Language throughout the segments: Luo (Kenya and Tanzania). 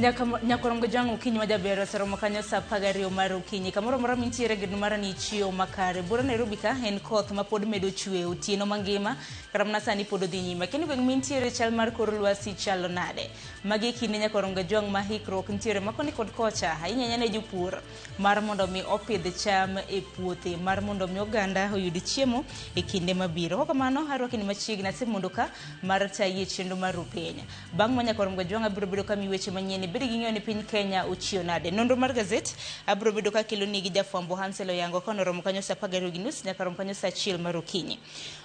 Nyakorongo jangu kinyi wajabero saro makanyo sa pagari omaru kinyi kamoro moro mintiere gid mara ni chio makare bura Nairobi ka en koth ma pod medo chwe otieno mangima karamna sani pod odhi nyime kendo gweng mintiere chal mar kor lwasi chalo nade magi kinde nyakorongo jong ma hikruok ntiere makoni kod kocha ahinya ne jopur mar mondo mi opidh cham e puothe mar mondo mi oganda oyud chiemo e kinde mabiro koko mano harwaki ni machiegni ase mondo ka mar tayi chenro mar rupenya bang' ma nyakorongo jong abiro bedo ka miweche manyien bedi gi ng'eyo ni piny Kenya uchio nade nonro mar gazet abiro bedo ka kelo nigi jafwambo Hansel Oyango kono romo kanyo sa 12 nyaka romo kanyo sa 1 mar okinyi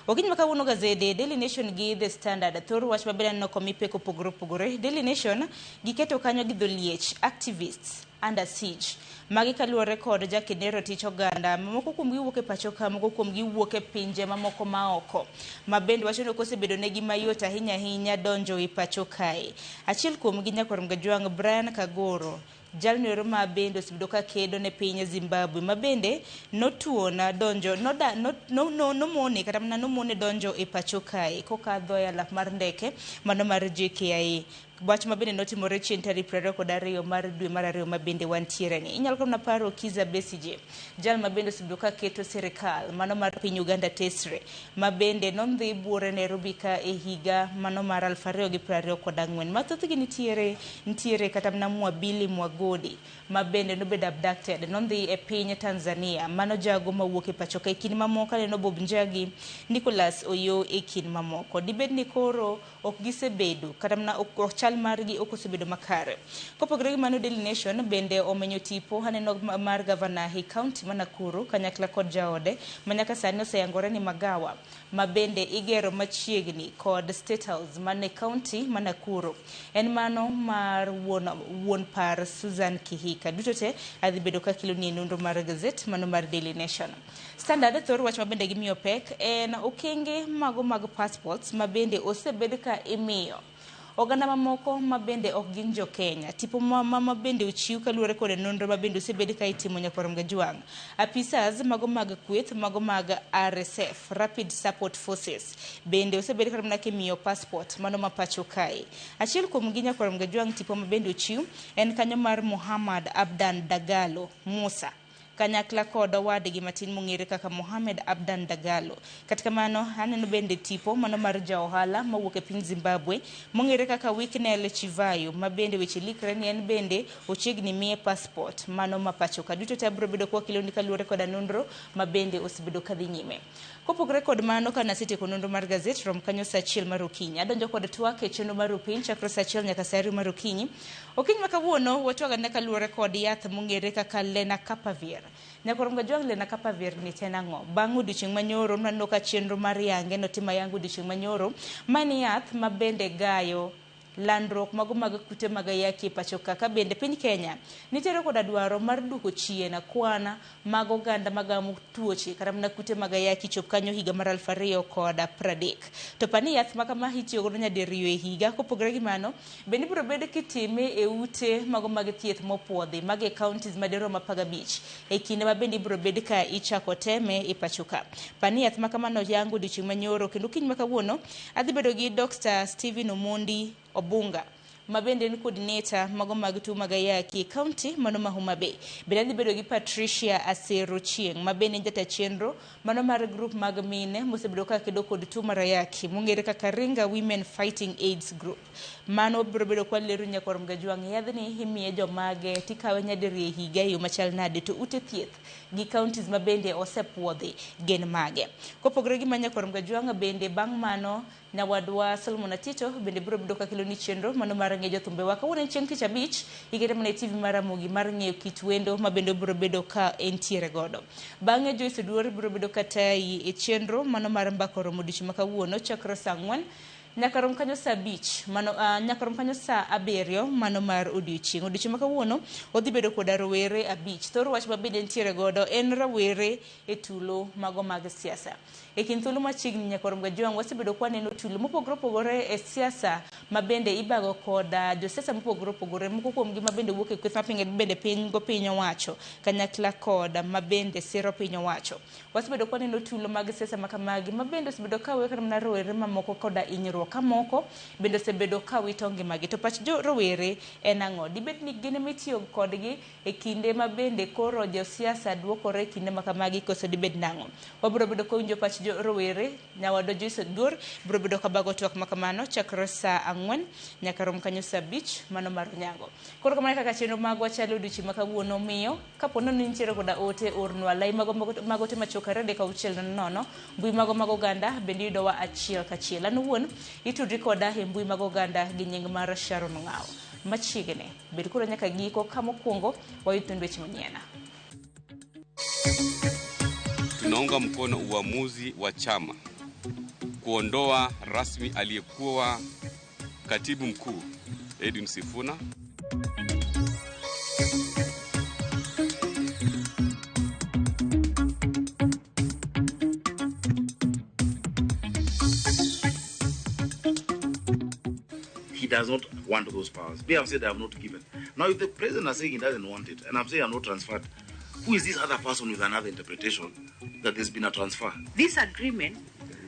okinyi makawuono gazede Daily Nation gi The Standard thor wach maber no komipe kopogore Daily Nation giketo kanyo gi dholiech activists under siege magi kaluwore kod jakedero tich oganda moko kuom giwuok e pacho ka moko kuom giwuok e pinje mamoko maoko mabende wacho ni osebedo negi mayot ahinya donjo e pacho kae achiel kuom gi nyakorongo jwang Brian Kagoro jalnero ma bende osebedo ka kedo ne piny Zimbabwe mabende notuona donjo nomone kata mana nomone donjo e pacho kae kokadho e alap mar ndeke mano mar JKIA wach mabende notimore chien tarik 22 mar dwe mar ariyo mabende wantiere ni inyalo kona paro Kiza Besije jal mabende osebedo ka keto serikal mano mar piny Uganda tesre mabende nondhi buore Nairobi ka e higa mano mar 2024 mathothgi nitiere kata mana Mwabili Mwagodi mabende nobedo abducted nondhi e piny Tanzania mano jago mawuok e pacho ka kinde mamoko ne Bob Njagi Nicholas Oyo e kinde mamoko dibed ni koro ok gisebedo kata mana chal margi okosebedo makare kopogore gi mano Daily Nation bende omenyo tipo haneno mar governor he county ma Nakuru kanyakla kod jaode manyaka sani oseyangore ni magawa mabende igero machiegni kod State House mane county ma Nakuru en mano mar wuon par Susan Kihika dutote adhi bedo ka kilo ni nonro mar gazette mano mar Daily Nation Standard thor wach mabende gimiyo pek en okenge mago mag passports mabende osebed ka imiyo oganda mamoko mabende ok gin jo Kenya tipo mabende uchiu kaluwore kod nonro mabende osebed ka itimo nyakorongo jwang apisas mago mag kweth mago mag RSF Rapid Support Forces bende osebed ka mana kimiyo passport mano mapacho kae achiel kuom gi nyakorongo jwang tipo mabende uchiu en kanyo mar Muhammad Abdan Dagalo Musa kanyakla kod wadgi matin mong'ere kaka Mohamed Abdan Dagalo katika mano aneno bende tipo mano mar jaohala mawuok e piny Zimbabwe mong'ere kaka Wicknell Chivayo mabende weche likre ni en bende ochiegni miye passport mano mapacho ka duto tabro bedo kwa kiloni kaluwore kod nonro mabende osebedo kadhi nyime kopogore kod mano kana setieko nonro mar gazette rom kanyo sa 1 mar okinyi adonjo kod twak e chenro mar piny chakre sa 1 nyaka sa 2 mar okinyi okinyi makawuono watwaga ne kaluwore kod yath mong'ere kaka Lenacapavir nyakorongo jwang Lenacapavir ni tenang'o bang' odiochieng' manyoro naneno ka chenro mar yange notima yango odiochieng' manyoro mani yath mabende gayo landruok mago mag kute mag ayaki pacho kaka bende piny Kenya nitiere kod dwaro mar duoko chien kwana mag oganda magamo tuoche kata mana kute mag ayaki chop kanyo higa mar 2030 to pani yath makama itiyo godo nyadiriyo e higa kopogore gi mano bende biro bedo kitime e ute mago mag thieth mopuodhi mag counties madero ma 15 e kinde mabende biro bedo ka ichako teme e pacho ka pani yath makamano yango odiochieng' manyoro kendo kiny makawuono adhi bedo gi Dr. Stephen Omondi Obunga mabende ni coordinator mago mag tuo mag ayaki county mano ma Homa Bay bende adhi bedo gi Patricia Asero Chieng mabende jata chenro mano mar group mag mine mosebedo ka kedo kod tuo mar ayaki mong'ere kaka Ringa Women Fighting AIDS Group mano biro bedo kwa leru nyakorongo jwang yadhni imiye jomage tikawe nyadiriyo higa yo machal nade to ute thieth gi counties mabende osepuodhi gen mage kopogore gi manyakorongo jwang bende bang' mano nyawadwa Solomon Atito bende biro bedo ka kilo ni chenro mano mar ng'ejo thumbe waka wuon chieng' tich abich igere mana TV mar Ramogi mar ng'eyo kit wendo mabende biro bedo ka entiere godo bang'e Joyce Duor biro bedo katai e chenro mano mar mbakoro modichi makawuono chakra sa 4 nyakarom kanyo sa 5 mano nyakarom kanyo sa 7 mano mar odiochieng' makawuono odhi bedo kod rowere 5 thoro wach mabende entiere godo en rawere e tulo mago mag siasa e kin thuolo machiegni nyakorongo jwang wasebedo kwa neno tulo mopogore e siasa mabende ibago kod josiasa mopogore moko kuom gi mabende wuok e kweth mapinge bende piny go piny owacho kanyakla kod mabende sero piny owacho wasebedo kwa neno tulo mag siasa makamagi mabende osebedo ka wekre na rowere mamoko koda inyruok kamoko bende osebedo ka wito ngimagi. To pach jo rowere en ang'o? Dibed ni gin mitiyo kodgi e kinde ma bende koro josiasa duokore kinde ma kamagi koso dibed nang'o? Wabiro bedo kowinjo pach jo rowere. Nyawadwa Joyce Oduor biro bedo kabago twak makamano chakre sa 4 nyaka rom kanyo sa 5 mano mar nyango. Koro kamano kaka chenro magwa chalo odiochieng' ma kawuono miyo kapo ni nitiere koda ote ornwa lai magote machokore dakika 6:00 mbui mag oganda bende yudowa achiel kachiel. An wuon itudri koda e mbui mag oganda gi nying mar Sharon Ng'ao. Machiegni bed kuro nyaka giko kama mokwongo wayudo weche manyien. Tunaunga mkono uamuzi wa chama kuondoa rasmi aliyekuwa katibu mkuu Edwin Sifuna. He does not want those powers. They have said they have not given. Now, if the president is saying he doesn't want it, and I'm saying I'm not transferred, who is this other person with another interpretation that there's been a transfer? This agreement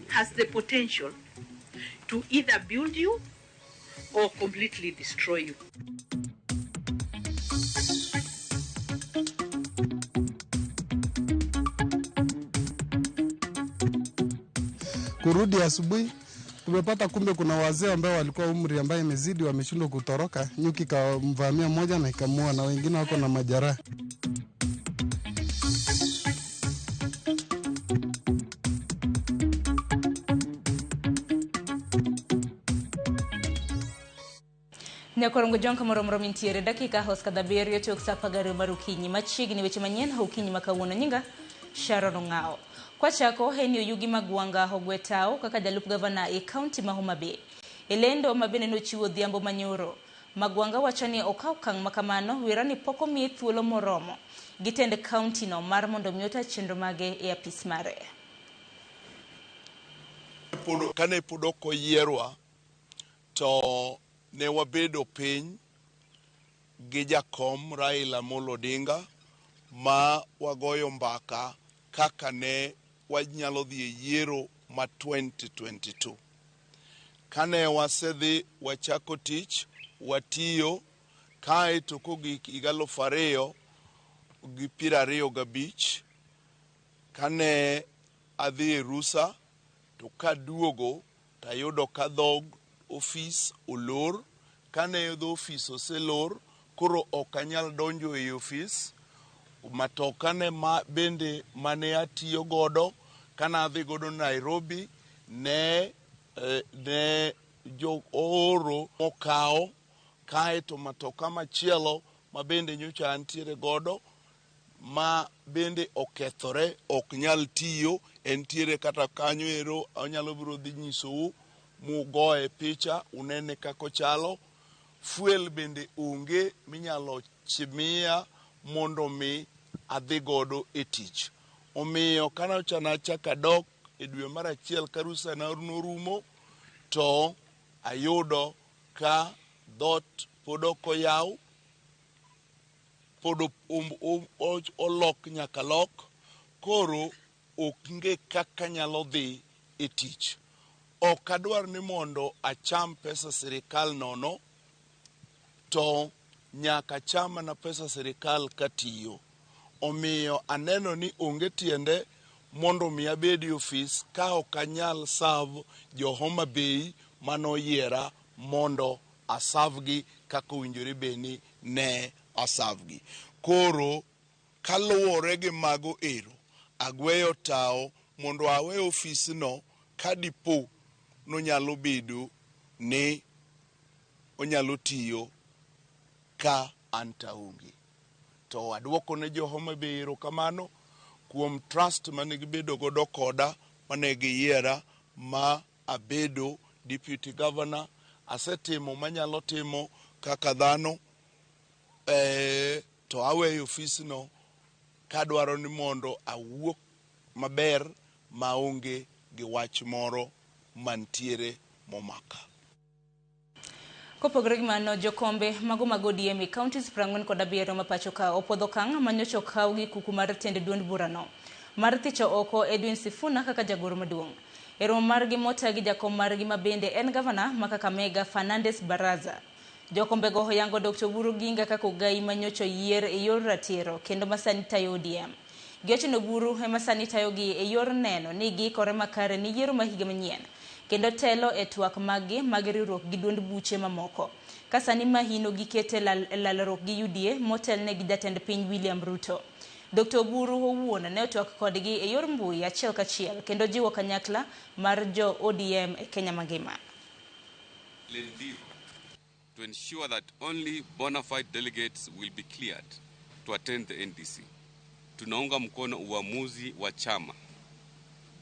has the potential to either build you or completely destroy you. Kurudi asubuhi tumepata kumbe kuna wazee ambao walikuwa umri ambaye imezidi wameshindwa kutoroka, nyuki kamvamia mmoja na ikamua na wengine wako na majeraha. Nyakorongo jonka moromo mintiere dakika hos kada berio tok sapagari marukinyi machiegni weche manyien haukinyi makawuono nyinga Sharon Ng'ao. Kwa chako henyo yugi magwanga hogwetao kaka jalup gavana e county ma Homa Bay. Elendo mabene no chiwo dhiambo manyoro. Magwanga wachani okao kang makamano wirani poko miye thuolo moromo. Gitende county no mar mondo miota chenro mage e apis mare. Kane podoko yierwa to ne wabedo piny gi jakom Raila Amolo Odinga ma wagoyo mbaka kaka ne wanyalo dhi e yiero ma 2022. Kane wasedhi wachako tich watiyo kae to kogik 2025 kane adhi e rusa to kaduogo tayudo ka dhog ofis olor. Kane dho ofis oselor koro okanyal donjo e ofis. Matoka ne bende mane atiyo godo kana adhi godo Nairobi ne jo oro okao kae to matoka machielo ma bende nyocha antiere godo ma bende okethore ok nyal tiyo entiere kata kanyo ero anyalo biro dhi nyisou mugoe picha unene kako chalo. Fuel bende onge minyalo chimia mondo mi adhi godo e tich. Omiyo kana chana chaka dok e dwe mar achiel karusa na norumo to ayudo ka dot podoko yaw podo olok nyaka lok koro oknge kaka nyalo dhi e tich. Ok adwar ni mondo acham pesa sirikal nono to nyaka chama na pesa sirikal katiyo. Omiyo aneno ni onge tiende mondo mi abedi ofis ka ok anyal serve jo Homa Bay manoyiera mondo asavgi kaka owinjore beni ne asavgi. Koro kaluwore gi mago ero agweyo tao mondo awe ofis no kadipo nonyalo bedo ni onyalo tiyo ka antaungi. To aduoko ne jo Homa Bay erokamano kuom trust mane gibedo godo koda mane giyiera ma abedo deputy governor. Asetimo manyalo timo kaka dhano to aweyo ofis no kadwaro ni mondo awuok maber maonge gi wach moro mantiere momaka. Kopogore gi mano, jokombe mago mag ODM e counties 47 ma pacho ka opodho okang' manyocha okaw gi kuku mar tend duond burano mar thicho oko Edwin Sifuna kaka jagoro maduong'. E romo margi motagi jakom margi mabende en gavana ma Kakamega Fernandes Baraza. Jokombego oyango Dr. Oburu Oginga kaka ogai manyocho yier e yor ratiro kendo masani tayo ODM. Giochino Oburu ema sani tayogi e yor neno ni giikore makare ni yiero ma higa manyien kendo telo e twak magi mag riwruok gi duond buche mamoko. Kasani mahino gikete lalruok gi UDA motelne gi jatend piny William Ruto. Dr. Oburu owuon ne otwak kodgi e yor mbui achiel kachiel kendo jiwo kanyakla mar jo ODM e Kenya mangima. To ensure that only bona fide delegates will be cleared to attend the NDC. Tunaunga mkono uamuzi wa chama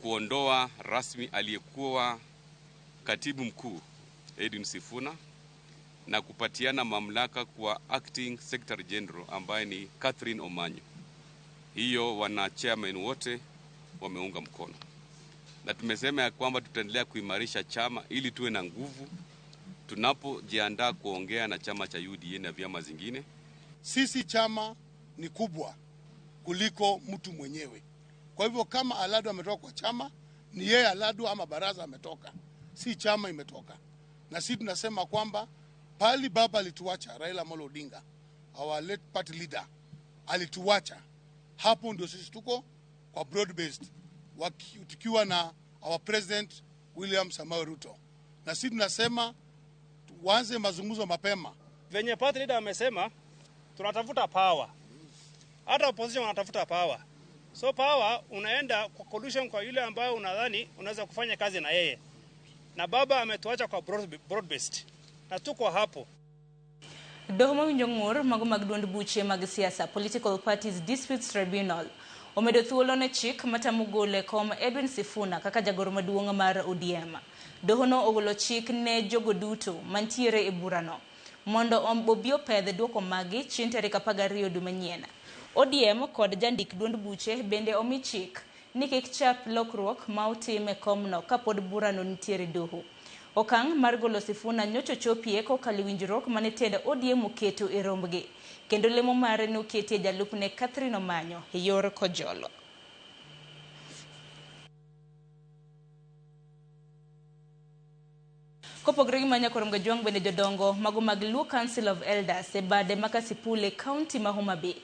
kuondoa rasmi aliyekuwa katibu mkuu Edwin Sifuna na kupatiana mamlaka kwa acting secretary general ambaye ni Catherine Omanyo. Hiyo wana chairman wote wameunga mkono. Na tumesema ya kwamba tutaendelea kuimarisha chama ili tuwe na nguvu tunapojiandaa kuongea na chama cha UDA na vyama zingine. Sisi chama ni kubwa kuliko mtu mwenyewe. Kwa hivyo kama Aladu ametoka kwa chama, ni yeye Aladu ama baraza ametoka. Si chama imetoka. Na sisi tunasema kwamba pali baba alituacha Raila Amolo Odinga, our late party leader, alituacha. Hapo ndio sisi tuko kwa broad based tukiwa na our president William Samoei Ruto. Na sisi tunasema tuanze mazungumzo mapema. Venye party leader amesema tunatafuta power. Hata opposition wanatafuta power. So power unaenda kwa coalition kwa yule ambayo unadhani unaweza kufanya kazi na yeye. Na baba ametuacha kwa broad based. Na tuko hapo. Doho mawinjo ng'ur mago mag duond buche mag siasa Political Parties Disputes Tribunal omedo thuolo ne chik matamo gole kom Edwin Sifuna kaka jagoro maduong' mar ODM. Doho no ogolo chik ne jogo duto mantiere e burano mondo obi opedh duoko magi chieng' tarik 12 dwe manyien. ODM kod jandik duond buche bende omi chik ni kik chap lokruok ma otime komno kapod burano nitiere doho. Okang' mar golo Sifuna nyocho chopie kokalo winjruok mane tend ODM oketo e rombgi kendo lemo mare ne oketie jalupne Catherine Omanyo e yor kojolo. Kopogre gi manya korom ga juang bende jodongo mago mag Luo Council of Elders e bade makasipule county ma Homa Bay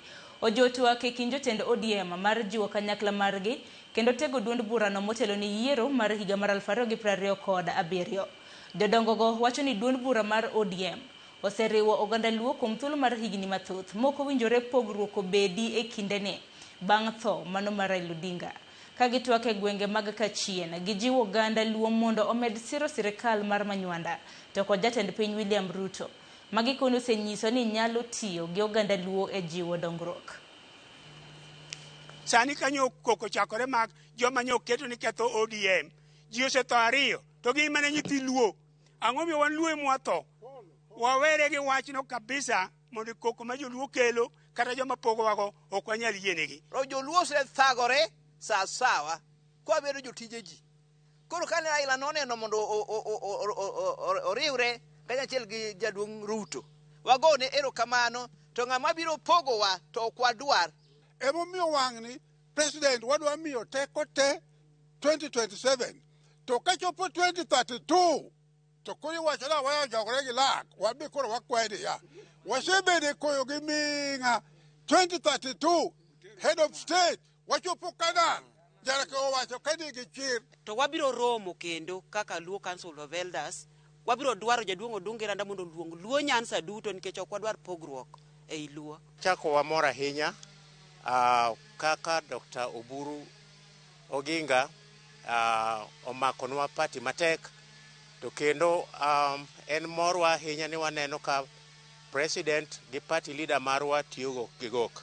ojotwa ke kinjo tend ODM mar jiwo kanyakla margi kendo tego duond burano motelo ni yiero mar higa mar 2027. Jodongo go wacho ni duond bura mar ODM oseriwo oganda Luo kuom thuolo mar higni mathoth moko winjore pogruok obedi e kindene bang' tho mano mar Raila Odinga. Kagitwak e gwenge mag Kachien gijiwo oganda Luo mondo omed siro sirikal mar Manywanda to kod jatend piny William Ruto magikono osenyiso ni nyalo tiyo gi oganda Luo e jiwo dongruok. Sani kanyo koko chakore mag joma nyo keto ni ketho ODM ji osetho ariyo to gi mane nyithi Luo ang'o miyo wan Luo emwatho wawere gi wachno kabisa mondo koko ma joluo kelo kata joma pogowago ok wanyal yienegi. Joluo osethagore sawa kwa bedo jotije ji. Koro kane Raila noneno mondo oriwre kanyachiel gi jaduong' Ruto wagone erokamano to ng'ama biro pogowa to ok wadwar. Emomiyo wang'ni president wadwa miyo teko te 2027 to kachopo 2032 to koro iwacho ni waya jogore gi lak wabi koro wakwede ya wasebede koyo gi ming'a 2032 head of state wachopo kada jarake owacho kadi gi chir to wabiro romo kendo kaka Luo Council of Elders wabiro dwaro jaduong' Odunga Randa mondo luong Luo Nyanza duto nikech ok wadwar pogruok ei Luo. Chako wamor ahinya kaka Dr. Oburu Oginga omakonwa pati matek to kendo en morwa ahinya ni waneno ka president gi party leader marwa tiyogo gigok.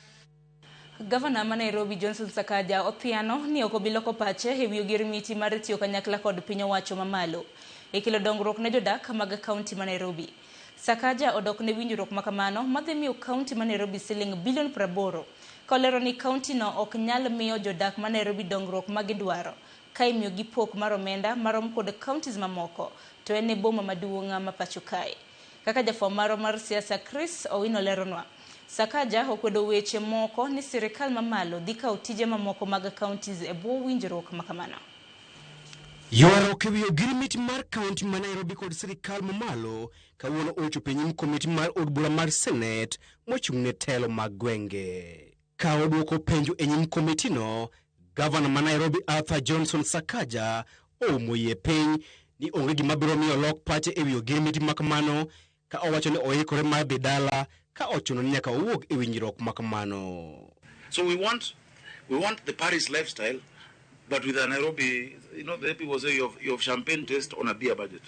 Gavana ma Nairobi Johnson Sakaja othiano ni ok obiloko pache e wi ogirimiti mar tiyo kanyakla kod piny owacho mamalo e kelo dongruok ne jodak mag kaunti ma Nairobi. Sakaja odok ne winjruok makamano madhi miyo kaunti ma Nairobi siling bilion 80 kolero ni kaunti no ok nyal miyo jodak ma Nairobi dongruok magidwaro ka imiyo gi pok mar omenda marom kod counties mamoko to en e boma maduong' ma pacho kae. Kaka jafwambo mar siasa Chris Owino leronwa, Sakaja okwedo weche moko ni sirikal mamalo dhi kawo tije mamoko mag counties e bwo winjruok makamano. Ywaruok ewi ogirimiti mar kaunti ma Nairobi kod sirikal mamalo kawuono ochopo e nyim komiti mar od bura mar Senate mochung'ne telo mag gwenge. Ka odwoko penjo e nyim komitino, gavana ma Nairobi Arthur Johnson Sakaja oumo yie piny ni onge gima biro miyo lok pache ewi ogirimiti makamano, ka owacho ni oikore mar dhi dala ka ochuno ni nyaka owuog e winjruok makamano. So we want the Paris lifestyle, but with a Nairobi, the people say you have champagne taste on a beer budget.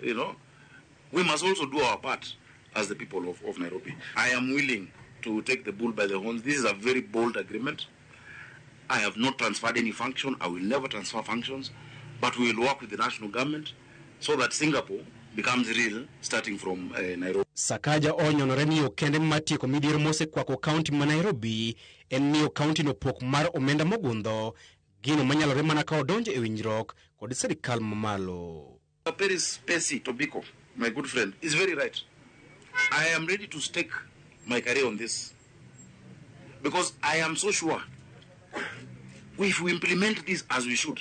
We must also do our part as the people of Nairobi. I am willing to take the bull by the horns. This is a very bold agreement. I have not transferred any function. I will never transfer functions, but we will work with the national government so that Singapore becomes real starting from Nairobi. Sakaja onyonore ni okende matieko midhiero mosekwako kaunti ma Nairobi en miyo kaunti no pok mar omenda mogundho gino manyalore mana ka odonjo e winjruok kod sirikal mamalo. Paris Pesi Tobiko, my good friend, is very right. I am ready to stake my career on this because I am so sure if we implement this as we should,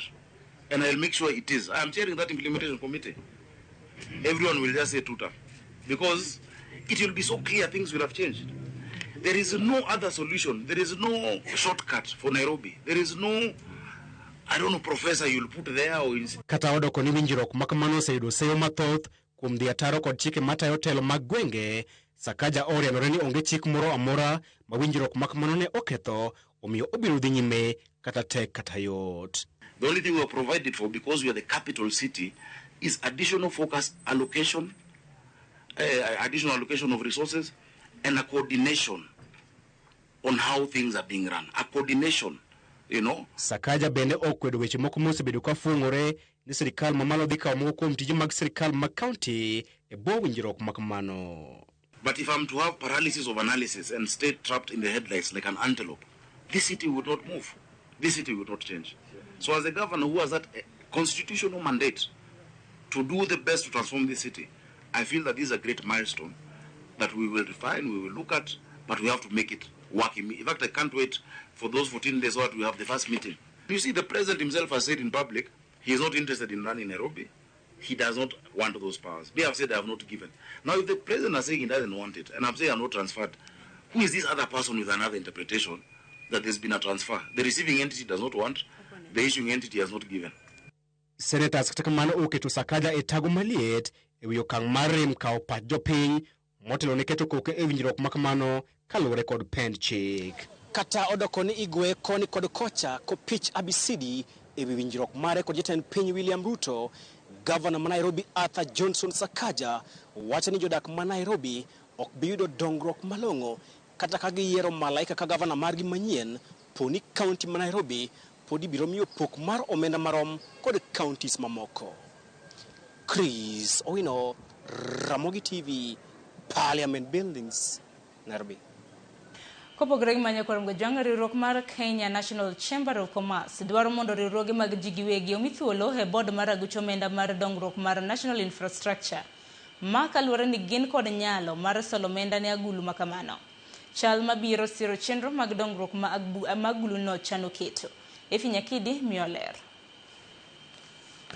and I'll make sure it is. I am chairing that implementation committee. Everyone will just say tuta because it will be so clear things will have changed. There is no other solution. There is no shortcut for Nairobi. There is no, I don't know, professor you'll put there or in... Kata odoko ni winjruok makamano oseyudo seyo mathoth kuom dhi ataro kod chike matayo telo mag gwenge. Sakaja orianore ni onge chik moro amora ma winjruok makamano ne oketho, omiyo obiro dhi nyime kata tek kata yot. The only thing we are provided for, because we are the capital city, is additional focus allocation, additional allocation of resources, and a coordination on how things are being run. A coordination, Sakaja bende okwedo weche moko mosebedo ka fungore ni sirikal mamalo dhi kawo moko kuom tije mag sirikal mag county e bwo winjruok makamano. But if I'm to have paralysis of analysis and stay trapped in the headlights like an antelope, this city would not move. This city would not change. So as a governor who has that constitutional mandate to do the best to transform this city, I feel that this is a great milestone that we will refine, we will look at, but we have to make it work. In fact, I can't wait for those 14 days so that we have the first meeting. You see, the president himself has said in public, he is not interested in running Nairobi. He does not want those powers. They have said they have not given. Now, if the president is saying he doesn't want it, and I'm saying I'm not transferred, who is this other person with another interpretation that there's been a transfer? The receiving entity does not want, the issuing entity has not given. Senators kata kamano oketo Sakaja e tago maliet e wi okang' mar rem kawo pach jopiny motelo ne keto koke e winjruok makamano kaluwore kod pend chik. Kata odoko ni igwe koni kod kocha kopich abisidi e wi winjruok mare kod jatend piny William Ruto, Gavana ma Nairobi Arthur Johnson Sakaja wacho ni jodak ma Nairobi ok bi yudo dongruok malong'o kata ka giyiero malaika ka gavana margi manyien poni kaunti ma Nairobi podi biro miyo pok mar omenda marom kod counties mamoko. Chris Owino, Ramogi TV, Parliament Buildings, Nairobi. Kopogore gi manyo korom gojwang' riwruok mar Kenya National Chamber of Commerce dwaro mondo riwruoge mag ji giwegi omi thuolo e bod mar aguch omenda mar dongruok mar National Infrastructure ma kaluwore ni gin kod nyalo mar solo omenda ne agulu makamano. Chal mabiro siro chenro mag dongruok ma agulu no chano keto. Efi Nyakidi mioler.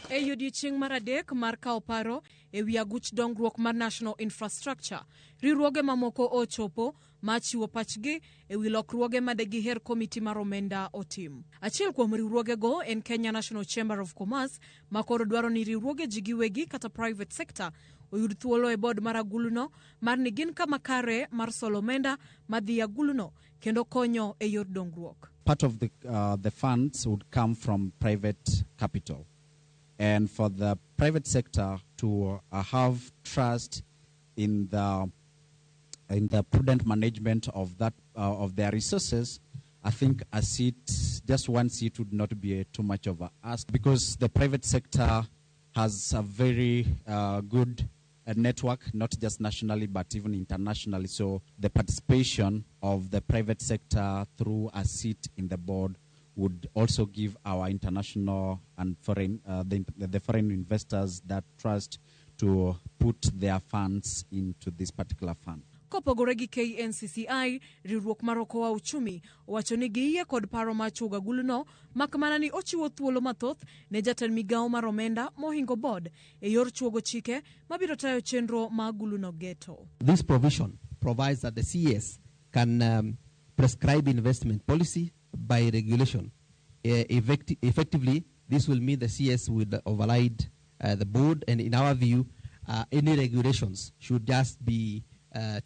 E odiechieng' mar adek mar kawo paro e wi aguch dongruok mar National Infrastructure, riwruoge mamoko ochopo machiwo pachgi e wi lokruoge ma degiher komiti mar omenda otim. Achiel kuom riwruogego en Kenya National Chamber of Commerce ma koro dwaro ni riwruoge ji giwegi kata private sector oyud thuolo e bod mar aguluno mar ni gin kama kare mar solo omenda madhi aguluno kendo konyo e yor dongruok. Part of the funds would come from private capital. And for the private sector to have trust in the prudent management of that of their resources, I think a seat, just one seat, would not be too much of a ask, because the private sector has a very good network, not just nationally but even internationally. So the participation of the private sector through a seat in the board would also give our international and foreign the foreign investors that trust to put their funds into this particular fund. Kopogore gi KNCCI, riwruok mar okowa uchumi, wacho ni giyie kod paro mar chuga guluno, makmana ni ochiwo thuolo mathoth ne jatend migawo mar omenda mohingo board e yor chuogo chike mabiro tayo chenro mag guluno geto. This provision provides that the CS can prescribe investment policy by regulation. Effectively, this will mean the CS will override the board, and in our view, any regulations should just be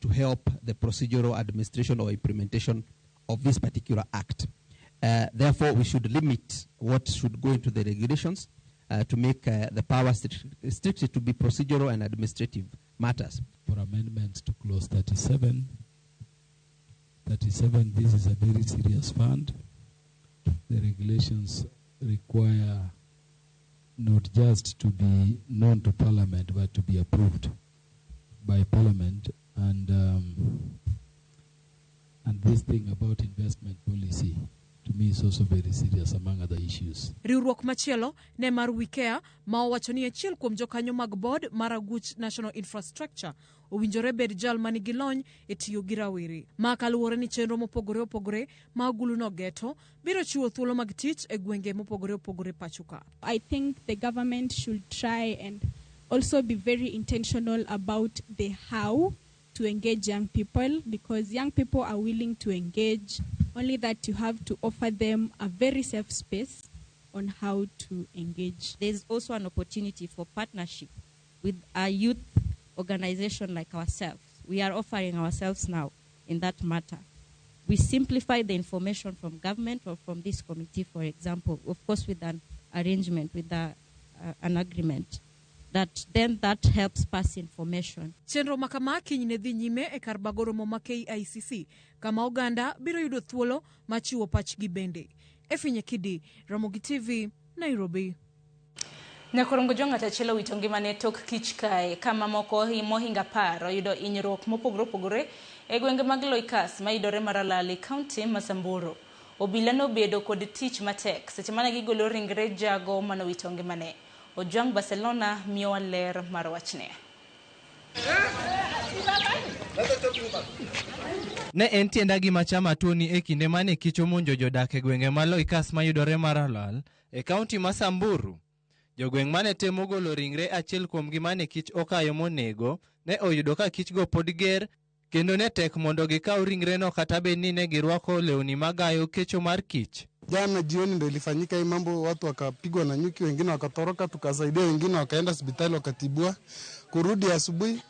to help the procedural administration or implementation of this particular act. Therefore, we should limit what should go into the regulations to make the powers strictly to be procedural and administrative matters. For amendments to clause 37, this is a very serious fund. The regulations require not just to be known to Parliament, but to be approved by Parliament. And this thing about investment policy, to me, is also very serious among other issues. Riwruok machielo ne mar Wikea ma owacho ni achiel kuom jokanyo mag board mar Aguch National Infrastructure owinjore bed jal manigi lony e tiyo gi rawere. Ma kaluwore ni chenro mopogore opogore ma guluno geto biro chiwo thuolo mag tich e gwenge mopogore opogore pachuka. I think the government should try and also be very intentional about the how to engage young people, because young people are willing to engage, only that you have to offer them a very safe space on how to engage. There's also an opportunity for partnership with a youth organization like ourselves. We are offering ourselves now in that matter. We simplify the information from government or from this committee, for example, of course with an arrangement, with an agreement. That helps pass information. Chenro makama kinyne dhi nyime e kar bagoro ma KICC kama oganda biro yudo thuolo machiwo pachgi bende. Efinye Kidi, Ramogi TV, Nairobi. Nyakorongo jong'ata chelo wito ngimane tok kich kae kama moko mohinga paro yudo hinyruok mopogore opogore e gwenge mag Loikas ma yudore Maralal County ma Samburu. Obila nobedo kod tich matek seche mane gigolo ringre jago manowito ngimane. Ojwang Barcelona miyowa ler mar wachne. Ne en tienda gima chama tuoni e kinde mane kich omonjo jodak e gwenge ma Loikas mayudore Maralal e kaunti ma Samburu. Jogweng' mane temo golo ringre achiel kuom gi mane kich okayo monego ne oyudo ka kich go pod ger kendo ne tek mondo gikaw ringre no kata bedni ne girwako lewni magayo kecho mar kich. Jana jioni ndio ilifanyika hii mambo, watu wakapigwa na nyuki, wengine wakatoroka, tukasaidia, wengine wakaenda hospitali wakatibua. Kurudi asubuhi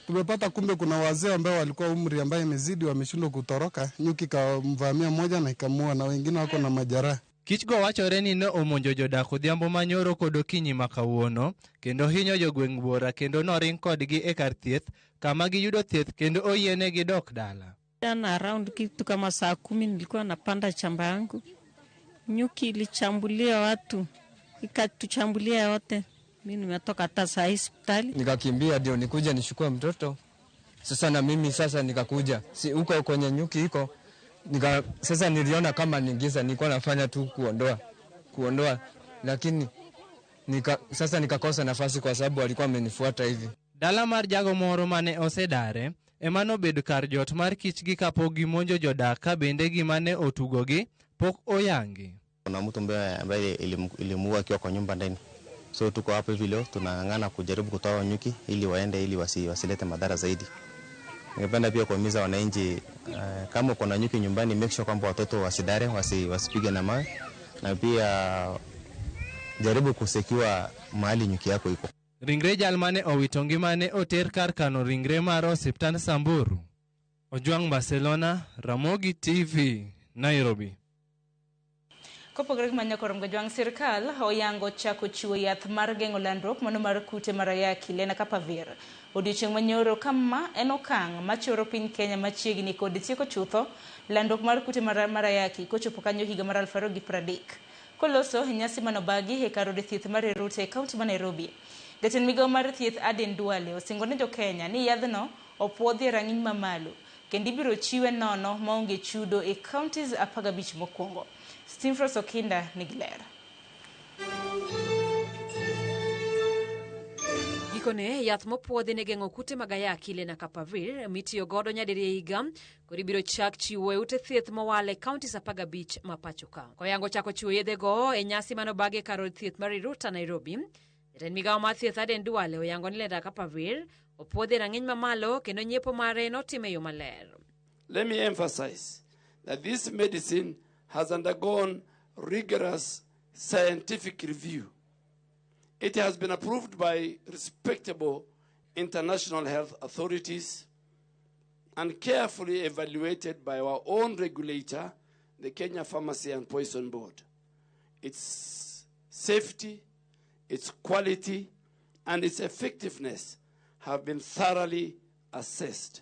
tumepata kumbe kuna wazee ambao walikuwa umri ambaye imezidi wameshindwa kutoroka, nyuki kamvamia mmoja na ikamua na wengine wako na majeraha. Kich go wachore ni no omonjo jodak odhiambo manyoro kod okinyi makawuono kendo hinyo jogweng' buora kendo noring kodgi e kar thieth kama giyudo thieth kendo oyiene gidok dala. Jana around kitu kama saa 10 nilikuwa napanda shamba yangu. Nyuki ilichambulia watu, ikatuchambulia yote. Mimi nimetoka hata saa hospitali. Nikakimbia ndio nikuja nishukue mtoto. Sasa na mimi sasa nikakuja. Si huko kwenye nyuki iko. Sasa niliona kama ningiza, nilikuwa nafanya tu kuondoa. Lakini sasa nikakosa nafasi kwa sababu walikuwa wamenifuata hivi. Dala mar jago moro mane osedare emano bed kar jot mar kich gi kapok gimonjo jodak ka bende gimane otugogi pok oyangi. Kuna mtu ambaye ilimuua akiwa kwa nyumba ndani. So tuko hapo hivi leo tunang'ang'ana kujaribu kutoa nyuki ili waende ili wasilete madhara zaidi. Ningependa pia kuhimiza wananchi kama uko na nyuki nyumbani, make sure kwamba watoto wasidare, wasipige na mawe, na pia jaribu kusekiwa mahali nyuki yako iko. Ringre jal mane owito ngimane oter kar kano ringre mar osiptal Samburu. Ojwang Barcelona, Ramogi TV, Nairobi. Kopogore gi Nyakorongo jwang' sirkal oyango chako chiwo yath mar geng'o landruok mano mar kute mar ayaki Lena Kapavir. Odiochieng' manyoro kama en okang' machoro piny Kenya machiegni kod tieko chutho landruok mar kute mar ayaki kochopo kanyo higa mar 2030. Koloso nyasi manobagi e kar od thieth mar Rute e kaunti ma Nairobi. Jatend migawo mar thieth Aden Duale osingo ne jo Kenya ni yadhno opuodhi e rang'iny mamalo kendo ibiro chiwe nono maonge chudo e counties 15 mokwongo. Stimfros Okinda nigi ler. gikone yath mopuodhi ne geng'o kute mag ayaki lenacapavir mitiyo godo nyadiriyo higa koro ibiro chak chiwo e ute thieth mowal e kauntis 15 ma pacho ka. Koyango chako chiwo yedhego e nyasi manobagi kar od thieth mar Iruta, Nairobi, jatend migawo mar thieth Aden Duale oyango ni lenacapavir opuodhi e rang'iny mamalo kendo nyiepo mare notime yo maler. Let me emphasize that this medicine has undergone rigorous scientific review. It has been approved by respectable international health authorities and carefully evaluated by our own regulator, the Kenya Pharmacy and Poison Board. Its safety, its quality, and its effectiveness have been thoroughly assessed.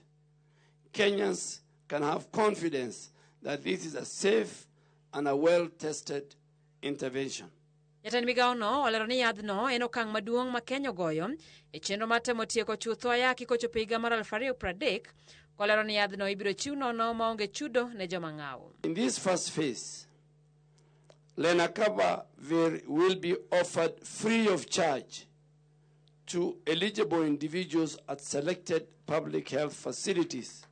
Kenyans can have confidence that this is a safe and a well-tested intervention. Jatend migawo no olero ni yadhno en okang' maduong' ma Kenya ogoyo e chenro mar temo tieko chutho ayaki kochopo higa mar 2030, kolero ni yadhno ibiro chiw nono maonge chudo ne joma ng'aw. In this first phase, lenacapavir will be offered free of charge to eligible individuals at selected public health facilities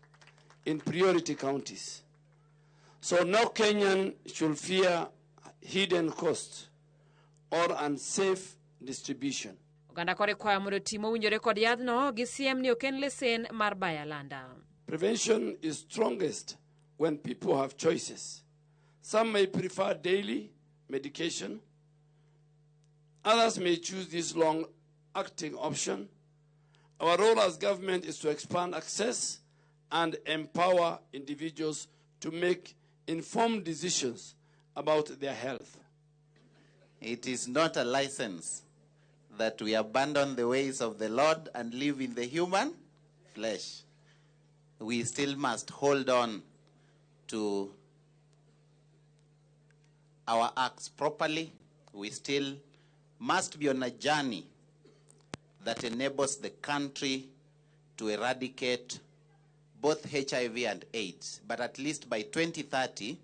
in priority counties. So no Kenyan should fear hidden costs or unsafe distribution. Oganda kore kwayo mondo timo winjore kod yadhno gi siem ni oken lesen mar bayalanda. Prevention is strongest when people have choices. Some may prefer daily medication. Others may choose this long-acting option. Our role as government is to expand access and empower individuals to make informed decisions about their health. It is not a license that we abandon the ways of the Lord and live in the human flesh. We still must hold on to our acts properly. We still must be on a journey that enables the country to eradicate both HIV and AIDS, but at least by 2030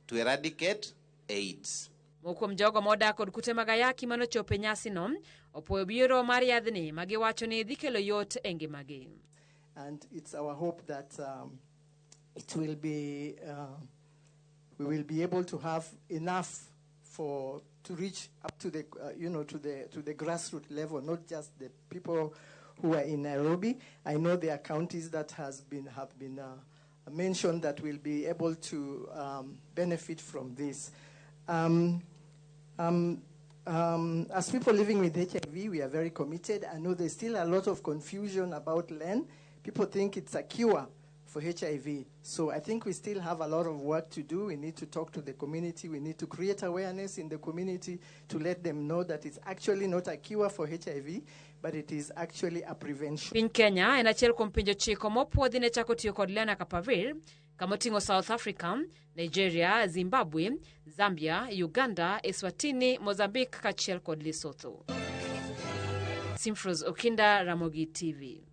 to eradicate AIDS. Mokuom jogo modak kod kute mag ayaki manochopo e nyasi no opuoyo biro mar yadhni ma giwacho ni dhi kelo yot e ngimagi. And it's our hope that it will be we will be able to have enough to reach up to the to the grassroots level, not just the people who are in Nairobi. I know there are counties that have been mentioned that will be able to benefit from this. As people living with HIV, we are very committed. I know there's still a lot of confusion about LEN. People think it's a cure for HIV. So I think we still have a lot of work to do. We need to talk to the community. We need to create awareness in the community to let them know that it's actually not a cure for HIV, but it is actually a prevention. Piny Kenya en achiel kuom pinje 9 mopuodhi ne chako tiyo kod lenacapavir, kama oting'o South Africa, Nigeria, Zimbabwe, Zambia, Uganda, Eswatini, Mozambique kaachiel kod Lesotho. Simfros Okinda, Ramogi TV.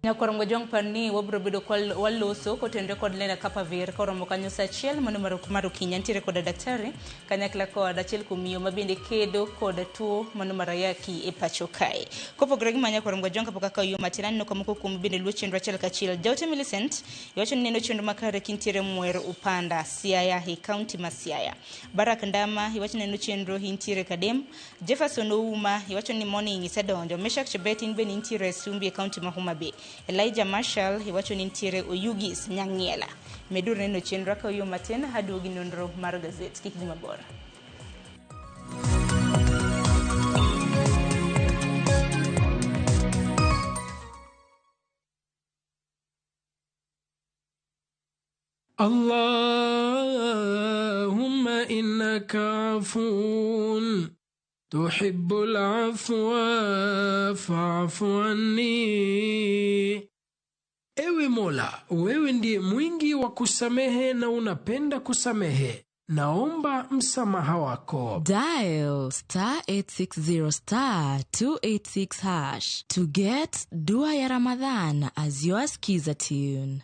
Nyakorongo jong pani wabro bedo kwal waloso kotende kod lenacapavir koromo kanyo sa achiel mano mar okinyi ntiere kod daktari kanyakla kod achiel kumiyo mabende kedo kod tuo mano mar ayaki e pacho kae. Kopogore gi manyakorongo jong kapok aka yo matinani no kamoko kum bende luo chenro achiel kachiel. Jaute Millicent iwacho ni neno chenro makare kintiere Muer Upanda Siaya e county ma Siaya. Barak Ndama iwacho ni neno chenro hintiere Kadem. Jefferson Ouma iwacho ni morning isedonjo. Meshak Chebet in bende intiere Sumbi e county ma Homa Bay. Elijah Marshall iwacho ni ntiere Oyugis Nyangiela. Medur neno chenro ka yo matin haduogi nonro mar gazet kik gima bora. Allahumma innaka afun tuhibbul afwa fa'fu anni. Ewe Mola, wewe ndiye mwingi wa kusamehe na unapenda kusamehe. Naomba msamaha wako. Dial *860*286# to get Dua ya Ramadhan as your skiza tune.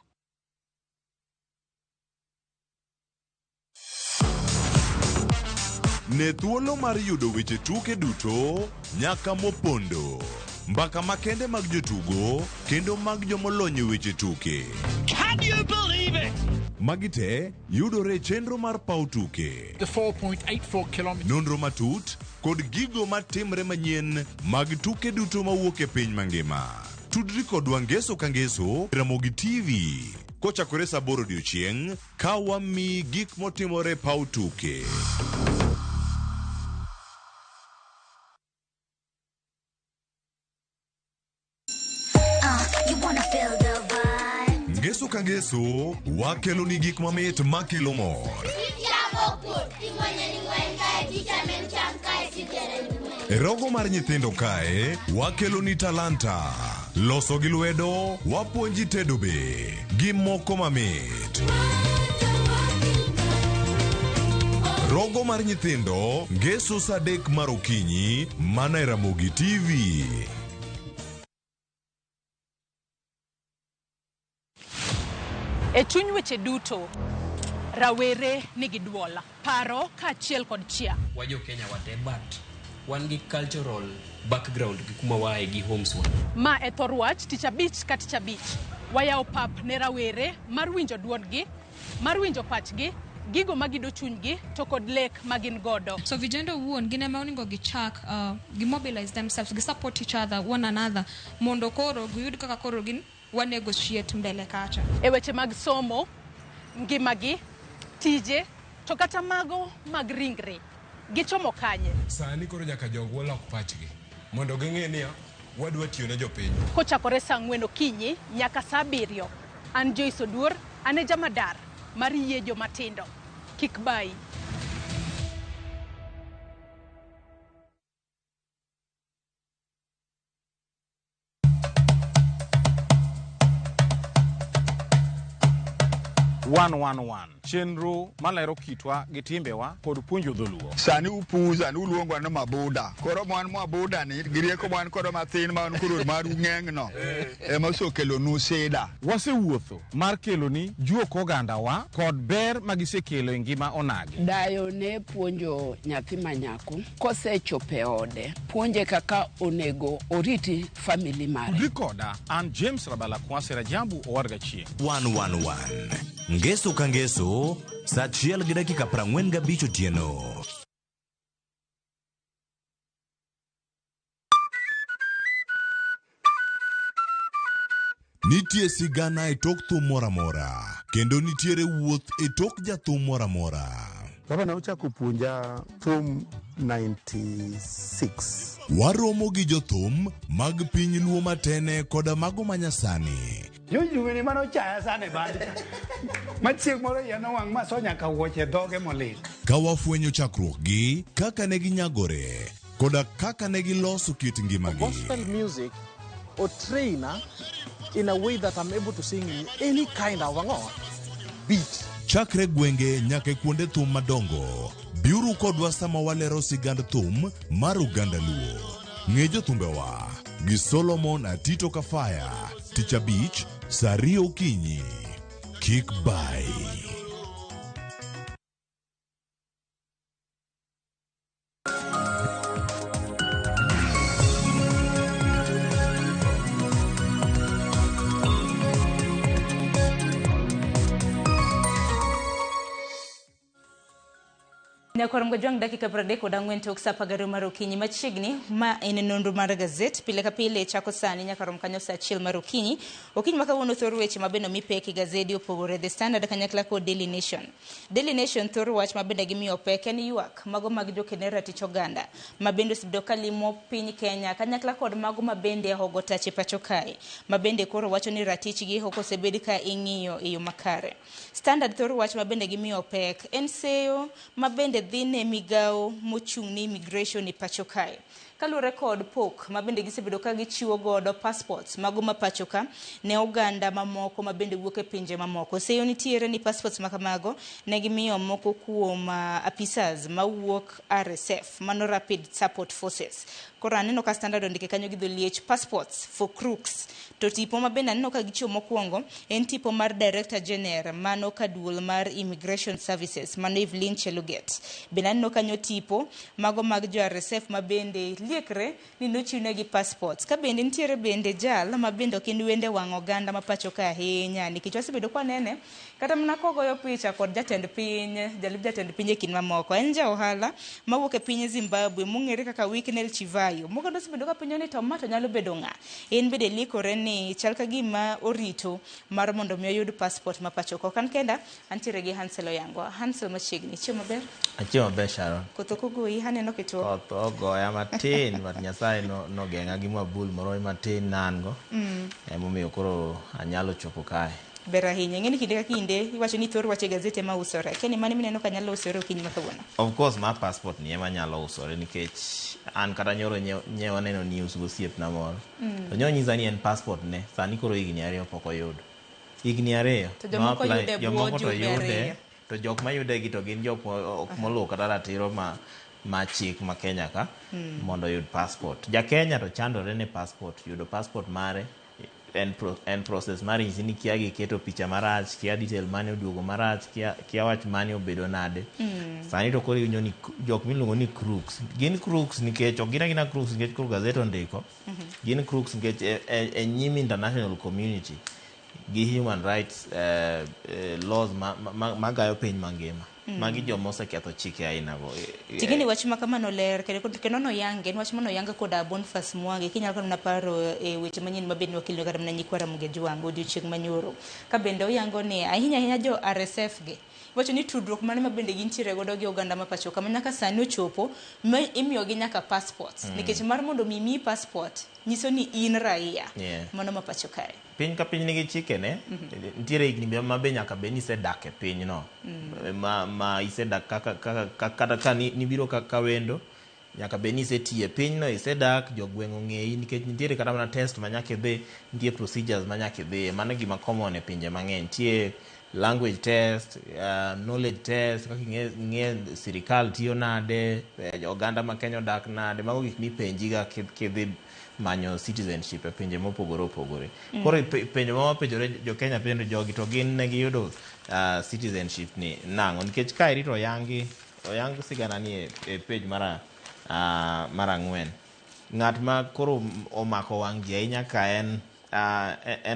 Ne thuolo mar yudo weche tuke duto nyaka mopondo. mbaka makende mag jotugo kendo mag jomolony weche tuke. Can you believe it? Magite yudore chenro mar paw tuke. The 4.84 kilometers. Nonro matut kod gigo matimre manyien mag tuke duto mawuok e piny mangima. Tudri kodwa ngeso ka ngeso Ramogi TV. Kochakore saa 8 odiechieng' ka wami gik motimore paw tuke. Ngeso ka ngeso wakelo ni gik mamit makelo mor. E rogo mar nyithindo kae wakelo ni talanta. Loso gi lwedo wapuonji tedo be gi moko mamit. Rogo mar nyithindo ngeso saa 3 mar okinyi mana e Ramogi TV. E chuny weche duto, rawere nigi duola, paro kaachiel kod chia. Wajo Kenya wate but wan gi cultural background gi kuma wae gi homes wa. Ma e thor wach tich abich ka tich abich. Wayawo pap ne rawere mar winjo duondgi, mar winjo pachgi, gigo magido chunygi to kod lek magin godo. So vijana wuon gine ma oningo gichak mobilize themselves, gi support each other, one another, mondo koro giyud kaka koro gin wa negotiate mbele kacha. E weche mag somo, ngimagi, tije, to kata mago mag ringre, gichomo kanye. Sani koro nyaka jogo lok pachgi mondo ging'e ni wadwa tiyo ne jopiny. Kochakore saa 4 okinyi nyaka saa 7. An Joyce Oduor, ane jamadar mar yie jomatindo. Kik bai. Chenro malero kitwa gi timbewa kod puonjo dholuo. Sani upuza ni uluongo na mabuda. Koro mwan mabuda ni girieko mwan koro mathin man koro maru ng'eng'no. Ema sokelo nu seda. Wasewuotho mar kelo ni juok oganda wa kod ber magisekelo e ngima onagi. Dayo ne puonjo nyathi manyako kosechope ode. Puonje kaka onego oriti family mare. Rikoda an James Rabala Kwasera Jambu Owarga Chieng. 111 Ngeso ka ngeso saa 1:45 otieno. Nitie sigana e tok thum mora mora kendo nitiere wuoth e tok jathum mora mora. Baba na uchako puonja thum 96. Waromo gi jothum mag piny luo matene koda mago manyasani. Joju ni mano chaya sane badi. Machieng moro yano wang maso nyaka wuoche dhoge molit. Ka wafwenyo chakruok gi kaka ne ginyagore koda kaka ne giloso kit ngimagi. Gospel music or trainer in a way that I'm able to sing in any kind of beat. Chakre gwenge nyaka kuonde thum madongo. Biuru kodwa sama walero sigand thum mar Uganda Luo. Ng'e jothumbewa gi Solomon Atito Kafaya. Tich abich saa 2 okinyi. Kik bai. Nyakoram jwang dakika 34 tok saa 10 mar okinyi machiegni ma en nonro mar gazet pile ka pile chako sani nyakarom kanyo saa 1 mar okinyi makawuono thor weche mabeno mipeki gazeti opogore The Standard kanyakla kod Daily Nation thor wach mabenda gimiyo pek en ywak mago mag jokenera tich oganda mabende sibdo kalimo piny Kenya kanyakla kod mago mabende hogo tache pacho kae mabende koro wacho ni ratich gi hoko sebedi ka ing'iyo e yo makare. Standard thor wach mabende gimiyo pek en seyo mabende dhine migao mochung' ni immigration e pacho kae. Kalure kod pok mabende gisebedo ka gichiwo godo passports mago ma pacho ka ne oganda mamoko mabende wuok e pinje mamoko. Seyo nitiere ni passports makamago ne gimiyo moko kuom apisas mawuok RSF mano Rapid Support Forces. Koro aneno ka Standard ondike kanyo gi dholiech passports for crooks. To tipo mabende aneno ka gichiwo mokwongo en tipo mar Director General mano kaduol mar Immigration Services mano Evelyn Cheluget. Bende aneno kanyo tipo mago mag jo RSF mabende liekre ni nochiwnegi passports. Ka bende nitiere bende jal ma bende ok en wende wang' oganda ma pacho ka ahinya nikech wasebedo kwanene kata mana kogoyo picha kod jatend piny, jalip jatend piny e kind mamoko. En ja ohala mawuok e piny Zimbabwe mong'ere kaka Wicknell Chivayo. Moko nosebedo ka penjo ni to ma to nyalo bedo ng'a. En bende liekore ni chal ka gima orito mar mondo mi oyud passport ma pacho ko. Kan kenda antiere gi Hansel Oyango. Hansel machiegni, chiemo maber? Chiemo maber, Sharon. Koth ok ogoyi, aneno kituo. Koth ogoya matin, but Nyasaye nogeng'a gi mabul moro matin nango. Emomiyo koro anyalo chopo kae. Ber ahinya. Ng'eni kinde ka kinde iwacho ni thor wache gazete ma usore. Keni mane mineno ka nyalo usore okinyi ma kawuono? Of course, ma passport ni ema nyalo usore nikech an kata nyoro nyewa neno news gosiepna moro. To nyo nyisa ni en passport ne, sani koro higni 2 pok oyudo. Higni 2. To jomoko yude jomoko to yude. To jok ma yude gi to gin jok ok moluwo kata ratiro ma chik ma Kenya ka mondo yud passport. Ja Kenya to chandore ne passport, yudo passport mare en process mari nyisi ni kia gi keto picha marach, kia detail mane oduogo marach, kia wach mane obedo nade. Sani to koro iwinjo ni jok miluongo ni crooks. Gin crooks nikech ok gina crooks nikech koro gazet ondiko. Gin crooks nikech e nyim international community gi human rights laws magayo piny mangima. Magi joma oseketho chike aina go. Tigini wach ma kamano ler kendo no yange wach mano yanga koda Boniface Mwangi kinyalo kana paro e weche manyien mabed wakil kata na nyikwara Mugeji wango odiochieng' manyoro ka bende oyango ni ahinya jo RSF ge wacho ni tudruok mane mabende gintiere godo gi oganda ma pacho kama nyaka sani ochopo imiyo gi nyaka passports nikech mar mondo mi passport nyiso ni in raia mano ma pacho kae. Piny ka piny nigi chike ne nitiere higni ma be nyaka be ni isedak e piny no ma isedak kata ka nibiro kaka wendo nyaka be ni isetiye piny no isedak jogweng' ong'eyi nikech nitiere kata mana test ma nyaka idhi, nitie procedures ma nyaka idhi. Mano gima common e pinje mang'eny. Nitie language test, knowledge test, kaka ing'e sirikal tiyo nade, oganda ma Kenya odak nade, mago gik mipenji ga kidhi manyo citizenship e pinje mopogore opogore. Koro penjo ma wapenjore jo Kenya penjo jogi to gin ne giyudo citizenship ni nang'o nikech ka irito oyang sigana ni e page mara 4. Ng'at ma koro omako wang' ji ahinya ka en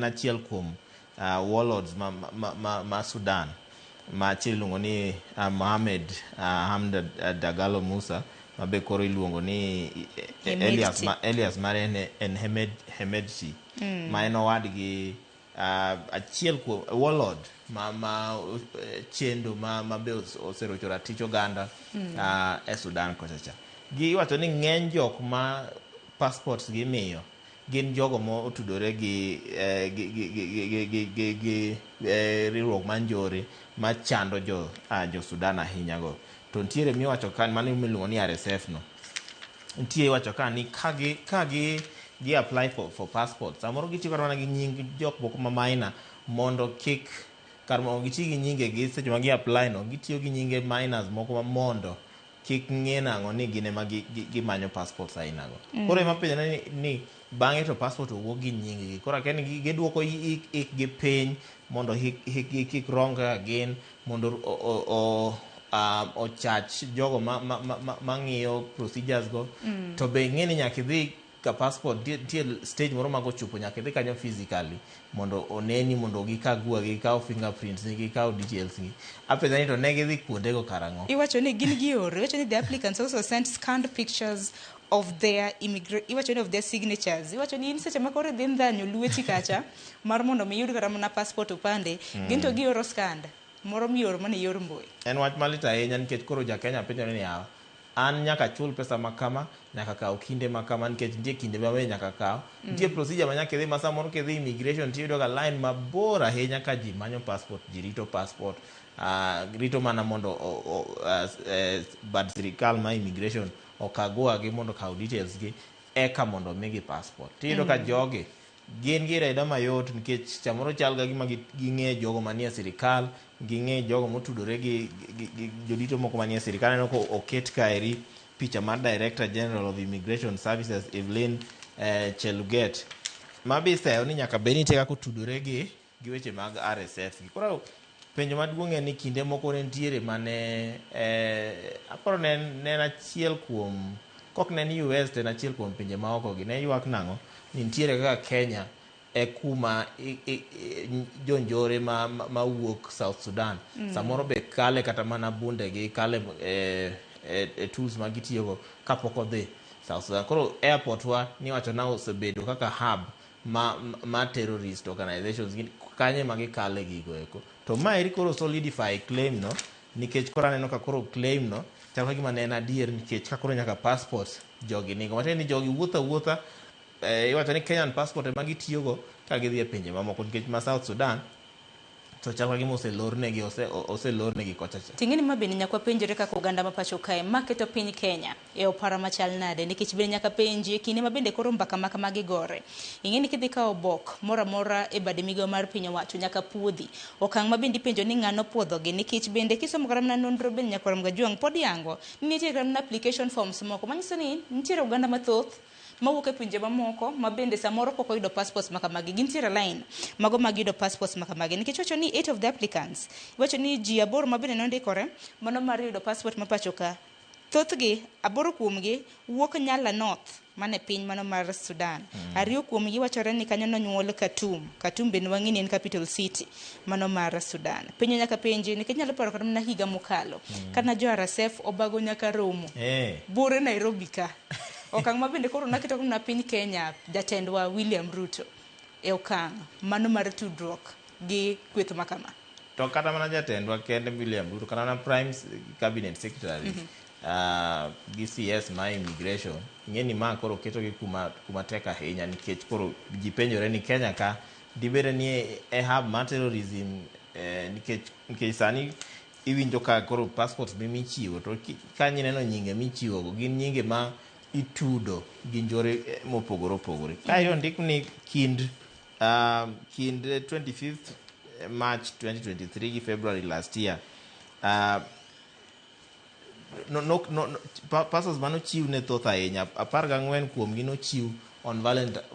achiel kuom warlords ma Sudan ma chiluongo ni Mohamed Hamdan Dagalo Musa ma be koro iluongo ni Elias mare en Hemedti ma en owadgi achiel kuom warlord ma chendo ma be oserocho ratich oganda e Sudan kochacha. Giwacho ni ng'eny jok ma passports gimiyo gin jogo mo otudore gi riwruok manjore ma chando jo Sudan ahinya go. To ntiere miwacho kan mane miluongo ni RSF no. Ntiere wacho kan ni ka gi apply for passport. Samoro gitiyo mana gi nying jok moko ma minor mondo kik kar mondo giti gi nyinge gi seche ma gi apply no gitiyo gi nyinge minors moko ma mondo kik ng'e nang'o ni gine ma gimanyo passports aina go. Koro ema penjo ni bang'e to passport owuok gi nying gi. Koro ken giduoko gi piny mondo kik wrong again mondo ochach jogo ma ng'iyo procedures go. To be ng'eni nyaka idhi ka passport tie stage moro mago chopo nyaka idhi kanyo physically mondo oneni mondo gikagua gikaw fingerprints ni gikaw details ni apeza ni to ne gidhi kuonde go karango. Iwacho ni gin giore, iwacho ni the applicants also sent scanned pictures of their iwacho ni of their signatures. Iwacho ni seche ma kore dhi ndhanyo lueti kacha mar mondo mi yud kata mana passport upande gin to gioro scanned moro mioro mane yor mbui. En wach malit ahinya nikech koro ja Kenya penjo ni yawa an nyaka chul pesa makama nyaka kaw kinde makama nikech nitie kinde ma we nyaka kaw nitie procedure ma nyaka idhi ma samoro kidhi immigration tiyudo ga line mabor ahinya ka ji manyo passport, ji rito passport, rito mana mondo bad sirikal ma immigration okagua gi mondo kaw details gi eka mondo migi passport. Tiyudo ka jogi gin gi reda mayot nikech chamoro chal ga gima ging'e jogo manie sirikal, ging'e jogo motudore gi jodito moko manie sirikal. Neno ko oket kaeri picha mar Director General of Immigration Services Evelyn Cheluget ma be seyo ni nyaka be nitie kaka otudore gi weche mag RSF. Koro penjo maduong' en ni kinde moko ne ntiere mane aparo ne achiel kuom kok ne ni US ten achiel kuom pinje maoko gi ne ywak nang'o ni nitiere kaka Kenya e kuma jonjore ma wuok South Sudan samoro be kale kata mana bunde gi kale tools ma gitiyogo kapok odhi South Sudan. Koro airport wa niwacho na osebedo kaka hub ma terrorist organizations kanye ma gikale gigo eko. To ma eri koro solidify claim no nikech koro aneno ka koro claim no chal ka gima ne en adier nikech ka koro nyaka passport jogi nigo. Matiende ni jogi wuotha iwacho ni Kenyan passport ema gitiyogo ka gidhi e pinje mamoko nikech ma South Sudan to chal ka gima oselornegi kocha cha. Ting'eni ma bende nyaka penjore kaka oganda ma pacho kae maketo piny Kenya e opara machal nade nikech bende nyaka penji kinde ma bende koro mbaka maka magigore. Ing'eni kidhi kawo bok mora mora e bade migawo mar piny owacho nyaka puodhi. Okang' ma bende penjo ni ng'ano puodhogi nikech bende kisomo kata mana nonro bende nyaka ram gajuang pod yango ni nitie kata application forms moko manyiso ni nitiere oganda mathoth mawuok e pinje mamoko ma bende samoro pok oyudo passports makamagi gintiere line mago magiyudo passports makamagi nikech wacho ni 8 of the applicants wacho ni ji 8 ma bende nondikore mano mar yudo passport ma pacho ka thothgi 8 kuomgi wuok Nyala North mane piny mano mar Sudan. 2 kuomgi wachore ni kanyo nonyuol Khartoum bende wang'eni en capital city mano mar Sudan. Penjo nyaka penji nikech nyalo paro kata na higa mokalo kana jo RSF obago nyaka romo bure Nairobi ka okang' ma bende koro naketo na piny Kenya jatendwa William Ruto e okang' mano mar tudruok gi kweth makama. To kata mana jatendwa kende William Ruto kata na Prime Cabinet Secretary gi CS ma immigration ng'eni ma koro keto gi kuma tek ahinya nikech koro ji penjore ni Kenya ka dibede ni e hub ma terrorism nikech sani iwinjo ka koro passport michiwo to kanyi neno nyinge michiwogo gin nyinge ma itudo gi njore mopogore opogore. Kayo ndik ni kind 25th March 2023 gi February last year passports manochiw ne thoth ahinya 14 kuomgi nochiw on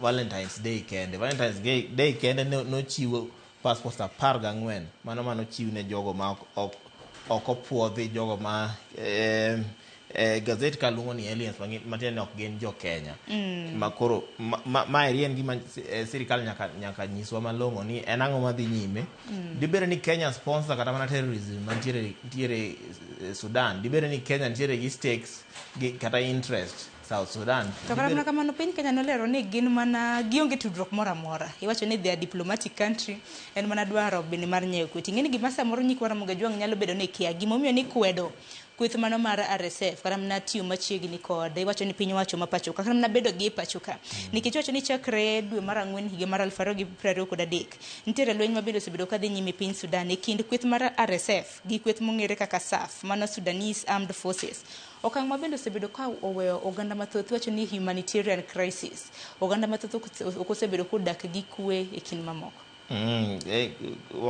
Valentine's Day kende. Valentine's Day kende nochiwo passports 14 manochiw ne jogo ma ok opuodhi jogo ma gazet kaluongo ni aliens matiende ok gin jo Kenya makoro ma en gima sirikal nyaka nyiswa malong'o ni en ang'o madhi nyime. Dibere ni Kenya sponsor kata mana terrorism mantiere Sudan. Dibere ni Kenya nitiere gi stakes kata interest South Sudan. To kata mana kamano piny Kenya nolero ni gin mana gionge tudruok mora mora. Iwacho ni they are diplomatic country en mana dwaro bende mar nyeyo kweti. Ing'eni gima samoro nyikwa Ramogi Juang nyalo bedo ni kia gimomiyo ni kwedo kweth mano mar RSF kata mana tiyo machiegni kod iwacho ni piny owacho ma pacho kata mana bedo gi pacho ka nikech wacho ni chakre dwe mar 4 higa mar 2023 nitiere lweny ma bende osebedo kadhi nyime piny Sudan e kind kweth mar RSF gi kweth mong'ere kaka SAF mano Sudanese Armed Forces. Okang' ma bende osebedo ka oweyo oganda mathoth wacho ni humanitarian crisis oganda mathoth ok osebedo kodak gi kwe e kind mamoko.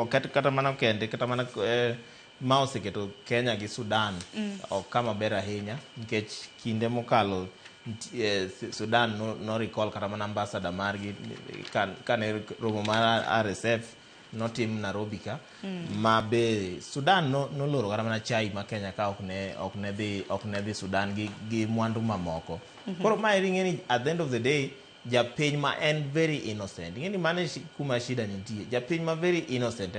Kata mana kende kata mana ma oseketo Kenya gi Sudan ok kama ber ahinya nikech kinde mokalo Sudan no recall kata mana ambassador margi kane romo mar RSF notim Nairobi ka ma be Sudan noloro kata mana chai ma Kenya ka ok ne dhi Sudan gi mwandu mamoko. Koro ma ng'eni at the end of the day japiny ma en very innocent ng'eni mane kuma shida nitie japiny ma very innocent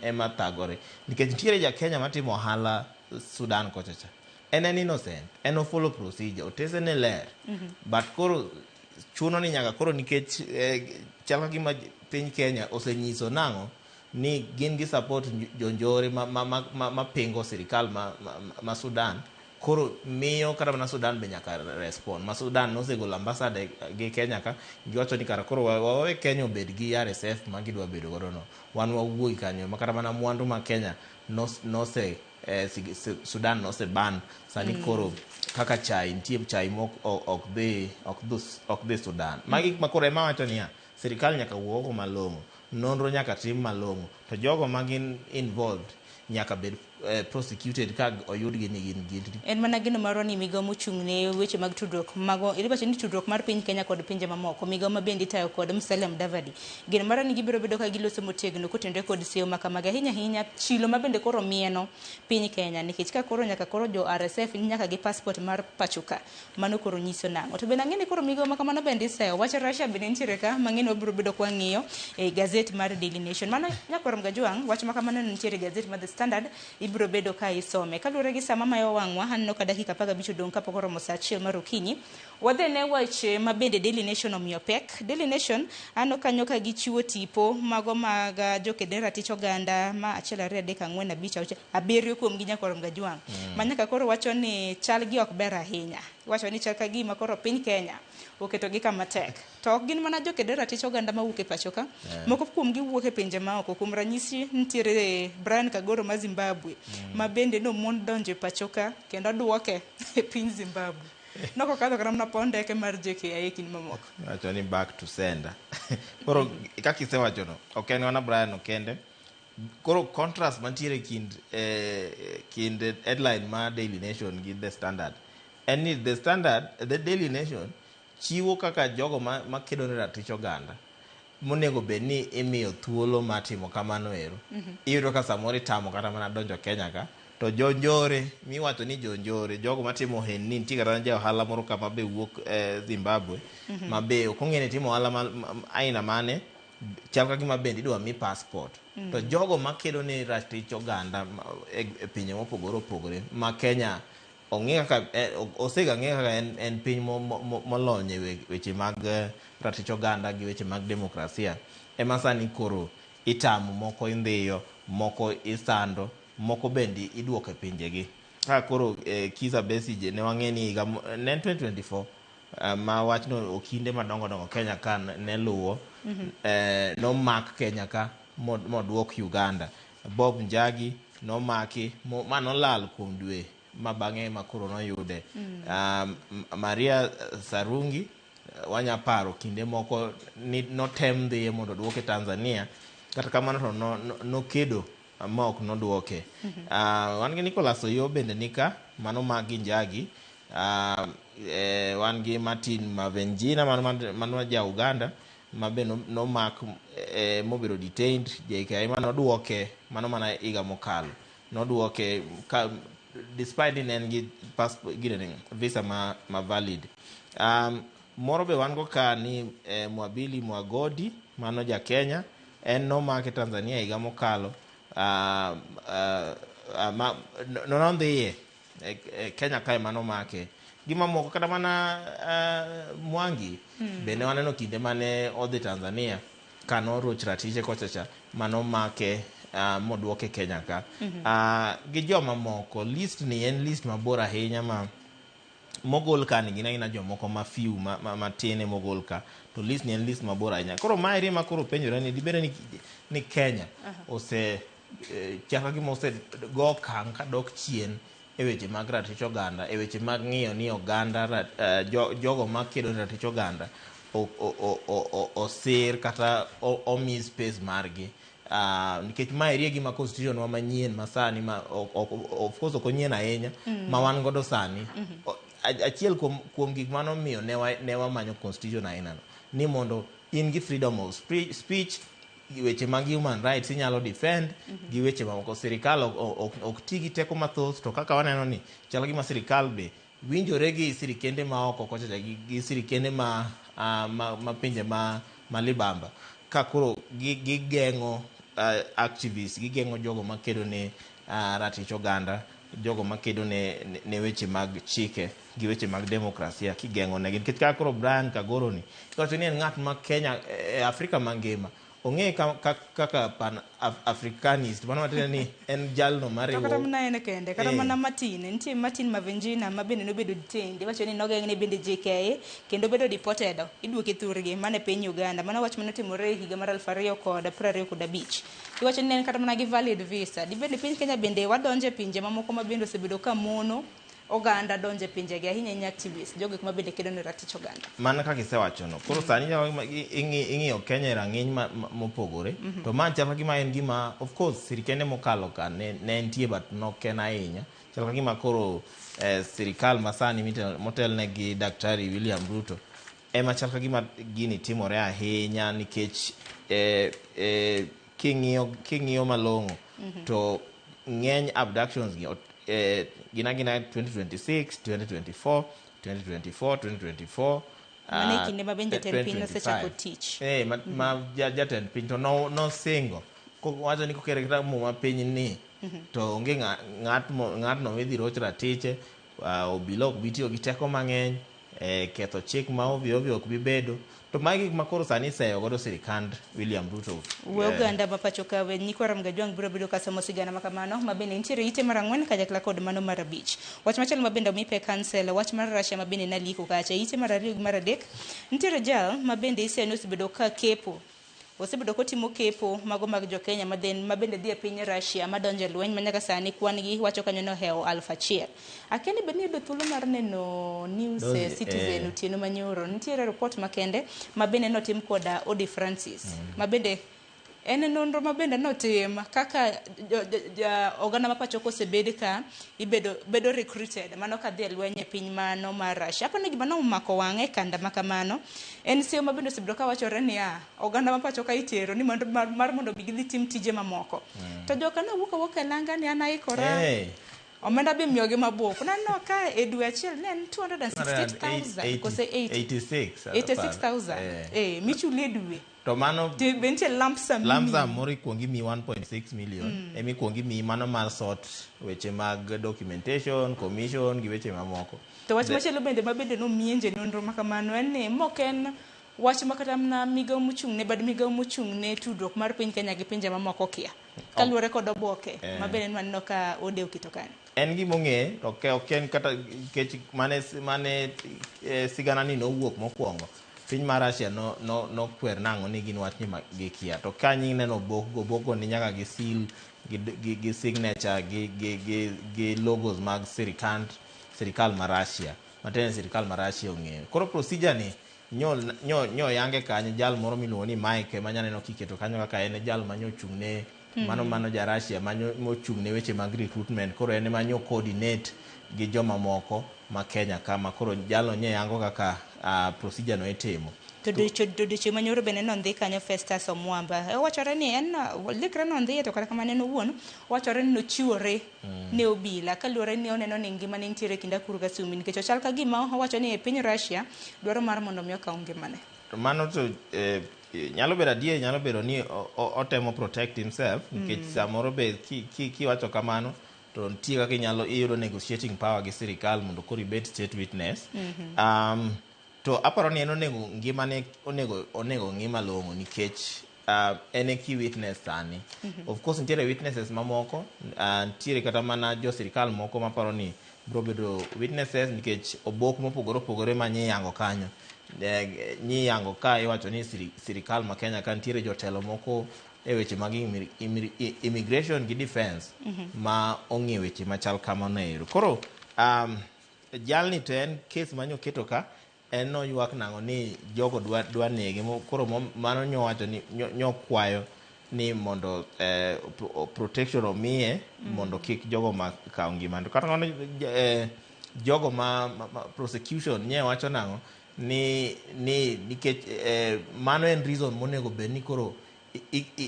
ema thagore nikech nitiere ja Kenya matimo ohala Sudan kochacha en innocent en follow procedure otese ne ler but koro chuno ni nyaka koro nikech chal gima piny Kenya osenyiso nang'o ni gin gi support jonjore ma pingo sirikal ma Sudan koro miyo kata mana Sudan be nyaka respond. Ma Sudan nosegolo ambassador gi Kenya ka giwacho ni kara koro wawe Kenya obed gi RSF ma gidwa bedo godo no wan wawuoyi kanyo ma kata mana mwandu ma Kenya Sudan nose ban sani koro kaka chai nitie chai mok ok dhi Sudan. Magi makoro ema wacho niya sirikal nyaka wuo malong'o nonro nyaka tim malong'o to jogo magin involved nyaka bed prosecuted ka oyud gi ni gin en mana gino marwa ni migao mochung'ne weche mag tudruok mago iribacho ni tudruok mar piny Kenya kod pinje mamoko migao mabende itayo kod Musalia Mudavadi gino marwa ni gibiro bedo ka giloso motegno kotenore kod seyo makamaga ahinya chilo mabende koro mieno piny Kenya nikech ka koro nyaka koro jo RSF nyaka gi passport mar pachuka mano koro nyiso nang'o to bende ang'e ni koro migao makamano bende iseyo wach Russia bende nitiere ka mang'eni wabiro bedo kwa ng'iyo e gazet mar Daily Nation mano nyakwarom Gajwang' wach makamano nitiere gazet mar The Standard ibiro bedo ka isome kaluwore gi sama mayo wang'wa aneno ka dakika 15 odong' kapok oromo saa 1 mar okinyi wadhi ne weche mabende Daily Nation omiyo pek Daily Nation aneno kanyo ka gichiwo tipo mago mag jokede ratich oganda ma 1 2 3 4 5 6 7 kuom gi nyakwarom Gajwang' manyaka koro wacho ni chal gi ok ber ahinya wacho ni chal ka gima koro piny Kenya oketo gi kama tek to ok gin mana jokede ratich oganda mawuok e pachoka moko kuom gi wuok e pinje maoko kuom ranyisi nitiere Brian Kagoro ma Zimbabwe ma bende no mon donjo e pachoka kendo duoke e piny Zimbabwe noko kadho kata mana pondeke mar JKIA kin mamoko wacho ni back to sender koro kaka isewacho no ok en wana Brian okende koro contrast mantiere kind headline ma Daily Nation gi The Standard en ni The Standard the Daily Nation chiwo kaka jogo makedo ne ratich oganda monego bed ni imiyo thuolo matimo kamano ero iyudo ka samoro itamo kata mana donjo Kenya ka to jonjore miwacho ni jonjore jogo matimo ohelni nitie kata ja ohala moro kama be wuok Zimbabwe mabe ok ong'e ni timo ohala aina mane chal ka gima bende idwa mi passport to jogo makedo ne ratich oganda e pinje mopogore opogore ma Kenya ong'e kaka osega ng'e kaka en piny molony e weche mag ratich oganda gi weche mag demokrasia ema sani koro itamo moko indhiyo moko isando moko bende iduoko e pinjegi ka koro Kizza Besigye ne wang'e ni higa ne 2024 ma wachno okinde madongo Kenya ka ne luwo nomak Kenya ka moduok Uganda Bob Njagi nomaki ma nolal kuom dwe ma bang'e ma koro noyude Maria Sarungi wanyaparo kinde moko notem dhiye mondo duoke Tanzania kata kamano to nokedo ma ok noduoke wan gi Nicholas Oyoo bende nika mano magi Njagi wan gi Martin Mavenjina mano ja Uganda ma be nomak mobedo detained JKIA ma noduoke mano mana higa mokalo noduoke despite in en gi passport visa ma valid moro be wan go ka ni Mwabili Mwagodi mano ja Kenya en no make Tanzania higa mokalo nondhiye Kenya kae mano make gima moko kata mana Mwangi bende waneno kinde mane odhi Tanzania kano roch ratiche kochacha mano make moduoke Kenya ka gi joma moko list ni en list mabor ahinya ma mogol ka ni gina jomoko ma few matine mogol ka to list ni en list mabor ahinya koro mairi ma koro penjore ni dibere ni Kenya ose chaka gima ose go kang ka dok chien e weche mag ratich oganda e weche mag ng'iyo ni oganda jogo makedo ne ratich oganda osir kata omi space margi nikech maeri gima constitution wa manyien masani ma of course ok onyien ahinya ma wan godo sani achiel kuom gik mano miyo ne wamanyo constitution aina ni mondo in gi freedom of speech weche mag human rights inyalo defend gi weche mamoko sirikal ok ti gi teko mathoth to kaka waneno ni chalo gima sirikal be winjore gi sirikende ma oko kocha gi sirikende ma pinje ma libamba ka koro gigeng'o activists gigeng'o jogo makedo ne ratich oganda jogo makedo ne weche mag chike gi weche mag demokrasia kigeng'o negi nikech kaka koro Brian Kagoro ni iwacho ni en ng'at ma Kenya Afrika mangima ong'e kaka pan africanist mano matiende ni en jalno mariwo kata mana en kende kata mana nitie Martin Mavenjina ma bende nobedo detained iwacho ni nogeng'ne bende JKIA kendo bedo deported iduoke thurgi mane piny Uganda mano wach manotimore higa mar 2025 iwacho ni en kata mana gi valid visa dibende piny Kenya bende wadonje pinje mamoko ma bende osebedo ka mono oganda donje pinjegi ahinya nya activists jogo kuma bende kedo ne ratich oganda. Mana kaka isewacho no. Koro sani ing'iyo Kenya e rang'iny mopogore. To man chal gima en gima of course sirikende mokalo ka ne nitie but nok en ahinya. Chal gima koro sirikal masani motelne gi Daktari William Ruto ema chal gima gini timore ahinya nikech king'iyo malong'o to ng'eny abductions gi gina 2026, 2024, 2024 Mane kinde ma bende jatend piny osechako tich. Ma jatend piny to no singo wacho ni kokere kata muma piny ni to onge ng'atno midhi roch ratiche obila ok bitiyo gi teko mang'eny ketho chik ma ovyo ok bi bedo to magi ma koro sani seyo godo sirikand William Ruto. Oganda ma pacho ka we nyikwa Ramgajwang biro bedo ka somo sigana makamano ma bende nitiere ite mar 4 kanyakla kod mano mar 5. Wach machielo ma bende omi pe cancel wach mar Russia ma bende naliko kacha ite mar 2 gi mar 3 nitiere jal ma bende iseno osebedo ka kepo osebedo kotimo kepo mago mag jo Kenya ma bende dhi e piny Russia ma donjo lweny ma nyaka sani kwan gi wacho kanyo no heo 1,000. Akeni bende yudo thuolo mar neno news Citizen otieno manyoro nitiere report makende ma bende notim kod Odi Francis ma bende en nonro ma bende notim kaka oganda ma pacho kosebed ka bedo recruited mano ka dhi lweny e piny mano mar Russia. Apani gima nomako wang'e kanda makamano en seyo ma bende osebedo ka wachore ni oganda ma pacho ka itero ni mar mondo gidhi tim tije mamoko to joka nawuok e langa ni anaikora omenda be miyogi mabuok naneno ka e dwe achiel ne en 268,000 kose 86,000 michuli e dwe. To mano bentie lump sum moro ikuongi mi 1.6 million emi ikuongi mi mano mar sort weche mag documentation, commission gi weche mamoko. To wach machielo bende ma bende nomienje nonro makamano en ni moken wach makata na migao mochung' ne bad migao mochung' ne tudruok mar piny Kenya gi pinje mamoko kia kaluwore kod oboke ma bende naneno ka odeo kitokani. En gimong'e to oken kata kech mane sigana ni nowuok mokwongo piny mar Russia no kwer nang'o ni gin wach ni gikia to ka nying neno obok ni nyaka gi seal gi signature gi logos mag sirikal mar Russia matene sirikal mar Russia ong'eyo. Koro procedure ni nyo yange kanyo jal moro miluongo ni Mike manyaneno kiketo kanyo kaka en jal manyo chung' ne mano ja Russia mochung' ne weche mag recruitment koro en manyo coordinate gi joma moko ma Kenya kama koro jalo nye yango kaka procedure no itimo. To diche manyoro bende nondhi kanyo Festus Omwamba wachore ni en likre nondhi to kata kamane no wuon wachore ni nochiwore ne obila kaluwore ni oneno ni ngima ne nitiere kinda kuru kasumi nikech ochal ka gima owacho ni e piny Russia dwaro mar mondo mi okaw ngimane. To mano to nyalo bedo adier nyalo bedo ni otemo protect himself nikech samoro be kiwacho kamano to nitie kaka inyalo iyudo negotiating power gi sirikal mondo koro ibed state witness. To aparo ni en onego ng'i malong'o nikech en e key witness sani. Of course nitiere witnesses mamoko nitiere kata mana jo sirikal moko maparo ni bro bedo witnesses nikech obok mopogore ma nyiyango kanyo nyiyango ka iwacho ni sirikal ma Kenya ka nitiere jotelo moko e weche mag immigration gi defense ma ong'e weche machal kamano ero. Koro jalni to en case manyo keto ka en no ywak nang'o ni jogo dwa nege koro mano nyowacho ni nyokwayo ni mondo protection omiye mondo kik jogo makaw ngimane. Kata ngono jogo ma prosecution nye wacho nang'o ni nikech mano en reason monego bed ni koro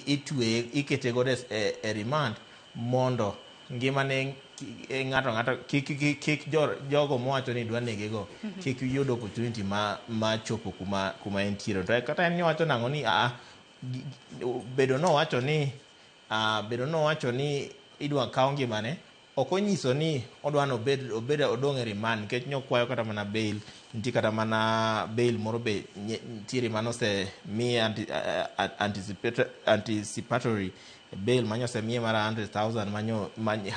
itwe ikete godo e remand mondo ngimane ng'ato kik jogo mowacho ni dwa nege go kik yud opportunity ma chopo kuma entiere. To kata en wacho nang'o ni bedo no wacho ni idwa kaw ngimane ok onyiso ni odwano obed odong' e remand nikech nyokwayo kata mana bail nitie kata mana bail moro be nitiere manose mi anticipatory bail manyose miye mara 100,000 manyo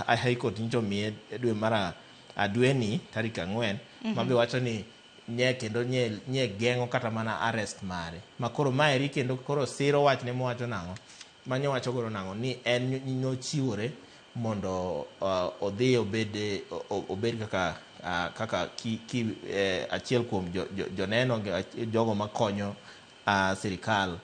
High Court nyicho miye dwe mara adweni tarik 4 mabe wacho ni nye geng'o kata mana arrest mare makoro maeri kendo koro siro wach ne mowacho nang'o manyo wacho goro nang'o ni en nochiwore mondo odhi obed kaka achiel kuom joneno jogo makonyo sirikal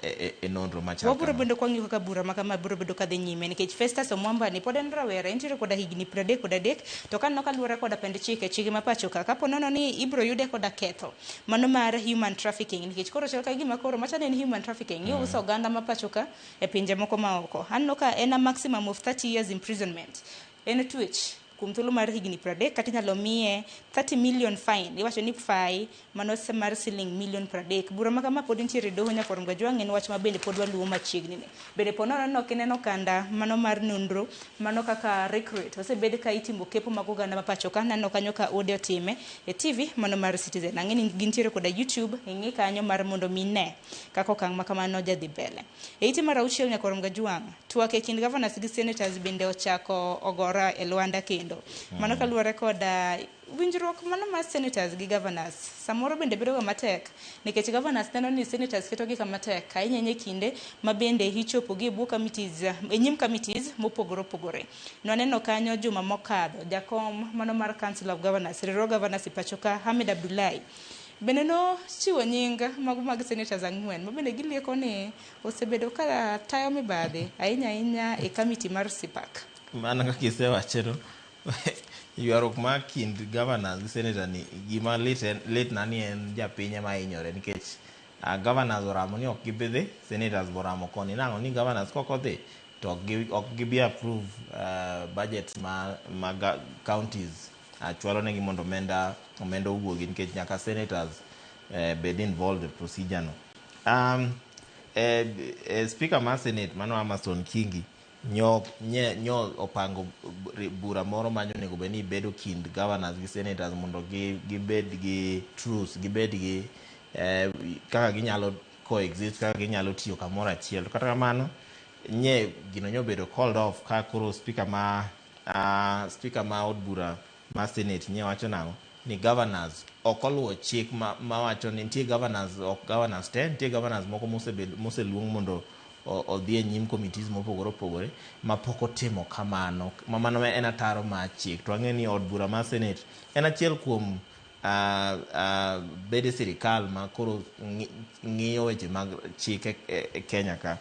e nonro machal waburo bedo kwa ng'io kaka bura makama buro bedo kadhi nyime nikech Festus Omwamba ni pod en rawera entiere koda higni 33 to kaneno kaluwore koda pend chike ma pacho ka kapo nono ni ibiro yude koda ketho mano mar human trafficking nikech koro chal ka gima koro machane en human trafficking iuso oganda ma pacho ka e pinje moko maoko aneno ka en a maximum of 30 years imprisonment en twech kuom thuolo mar higni 30 kata inyalo miye 30 million fine iwacho ni fai mano mar siling million 30 bura ma kama pod nitiere doho Nyakorongo Gajwang' en wach ma bende pod waluwo machiegni ne bende ponono no kineno kanda mano mar nonro mano kaka recruit osebed ka itimo kepo mag oganda ma pacho ka nano kanyo ka ode otime e TV mano mar Citizen ang'eni gintiere koda YouTube ing'i kanyo mar mondo mine kaka okang' ma kamano jadhi mbele e ite mar auchiel Nyakorongo Gajwang' twak e kind governors gi senators bende ochako ogora e Luanda kendo mano kaluwore koda winjruok mano mar senators gi governors samoro bende bedo matek nikech governors neno ni senators keto gi kama tek ahinya kinde ma bende ichopo gi buo committees e nyim committees mopogore opogore noneno kanyo juma mokadho jakom mano mar council of governors riwruog governors pachoka Hamid Abdullahi bende no chiwo nying mag senators ang'wen ma bende gilieko ni osebedo ka tayo mibadhi ahinya e committee mar Sipak mana kaka isewachero ywarruok ma kind governors gi senator ni gima lit na ni en japiny ema hinyore nikech governors oramo ni ok gibidhi senators boramo koni nang'o ni governors kokodhi to ok gibi approve budgets ma counties chwalo negi mondo omenda owuogi nikech nyaka senators bed involved e procedure no speaker mar senate mano Amason Kingi nyo opango bura moro manyo nego beni bedo kind governors gi senators mondo gibed gi truce gibed gi kaka ginyalo coexist kaka ginyalo tiyo kamoro achiel kata kamano nye gino nyobedo called off ka koro speaker ma od bura ma senate nye wacho nang'o ni governors ok oluwo chik ma wacho ni nitie governors ok governors te nitie governors moko moseluong mondo odhi e nyim committees mopogore opogore ma pok otimo kamano mano en ataro ma chik to ang'e ni od bura ma senate en achiel kuom bede sirikal ma koro ng'iyo weche mag chike e Kenya ka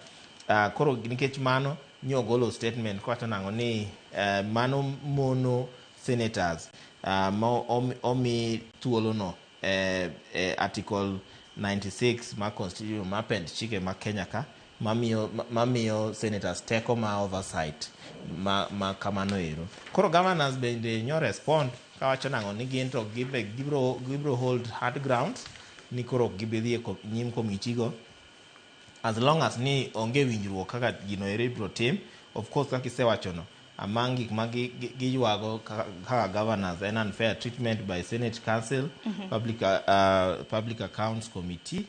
koro nikech mano nyo golo statement kwacho nang'o ni mano mono senators omi thuolo no article 96 ma constitution ma pend chike ma Kenya ka mamiyo senators teko ma oversight ma kamano ero koro governors bende nyo respond kawacho nang'o ni gin to gibro hold hard ground ni koro gibidhi e nyim committee go as long as ni onge winjruok kaka gino ero ibro tim of course kaka isewacho no among gik ma giywago kaka governors and unfair treatment by Senate Council Public Accounts Committee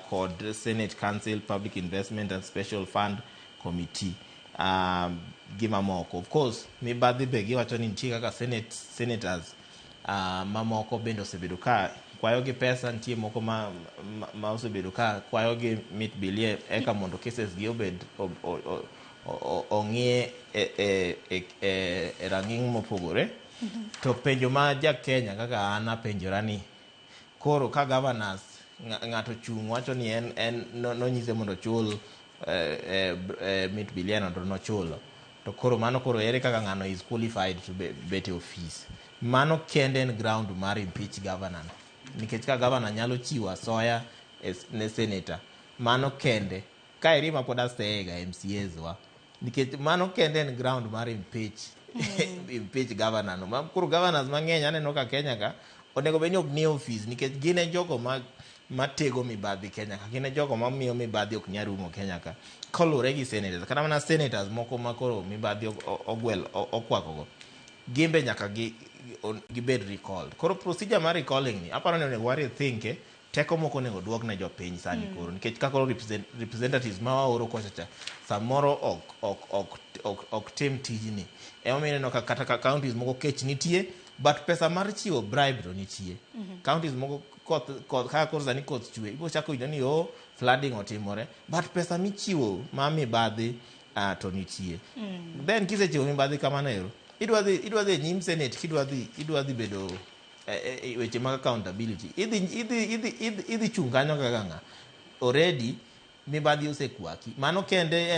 called Senate Council Public Investment and Special Fund Committee gimamoko of course mibadhi be giwacho ni nitie kaka senators mamoko bende osebedo ka kwayo gi pesa nitie moko ma osebedo ka kwayo gi mit bilie eka mondo cases gi obed ong'ie e rang'iny mopogore to penjo ma ja Kenya kaka an apenjora ni koro ka governors ng'ato chung' wacho ni en nonyise mondo chul mit bilion to nochulo to koro mano koro ere kaka ng'ano is qualified to bet e office mano kende en ground mar impeach governor nikech ka governor nyalo chiwo asoya ne senator mano kende ka eri ma pod asega MCAs wa nikech mano kende en ground mar impeach governor no koro governors mang'eny aneno ka Kenya ka onego bed ni ok ni office nikech gin e jogo matego mibadhi Kenya ka gin e jogo mamiyo mibadhi ok nyal rumo Kenya ka kolure gi senators kata mana senators moko makoro mibadhi okwakogo gimbe nyaka gibed recalled koro procedure mar recalling ni aparo ni onego wari thinke teko moko onego duok ne jopiny sani koro nikech kakoro representatives ma waoro kochacha samoro ok tim tijni emomiyo ineno ka kata counties moko kech nitie but pesa mar chiwo bribe to nitie counties moko kaka koro sani koth chwe ibo chako winjo ni flooding otimore but pesa michiwo ma mibadhi to nitie then kisechiwo mibadhi kamano ero idwa dhi nyim senate kidwa dhi bedo weche mag accountability idhi chung kanyo kaka ng'a already mibadhi osekwaki mano kende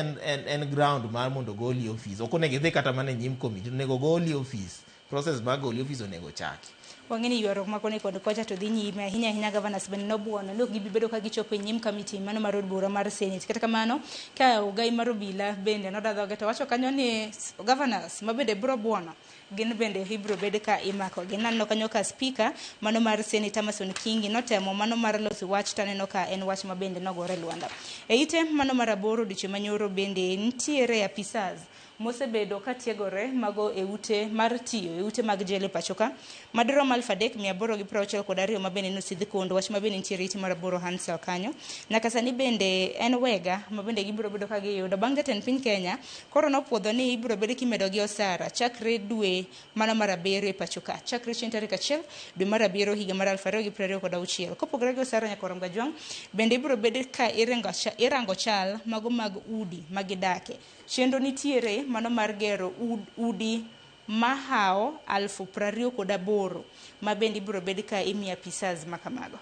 en ground mar mondo goli office ok onego idhi kata mana nyim committee onego goli office process mag goli office onego chaki wang'eni ywaruok makoni kod kocha to dhi nyime ahinya governors bende nobuono ni ok gibi bedo ka gichopo e nyim committee mano mar od bura mar senate kata kamano ka ugai mar obila bende nodadhoge to wacho kanyo ni governors ma bende biro buono gin bende ibiro bed ka imako gi naneno kanyo ka speaker mano mar senate Amason Kingi notemo mano mar loso wach taneno ka en wach ma bende nogore Luanda e ite mano mar aboro diche manyoro bende nitiere apisas mosebedo katiegore mago e ute mar tiyo e ute mag jele pachoka madirom 3,862 mabende nosidhi kondo wach mabende nitiere ite mar aboro Hansel kanyo nyaka sani bende en wega mabende gibiro bedo ka giyudo bang' jatend piny Kenya koro nopuodho ni ibiro bedo kimedo gi osara chakre dwe mano mar aboro e pachoka chakre chieng' tarik 1 dwe mar aboro higa mar 2026 kopogore gi osara nyaka Oramga Jwang bende ibiro bedo ka irango chal mago mag udi magidake chenro nitiere mano mar gero udi mahao 28,000 ma bende ibiro bed ka imiya pisas makamago.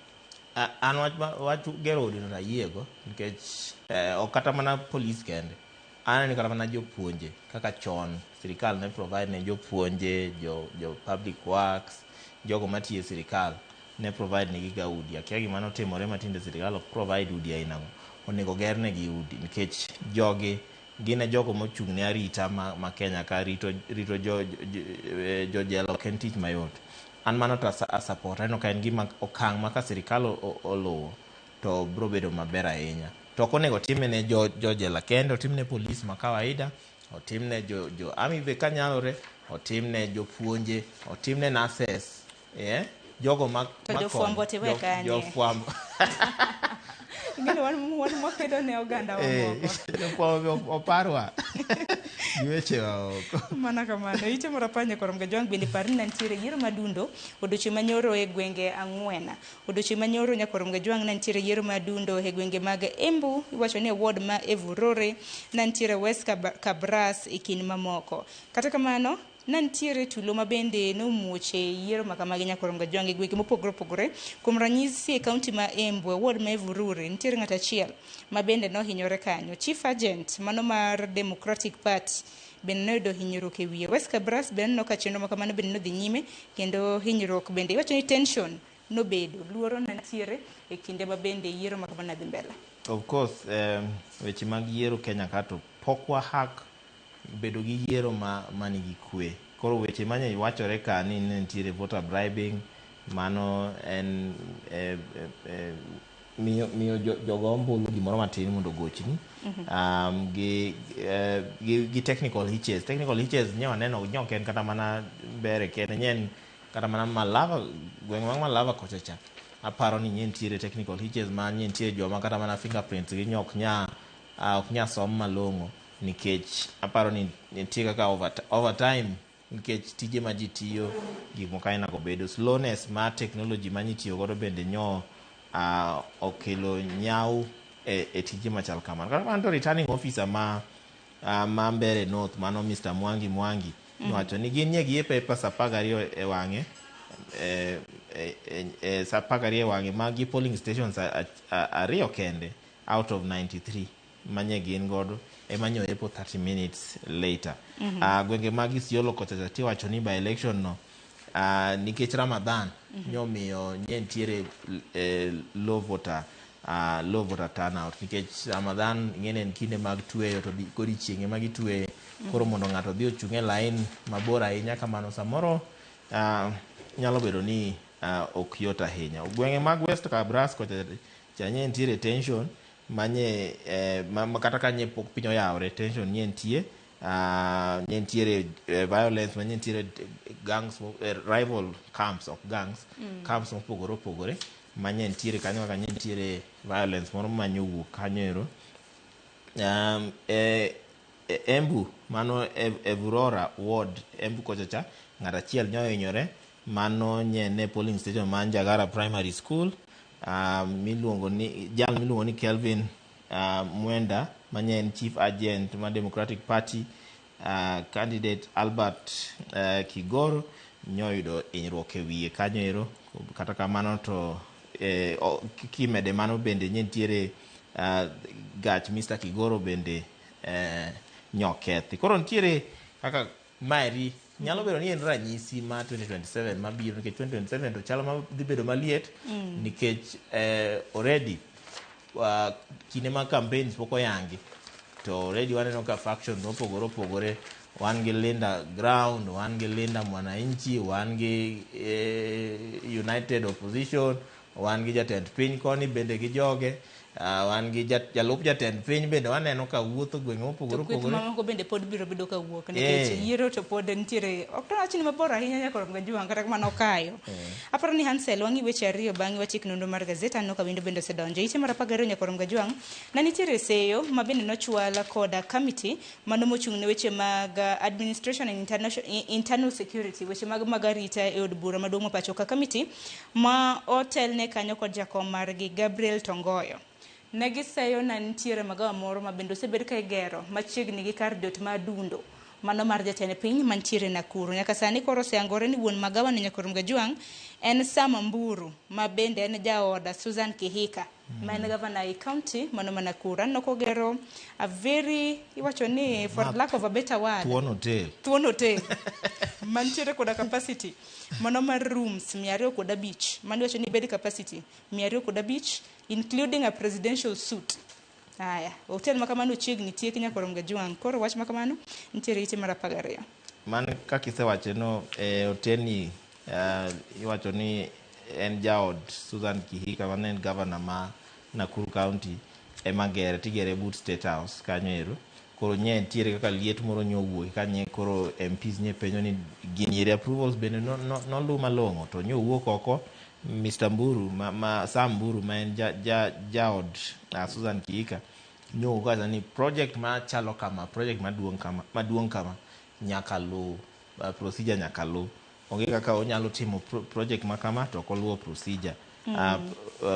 An wach gero udi na yiego nikech ok kata mana police kende an ni kata mana jopuonje kaka chon sirikal ne provide ne jopuonje jo public works jogo matiyo sirikal ne provide ne giga udi akia gima notimore matinde sirikal ok provide udi ainago onego gerne gi udi nikech jogi gine jogo mochung' ne arita ma Kenya ka rito jojela ok en tich mayot an mano to a support aneno ka en gima okang' ma ka sirikal oluwo to biro bedo maber ahinya to ok onego time ne jojela kende otimne polis ma kawaida otimne jo army be kanyalore otimne jopuonje otimne nurses jogo jofwambo tiwe kanye jofwambo ngine wan mwakedo ne oganda wamoko oparwa giweche waoko mana kamano ite morapanye Oramga Jwang bende parni nantiere yiero madundo odiochieng' manyoro e gwenge 4 odiochieng' manyoro nyaka Oramga Jwang nantiere yiero madundo e gwenge mag Embu iwacho ni ward ma Evurore nantiere West Kabras e kin mamoko kata kamano nantiere tulo mabende nomuoche yiero makamagi nyaka Oramga Jwang e gwenge mopogore opogore kuom ranyisi e kaunti ma Embu ward ma Evurure nitiere ng'at achiel ma bende nohinyore kanyo chief agent mano mar Democratic Party bende noyudo hinyruok e wiye West Kabras bende no ka chenro makamano bende nodhi nyime kendo hinyruok bende iwacho ni tension nobedo luoro nantiere e kinde ma bende yiero makamano dhi mbele. Of course weche mag yiero Kenya kato pokwa hak bedo gi yiero manigi kwe koro weche manye wachore ka ni nitiere voter bribing mano en miyo jogo ombulu gimoro matin mondo gochni gi technical hitches nyewa neno nyok en kata mana bere kene nyen kata mana Malava gweng' mag Malava kochacha aparo ni nitiere technical hitches ma nitiere joma kata mana fingerprints gi ok nya som malong'o nikech aparo ni nitie kaka overtime nikech tije ma ji tiyo gik moko aina go bedo slowness ma technology ma nitiyo godo bende okelo nyau e tije machal kamano kata mana to returning officer ma Mbere North mano Mr. Mwangi niwacho ni gin nye gi paper sa 12 e wang'e sa 12 e wang'e magi polling stations ariyo kende out of 93 manye gin godo emanyo epo 30 minutes later gwenge mag Isiolo kocha tiwacho ni by election no nikech Ramadan nyomiyo nitiere low voter turnout nikech Ramadan ngene en kinde mag tweyo to kodi chienge mag tweye koro mondo ng'ato dhi ochung' e line mabor ahinya kamano samoro nyalo bedo ni ok yot ahinya gwenge mag West Kabras kocha chanye nitiere tension manye kata kanye pok piny oyawre tension nitiere violence manye nitiere gangs rival camps of gangs camps mopogore opogore manye nitiere kanyo kaka nitiere violence moro manyo wuok kanyo ero Embu mano Evurora ward Embu kochacha ng'at achiel nyohinyore mano ne polling station man Jagara Primary School miluongo ni Kelvin Mwenda manye en chief agent ma Democratic Party candidate Albert Kigoro nyoyudo inyruok e wiye kanyo ero. Kata kamano to kimede mano bende nitiere gach Mr. Kigoro bende nyokethi. Koro nitiere kaka maeri nyalo bedo ni en ranyisi ma 2027 mabiro, nikech 2027 to chalo ma dhi bedo maliet nikech already kinde mag campaigns pok oyangi, to already waneno ka factions mopogore opogore, wan gi Linda Ground, wan gi Linda Mwananchi, wan gi United Opposition, wan gi jatend piny koni bende gi joge, wan gi jalup jatend piny bende waneno ka wuotho gwenge mopogore opogore. To mamoko bende pod biro bedo ka wuok nikech yiero to pod nitiere, ok to wach ni mabor ahinya nyaka Rongajwang' kata kamano kayo. Aparo ni Hansel wang'i weche ariyo bang'e wachik nonro mar gazeta no ka window bende osedonjo. Ite mar 12 nyaka Rongajwang' na nitiere seyo ma bende nochwala koda committee mano mochung' ne weche mag administration and internal security, weche mag arita e od bura maduong' ma pacho ka committee ma otel ne kanyo kod jakom margi Gabriel Tongoyo. Negiseyo na nitiere magawa moro ma bende osebed ka igero machiegni gi kar dot ma Dundo, mano mar jatend piny mantiere Nakuru. Nyaka sani koro oseyangore ni wuon magawa ni nyaka Rongajwang' en Sam Mburu, ma bende en jaoda Susan Kihika, ma en governor e county mano ma Nakuru. Anno kogero a very, iwacho ni for lack of a better word, Thuon Hotel mantiere koda capacity mano mar rooms 205, mano iwacho ni bed capacity 205 including a presidential suite. Haya, hotel makamano chiegni tieki nyaka Rongajwang'. Koro wach makamano nitiere ite mar 12. Man kaka isewache no hotel ni iwacho ni en jaod Susan Kihika, man en governor ma Nakuru County ema gere, tigere but State House kanyo ero. Koro nye nitiere kaka liet moro nyowuok kanye, koro MPs nye penjo ni giniere approvals bende no lu malong'o, to nyowuok oko Mr. Mburu Sam Mburu ma en jaod Susan Kihika nyo gaza ni project ma chalo kama, project maduong' kama nyaka lu procedure nyaka lu. Onge kaka onyalo timo project makama to koluo procedure.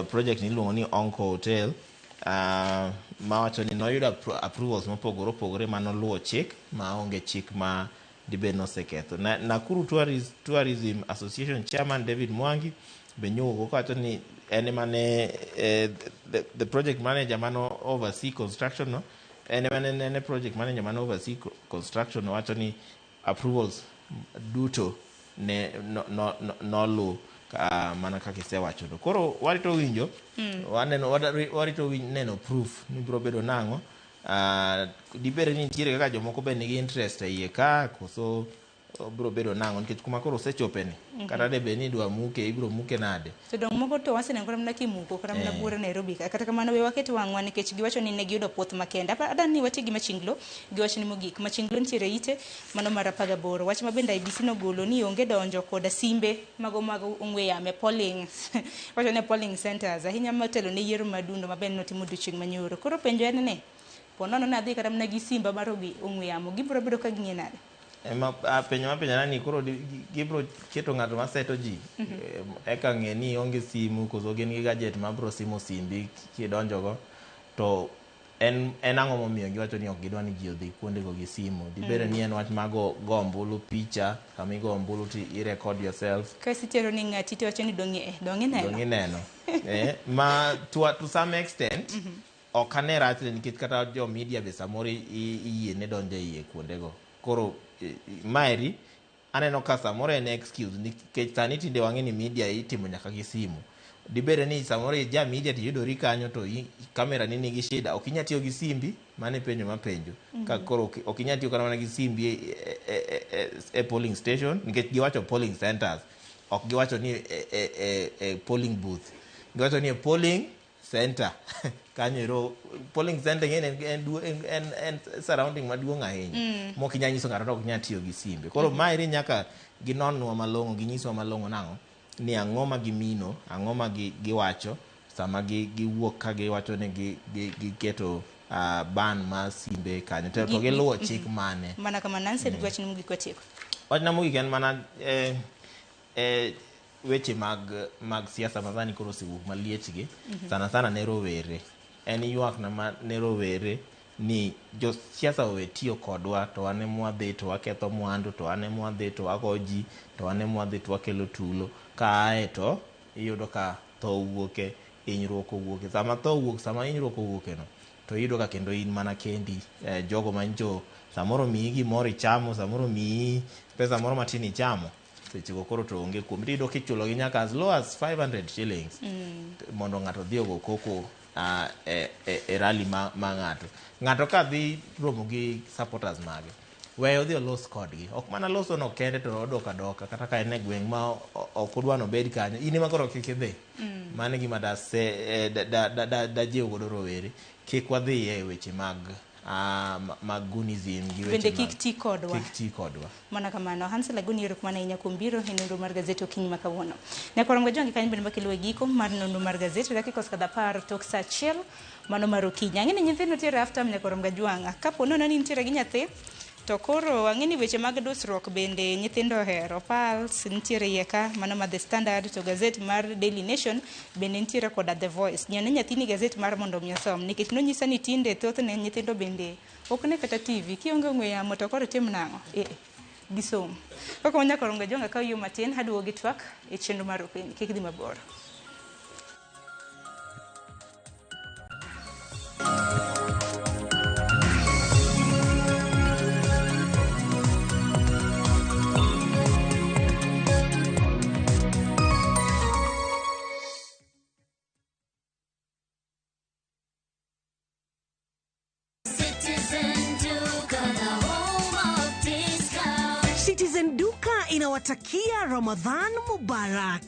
Project ni luongo ni Onco Hotel, ma wacho ni noyudo approvals mopogore opogore manoluo chik ma onge chik ma dibed noseketho. Nakuru Tourism Association Chairman David Mwangi benyo wacho ni ene mane the project manager mano oversee construction no, ene mane project manager mano oversee construction wacho ni approvals duto ne no lu mana kaka isewacho. Koro warito winjo, warito neno proof ni biro bedo nang'o. Dibere ni nitiere kaka jomoko be nigi interest e iye ka koso biro bedo nang'o, nikech kuma koro osechopeni kata de be ni dwa muke ibiro muke nade. To dong moko to waseneno kata mana kimuko kata mana bura Nairobi kata kamano we waket wang'wa nikech giwacho ni ne giyudo puoth makenda. Adani wati gi Machinglo giwacho ni mogik Machinglo nitiere ite mano mar 18. Wach ma bende IBC nogolo ni onge donjo koda simbe mago mag ong'we yamo polling wacho ne polling centers ahinya motelo ne yiero madundo ma bende notimo odiochieng' manyoro. Koro penjo en ne ponono na dhi kata mana gi simba mar ong'we yamo gibiro bedo ka ging'e nade. Penyo mapenjana ni koro gibiro keto ng'ato maseto ji eka ng'e ni onge simu koso gin gi gadget ma biro simo simbi kidonjogo, to en ang'o momiyo giwacho ni ok gidwa ni ji odhi kuondego gi simu. Dibere ni en wach mago go ombulu picha, kama igo ombulu ti record yourself. Kasi tero ni ng'ati to wacho ni dongi neno. Ma to some extent ok ane rachne nikech kata jo media be samoro iyie ne donjo iye kuondego. Koro maeri aneno ka samoro en excuse nikech sani tinde wang'e ni media itimo nyaka gi simu. Dibere ni samoro ja media tiyudori kanyo to kamera ni nigi shida, ok inyal tiyo gi simbi, mane penjo mapenjo. Ka koro ok inyal tiyo kata mana gi simbi e polling station nikech giwacho polling centers, ok giwacho ni polling booth, giwacho ni polling center. Kanyo polling center en surrounding maduong' ahinya mok inyal nyiso ng'ato ok nyal tiyo gi simbe. Koro maeri nyaka ginonwa malong'o, ginyiswa malong'o nang'o ni ang'o ma gimino, ang'o ma giwacho sama giwuok ka giwacho ni giketo ban ma simbe kanyo to giluwo chik mane. Mana kama Nancy gwacho ni mogik watieko. Wachna mogik en mana weche mag siasa madhani koro osewuok maliechgi sana ne rowere. En ywak na ma ne rowere ni jo siasa wetio kodwa to ane mwadhi to waketho mwandu to ane mwadhi to wagoji to ane mwadhi to wakelo tulo kae to iyudo ka tho wuoke inyruok owuoke sama tho wuok sama inyruok owuoke no to iyudo ka kendo in mana kendi jogo manjo samoro miyi gimoro ichamo samoro miyi pesa moro matin ichamo sechego koro to onge kuom iyudo kichulo gi nyaka as low as 500 shillings mondo ng'ato dhi ogo koko e rally ma ng'ato ka dhi romo gi supporters mage weyo dhi olos kodgi ok mana loso no kende to odok adoka kata ka en e gweng' ma ok odwa no bed kanyo in ema koro kik idhi mano gima da jiwo godo rowere kik wadhi e weche mag gunism gi weche bende kik ti kodwa mana kamano Hansel Aguni ero kumana inya kumbiro e nonro mar gazeti okinyi ma kawuono ne korom gajongi kanyo bende makelo giko mar nonro mar gazeti dakika kada par tok saa achiel mano mar okinyi ang'e ni nyithindo tiere after ne korom gajwanga kapo nono ni nitiere gi nyathi to koro ang'e ni weche mag dusruok bende nyithindo ohero Pulse nitiere yeka mano ma The Standard to gazeti mar Daily Nation bende nitiere koda The Voice nyane nyathini gazeti mar mondo miyosom nikech nonyisa ni tinde thothne nyithindo bende ok ne kata TV kionge ng'we yamo to koro tim nang'o gisom koko wanya koronga jonga ka yo matin haduo gi twak e chenro mar okinyi kik dhi mabor. Citizen Duka inawatakia Ramadhan Mubarak.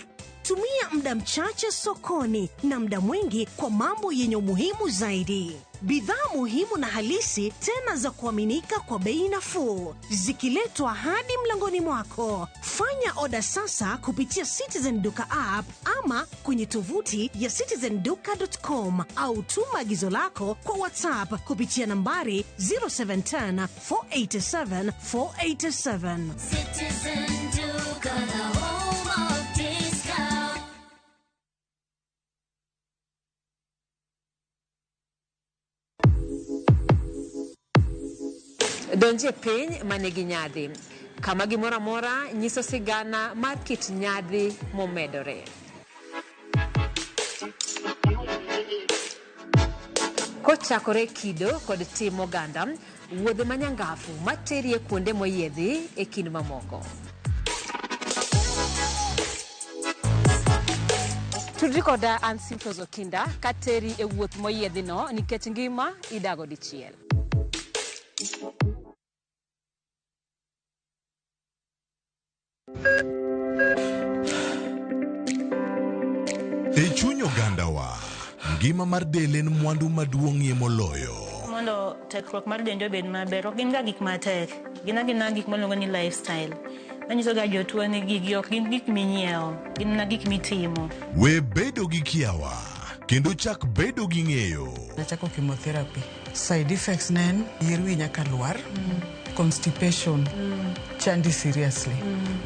Tumia muda mchache sokoni na muda mwingi kwa mambo yenye umuhimu zaidi. Bidhaa muhimu na halisi tena za kuaminika kwa bei nafuu zikiletwa hadi mlangoni mwako. Fanya oda sasa kupitia Citizen Duka app ama kwenye tovuti ya citizenduka.com au tuma agizo lako kwa WhatsApp kupitia nambari 0710 487 487. Citizen Duka, the home of discount. Donje piny manigi nyadhi kama gimoro amora nyiso sigana mar kit nyadhi momedore. Kochakore kido kod tim oganda wuodhe manyangafu materie kuonde moyiedhi e kind mamoko. Tudri koda Ansimfos Okinda kateri e wuoth moyiedhi no nikech ngima idago dichiel. E chuny ogandawa, ngima mar del en mwandu maduong'ie moloyo. Mondo tekruok mar dende obed maber, ok gin ga gik matek. Gin gik maluongo ni lifestyle. Manyiso ga jotuo ni gigi ok gin gik minyiewo, gin na gik mitimo. We bedo gi kiawa, kendo chak bedo gi ng'eyo. Nachako chemotherapy. Side effects nen, yier wi nyaka lwar, constipation, chandi seriously.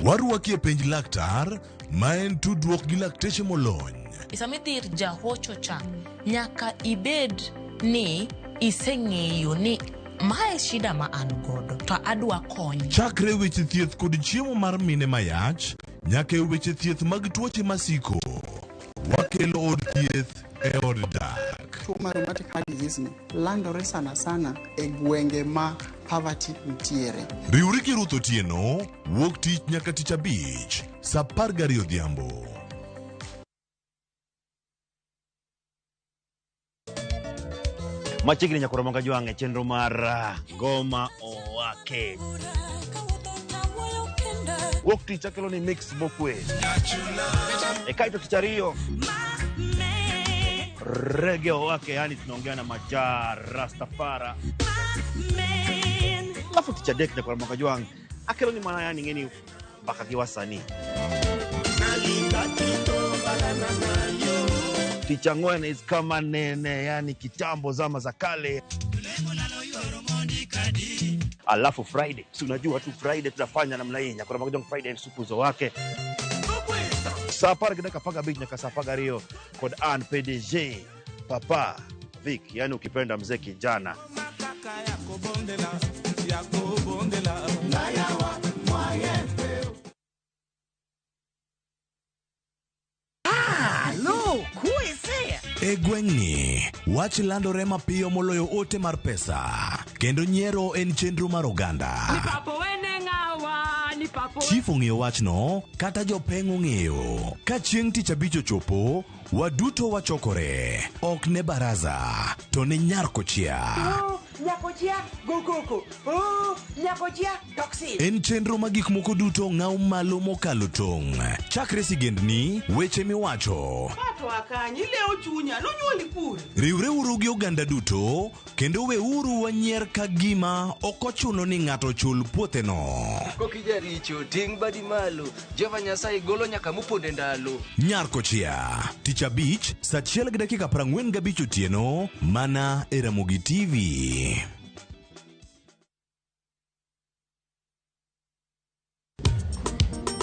Warwaki e penj laktar, ma en tudruok gi lakteche molony. Sama idhi ir jahocho cha, nyaka ibed ni iseng'eyo ni mae shida ma an godo to adwa konyo. Chakre weche thieth kod chiemo mar mine mayach, nyaka e weche thieth mag tuoche masiko. Wakelo od thieth e od dak. Tuo mar rheumatic heart disease ni landore sana e gwenge ma poverty nitiere. Riwri gi Ruth Otieno, wuok tich nyaka tich abich, saa 12 odhiambo. Machiegni nyakoro manga jwange chenro mar Goma Owake. Wuok tich akelo ni mix bokwe. E kaito tich ariyo. Reggae Owake, yani tunaongea na Majar Rastafara. Alafu tich adek nyakoro manga jwange akelo ni mana yani ngeni mpaka kiwasani. Ticha Ngwene is kama nene, yani kitambo zama za kale. Alafu Friday, si unajua tu Friday tunafanya namna hii. Nyakura Magojong Friday supuzo wake. Saa para kidaka paga beach nyaka saa paga Rio kod Ann PDG Papa Vic, yani ukipenda mzee kijana. Lo, kuese. E gweng'ni, wach landore mapiyo moloyo ote mar pesa. Kendo nyiero en chenro mar oganda. Chief ong'eyo wachno, kata jopeng' ong'eyo. Ka chieng' tich abich ochopo, waduto wachokore. Ok ne baraza, to ne nyarkochia. Nyakochia gokoko. Nyakochia toxin. En chenro ma gik moko duto ng'aw malo mokalo tong'. Chakre sigendni, weche miwacho. Pato akanyi leo chunya, nonyuoli pur. Riwreuru gi oganda duto, kendo weuru wanyier ka gima ok ochuno ni ng'ato chul puotheno. Kokija richo, ting' badi malo. Jehova Nyasaye golo nyaka moponde ndalo. Nyarkochia, tich abich, saa 1:45 otieno, mana e Ramogi TV.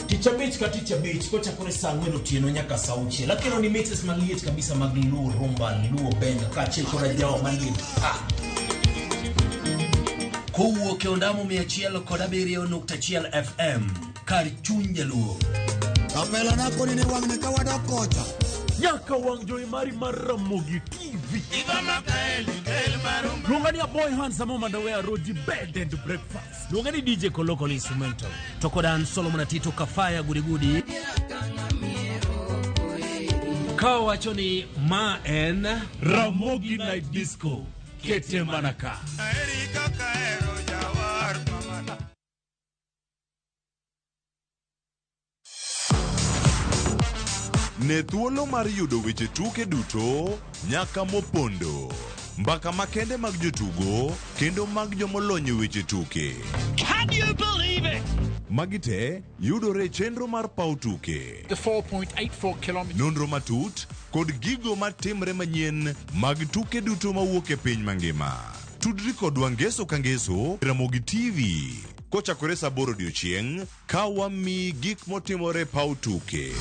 Tich abich ka tich abich kochakore saa 4 otieno nyaka saa 6. Lakini ni mixes maliet kabisa mag luo rumba, luo benga kaachiel koda jawa maliet. Kowuok e ondamo 107.1 FM kar chuny jaluo. Kapela nako ni wang'ne ka wadokocha. Nyaka wang' jowi mari mar Ramogi TV. Luongani a boy handsome Mandawea Rodi bed and breakfast. Luongani DJ Kolokolo Instrumental. Tokodan Solomon Atito Kafaya Gudi. Kawacho ni ma en Ramogi Night Disco. Kete manaka. Ne thuolo mar yudo weche tuke duto nyaka mopondo. Mbaka makende mag jotugo kendo mag jomolony weche tuke. Can you believe it? Magite yudore chenro mar paw tuke. The 4.84 kilometers. Nonro matut kod gigo matimre manyien mag tuke duto mawuok e piny mangima. Tudri kodwa ngeso ka ngeso Ramogi TV. Kochakore saa 8 odiechieng' ka wami gik motimore paw tuke.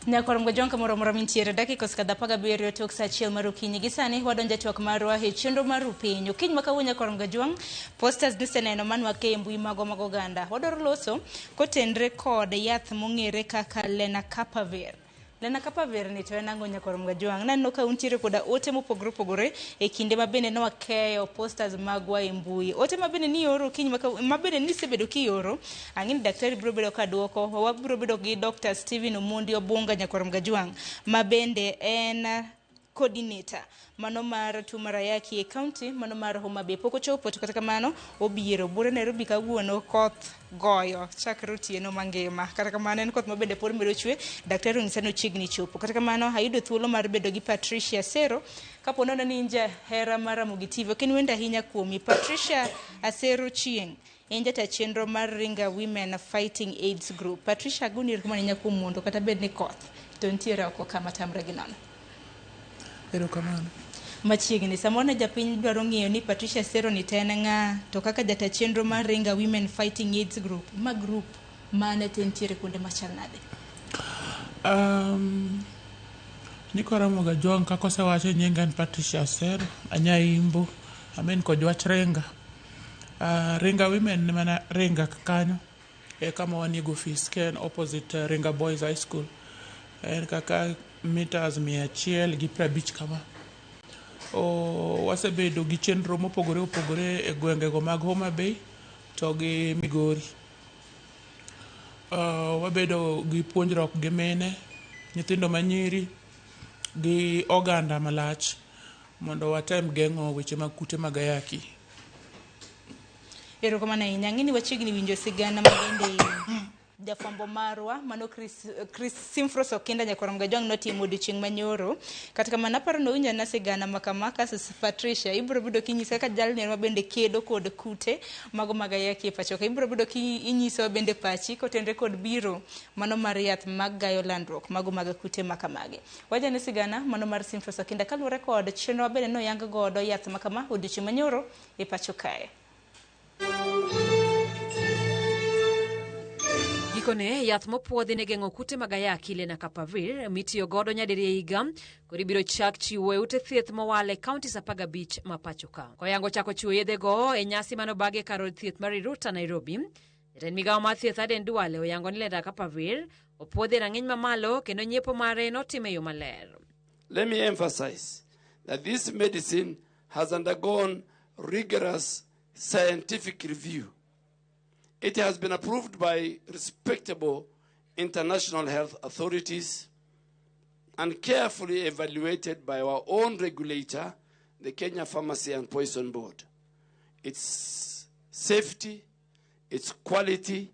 Nyakor mgojonka moro mintiere dakika skada paga biro tok saa 1 mar okinyi gisani wadonja twak marwa e chenro mar piny okiny makawuonya kor mgajwang posters duseneno manwa ke mbui mago mag oganda wadoro loso kotendre kod yath mong'ere kaka Lenacapavir. Lenacapavir ni to enango nyakor mgajwang nanno ka untiere koda ote mopogore e kinde mabende no wakeyo posters magwa e mbui ote mabende ni oro kiny mabende ni sebedo kioro ang'ini daktari biro bedo ka duoko wabiro bedo gi Dr. Steven Omondi Obunga nyakor mgajwang mabende en coordinator mano mar Tumarayaki e county mano mar Homa Bay poko chopo to kata kamano obiero bure Nairobi kawuono koth goyo chakre otieno mangima kata kamano en koth mabende pod medo chwe daktari onyisano chiegni chopo kata kamano ayudo thuolo mar bedo gi Patricia Asero kapo nono ni inja hera mar Ramogi TV ken wenda ahinya kuomi Patricia Asero chieng enja ta chenro mar Ringa Women Fighting AIDS Group. Patricia agunir kuma ninya kuom mondo kata bed ni koth to ntiere oko kama tamre gi nono erokamano machiegni samona japiny dwaro ng'eyo ni Patricia Sero ni tena ng'a to kaka jata chenro mar Ringa Women Fighting AIDS Group ma group mane tentiere kuonde machal nade niko Ramogi Jwang kako osewacho nyinga en Patricia Sero anyaimbo amen kod wach Ringa Ringa Women ni mana Ringa kanyo e kama wanigo office ken opposite Ringa Boys High School en kaka meters 150 kama wasebedo gi chenro mopogore opogore e gwengego mag Homa Bay to gi Migori wabedo gi puonjruok gi mine nyithindo manyiri gi oganda malach mondo watem geng'o weche mag kute mag ayaki erokamano ahinya ng'ini wachiegni winjo sigana mabende jafwambo marwa mano Chris Simfros Okinda Nyakoram Gajwang notimo odiochieng' manyoro kata kamano aparo no winja na sigana makamaka Sis Patricia ibro bido kinyisa ka jalni ma bende kedo kod kute mago magayaki pachoka ibro bido kinyiso bende pachi kotendre kod biro mano mar yath mag gayo landruok mago mag kute makamage waja ne sigana mano mar Simfros Okinda kaluwore kod chenro bende no yang godo yath makama odiochieng' manyoro e pacho kae. Gikone yath mopuodhi ne geng'o kute mag ayaki le na Kapavir mitiyo godo nyadiriyo higa kod ibiro chak chiwo e ute thieth mowal e kauntis 15 ma pacho ka. Koyango chako chiwo yedhego e nyasi manobage kar od thieth mar Iruta Nairobi, jatend migawo mar thieth Aden Duale oyango ni lenda Kapavir opuodhi e rang'iny mamalo kendo nyiepo mare notime yo maler. Let me emphasize that this medicine has undergone rigorous scientific review. It has been approved by respectable international health authorities and carefully evaluated by our own regulator, the Kenya Pharmacy and Poison Board. Its safety, its quality,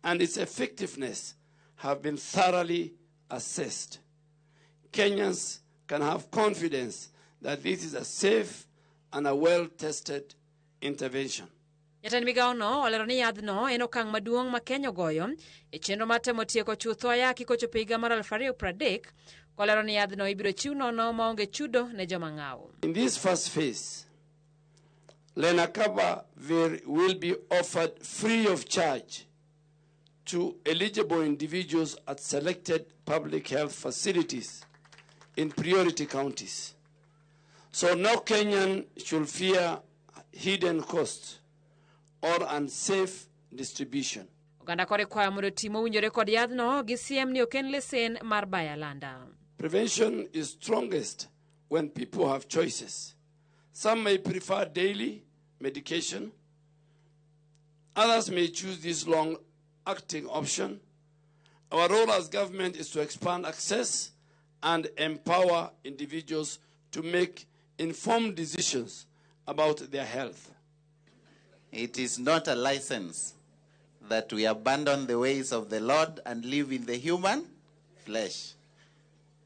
and its effectiveness have been thoroughly assessed. Kenyans can have confidence that this is a safe and a well-tested intervention. Jatend migawo no olero ni yadhno en okang' maduong' ma Kenya ogoyo e chenro mar temo tieko chutho ayaki kochopo higa mar 2030 kolero ni yadhno ibiro chiw nono maonge chudo ne joma ng'aw. In this first phase, Lenacapavir will be offered free of charge to eligible individuals at selected public health facilities in priority counties. So no Kenyan should fear hidden costs or unsafe distribution. Oganda kore kwayo mondo timo winjore kod yadhno gi siem ni oken lesen mar bayalanda. Prevention is strongest when people have choices. Some may prefer daily medication. Others may choose this long-acting option. Our role as government is to expand access and empower individuals to make informed decisions about their health. It is not a license that we abandon the ways of the Lord and live in the human flesh.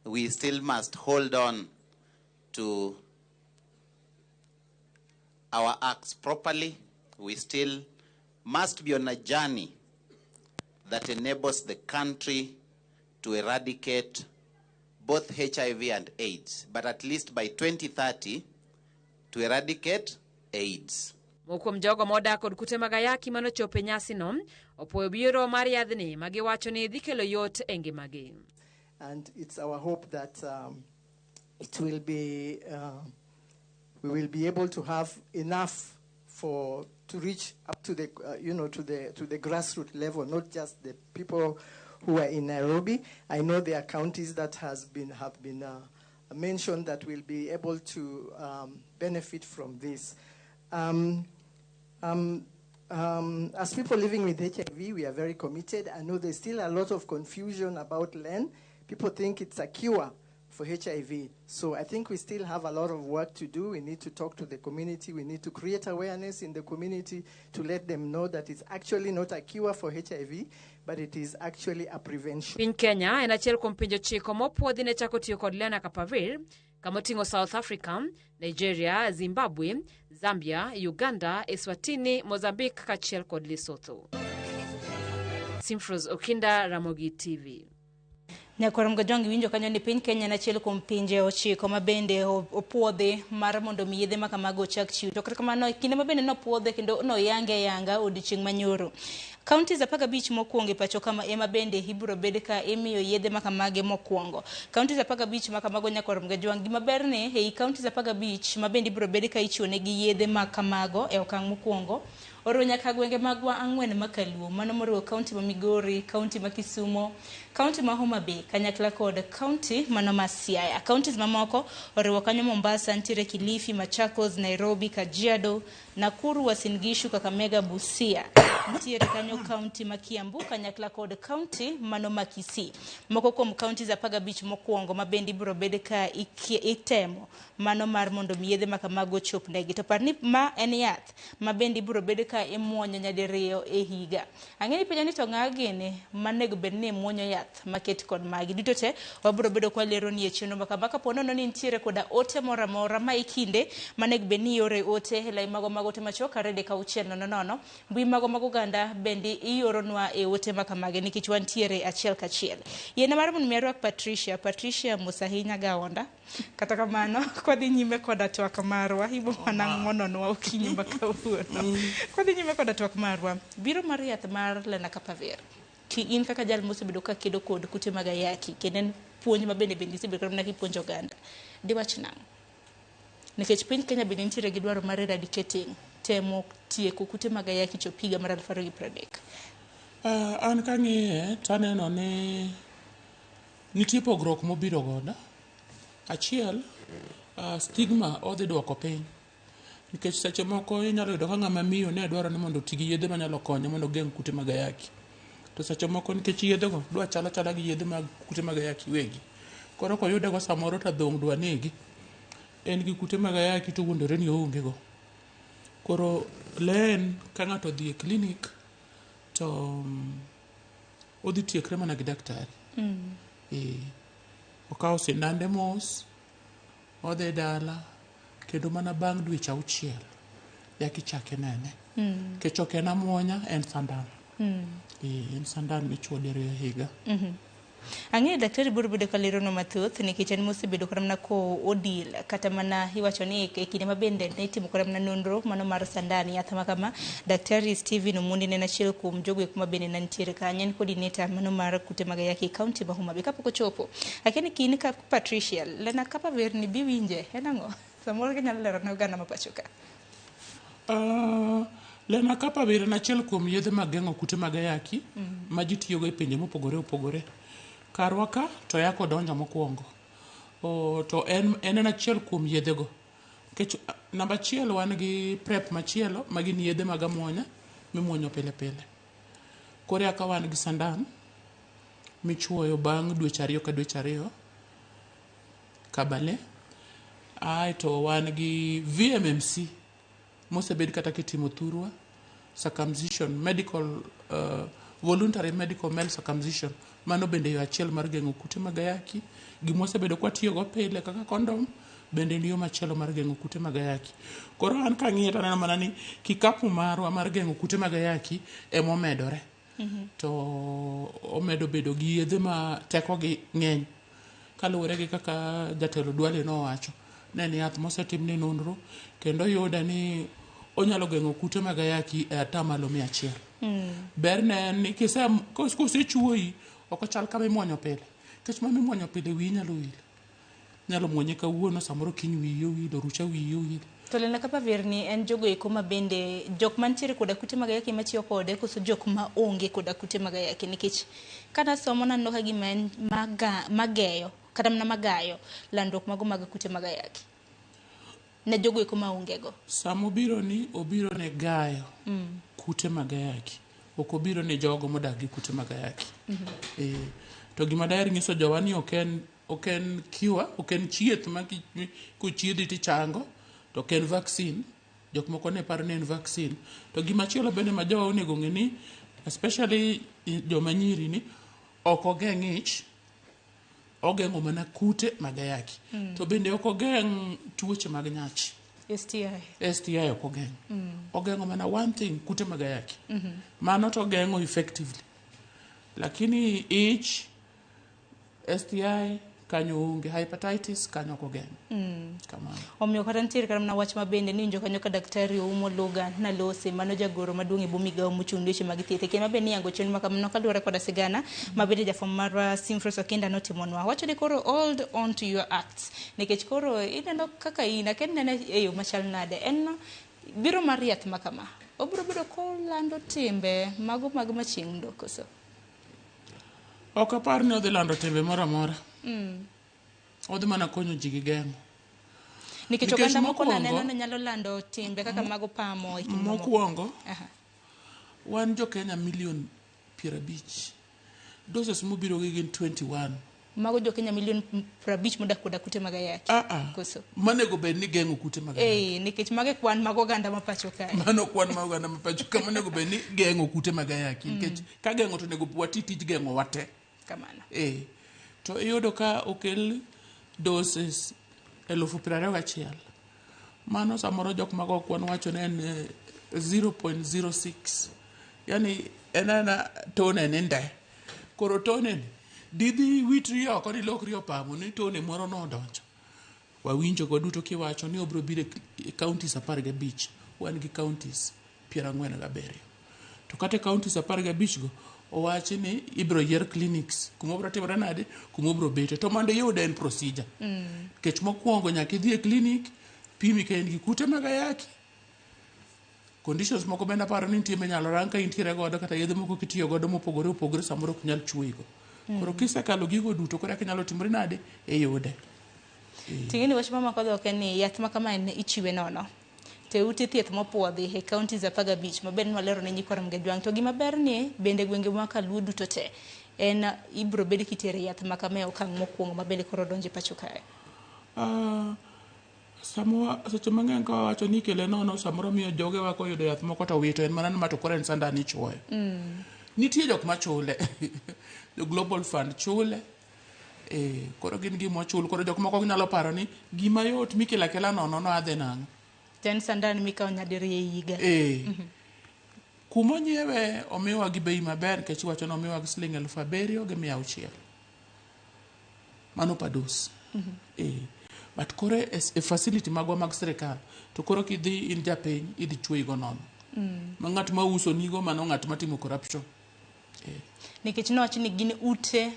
We still must hold on to our acts properly. We still must be on a journey that enables the country to eradicate both HIV and AIDS, but at least by 2030 to eradicate AIDS. Mokuom jogo modak kod kute mag ayaki manochopo e nyasi no opuoyo biro mar yadhni ma giwacho ni dhi kelo yot e ngimagi. And it's our hope that it will be we will be able to have enough to reach up to the to the grassroots level, not just the people who are in Nairobi. I know there are counties that have been mentioned that will be able to benefit from this. As people living with HIV, we are very committed. I know there's still a lot of confusion about LEN. People think it's a cure for HIV. So I think we still have a lot of work to do. We need to talk to the community. We need to create awareness in the community to let them know that it's actually not a cure for HIV, but it is actually a prevention. Piny Kenya en achiel kuom pinje chiko mopuodhi ne chako tiyo kod Lenacapavir kamoting'o South Africa, Nigeria, Zimbabwe, Zambia, Uganda, Eswatini, Mozambique kachiel kod Lesotho. Simfros Okinda, Ramogi TV. Nyakoram Gajwang winjo kanyo ni piny Kenya na achiel kuom pinje 9 ma bende opuodhi mar mondo mi yedhe makamago chak chiw. To kata kamano kinde ma bende nopuodhe kendo yanga odiochieng' manyoro. Counties 15 mokwongo pacho kama ema bende ibiro bed ka imiyo yedhe makamage mokwongo. Counties 15 makamago Nyakoram Gajwang gima berne ei counties 15 ma bende ibiro bed ka ichiwone gi yedhe makamago e okang' mokwongo. Oro nyaka gwenge magwa 4 makaluo mano moriwo county ma Migori, county ma Kisumo, county ma Homa Bay, kanyakla kod county mano ma Siaya. Counties mamoko oriwo kanyo Mombasa, ntiere Kilifi, Machakos, Nairobi, Kajiado, Nakuru, Uasin Gishu, Kakamega, Busia. Nitiere kanyo kaunti ma Kiambu kanyakla kod kaunti mano ma Kisii. Moko kuom kaunti za Paga Beach mokwongo ma bendi biro bede ka itemo mano mar mondo yedhe ma kamago chopnegi. To parni ma en yath ma bendi biro bede ka imuonyo nyadiriyo e higa. Ang'eni penja ni to ng'a gini manego bed ni muonyo yath maket kod magi. Duto te wabiro bedo kwa lero ni e chenro makama pono no ni nitiere koda ote mora mora ma ikinde manego bed ni yore ote hela mago te machoka rede ka uchiel nono. Mbui mago ganda bendi ioronwa e ote makamage nikech wantiere achiel kachiel. Yena mar mun mierwak Patricia Musahinya Gaonda. Kata kamano kwadhi nyime koda twak marwa ibo mana ngononwa okinyi makawuono. Kwadhi nyime koda twak marwa biro mar yath mar Lenacapavir. Ki in kaka jal mosebedo ka kedo kod kute mag ayaki kenen puonj ma bende isebedo mana kipuonjo ganda. Diwach nang'o? Nikech piny Kenya bende nitiere gi dwaro mar eradicating temo tieko kute mag ayaki chop higa mar 2030. An kang'iye taneno ni nitie pogruok mobiro godo. Achiel, stigma odhi duoko piny. Nikech seche moko inyalo yudo ka ng'ama miyo ne dwaro ni mondo tigi yedhe manyalo konyo mondo geng' kute mag ayaki. To seche moko nikech yedhego dwa chala gi yedhe mag kute mag ayaki wegi. Koro koyude go samoro to dhong' dwa negi. En gi kute mag ayaki to wuondore ni oonge go. Koro len ka ng'ato dhi e klinik to odhi tiekre mana gi daktari. Okawo sindande mos, odhi dala, kendo mana bang' dweche 6 yaki chake nene. Kech ok en amuonya, en sandan. En sandan michuo diriyo higa. Ang'e daktari biro bedo ka lero no mathoth nikech en mosebedo kata mana ko odil kata mana iwacho ni e kinde ma bende ne itimo kata mana nonro mano mar sandan yath ma kama. Daktari Steven Omundi ne achiel kuom jogo kuma bende nantiere kanyo, en coordinator mano mar kute mag ayaki kaunti ma Homa Bay kapok ochopo. Lakini kini ka Patricia Lenacapavir ni biwinje en ang'o? Samoro ginyalo lero ne oganda ma pacho ka. Lenacapavir en achiel kuom yedhe mag geng'o kute mag ayaki ma ji tiyogo e pinje mopogore opogore. Karwa ka to yako donjo mokwongo. To en achiel kuom yedhego. Nikech namba achiel wan gi prep machielo ma gin yedhe mag amuonya mimuonyo pile pile. Koro eka wan gi sandan michuoyo bang' dweche 2 ka dweche 2 kabale. To wan gi VMMC mosebed kata kitimo thurwa circumcision medical voluntary medical male circumcision mano bende yo achiel mar geng'o kute mag ayaki. Gimosebedo kwa tiyogo pile kaka kondom bende ni yo machielo mar geng'o kute mag ayaki. Koro an kang'iye to aneno mana ni kikapu marwa mar geng'o kute mag ayaki emomedore. To omedo bedo gi yedhe ma tekogi ng'eny kaluwore gi kaka jatelo Duale nowacho. Ne en yath mosetimne nonro kendo yude ni onyalo geng'o kute mag ayaki e atamalo 100. Ber ne en ni kosechuoyi ok ochal kama imuonyo pile. Kech ma mimuonyo pile wiyi nyalo wil. Nyalo muonye kawuono samoro kiny wiyi owil, orucha wiyi owil. To Lenacapavir ni en jogo eko ma bende jok mantiere koda kute mag ayaki matiyo kode koso jok ma onge koda kute mag ayaki nikech kana somo naneno ka gima en mageyo kata mana magayo landruok mago mag kute mag ayaki ne jogo eko ma onge go. Samobiro ni obiro ne gayo kute mag ayaki. Ok obiro ne jogo modak gi kute mag ayaki. To gima daher nyiso jowa ni ok en cure, ok en chieth ma kochiedhi tichango, to ok en vaccine. Jok moko ne paro ni en vaccine. To gima chielo bende ma jowa onego ng'e ni especially joma nyiri ni ok ogeng' ich, ogeng'o mana kute mag ayaki. To bende ok ogeng' tuoche mag nyach. STI ok ogeng'. Ogeng'o mana one thing, kute mag ayaki. Mano to ogeng'o effectively. Lakini ich, STI kanyo onge, hepatitis kanyo ok ogeng'. Kamano. Omiyo kata nitiere kata mana wach mabende ni winjo kanyo ka daktari Oumo Logan Nalose mano jagoro maduong' e buo migawo mochung' weche mag thieth. Kendo mabe ni yango chenro makamano kaluwore koda sigana mabende jafwambo marwa Simfros Okinda notimonwa. Wacho ni koro hold on to your acts. Nikech koro ineno kaka in aken nene e yo machal nade. En biro mar yath makama. Obiro bedo kolando timbe mago mag machieng' ndo koso. Ok apar ni odhi lando timbe moro amora. Odhi mana konyo ji gi geng'o. Nikech oganda moko naneno ni nyalo lando timbe kaka mago pamo mokwongo wan jo Kenya milion 50 doses mobiro gi gin 21 mago jo Kenya milion 50 modak koda kute mag ayaki koso manego bed ni geng'o kute mag ayaki nikech mage kwan mag oganda ma pacho kae mano kwan mag oganda ma pacho kae manego bed ni geng'o kute mag ayaki nikech ka geng'o to nego wati tij geng'o wate kamano to iyudo ka okel doses 21,000 mano samoro jok mago kwan wacho ne en 0.06 yani enana tone ninde koro tone ni didhi witri oko ni lokri opamo ni tone moro nodonjo wawinjo go duto kiwacho ni obro bire counties 15 wan gi counties 47 to kata counties 15 go owachi ni ibro yier clinics kuma obro timore nade kuma obro bete to mondo iyude en procedure kech mokwongo nyaka idhi e clinic pimi ka en gi kute mag ayaki conditions moko bende aparo ni nitie menyalo rang ka intiere godo kata yedhe moko kitiyo godo mopogore opogore samoro ok nyal chwego koro kisekalo gigo duto koro nyalo timore nade e yude tingini wach mamako dhok en ni yath ma kama en ichiwe nono te ute thieth mopuodhi e counties 15 maber ni walero ne nyikora Mgejwang to gima ber ni bende gwenge ma Kaluo duto te en ibro bed kitere yath ma kama okang' mokwongo ma bende koro donje pacho kae samwa seche mang'eny ka wacho ni kele nono samoro miyo joge wako yudo yath moko to wito en mana ma to koro en sanda ni chuoyo nitie jok machule the Global Fund chule koro gin gima chul koro jok moko nyalo paro ni gima yot mikela kela nono no adhe nang'o ten sandan mikawo nyadiri e higa kuma nyiewe omiwa gi bei maber kech wacho no omiwa gi $7,600 mano pados but koro e facility magwa mag sirikal to koro kidhi in japiny idhi chuoyi go nono ma ng'at ma uso nigo mano ng'at matimo corruption nikech nowacho ni gin ute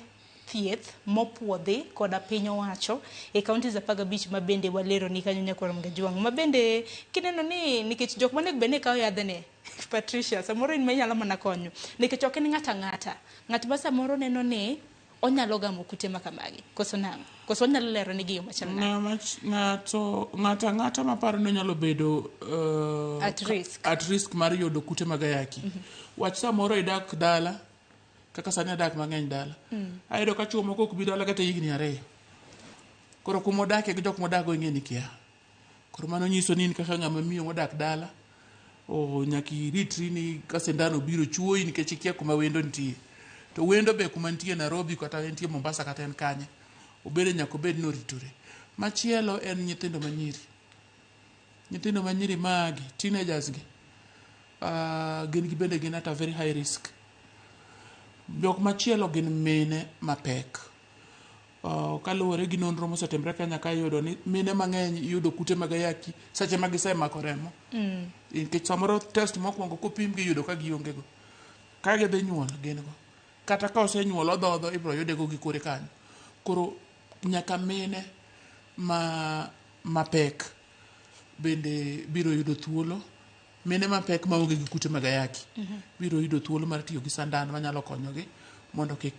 thieth mopuodhi koda piny owacho e counties 15 ma bende walero ni kanyo nyakoro Mgejwang ma bende kineno ni nikech jok manego bende kawo yadhne Patricia samoro in menyalo mana konyo nikech ok en ng'ata ng'at ma samoro neno ni onyalo gamo kute makamagi koso nang'o koso onyalo lero ni giyo machal ng'ata maparo ni onyalo bedo at risk mar yudo kute mag ayaki wach samoro idak dala kaka sani adak mang'eny dala ayudo ka chuo moko ok bi dala kata higni 2 koro kuma odakie gi jok modago ing'e ni kia koro mano nyiso ni kaka ng'ama miyo modak dala nyaka iritri ni ka sindan obiro chuoyi nikech ikia kuma wendo nitie to wendo be kuma nitie Nairobi kata nitie Mombasa kata en kanye obede nyaka obed noritore machielo en nyithindo manyiri magi teenagers gi gin bende gin at a very high risk jok machielo gin mine mapek kaluwore gi nonro mosetimre Kenya ka yudo ni mine mang'eny yudo kute mag ayaki seche ma gisemako remo nikech samoro test mokwongo kopim gi yudo ka gionge go ka gidhi nyuol gin go kata ka osenyuol odhodho ibro yude go gi kore kanyo koro nyaka mine mapek bende biro yudo thuolo mine mapek maonge gi kute mag ayaki biro yudo thuolo mar tiyo gi sandan manyalo konyogi mondo kik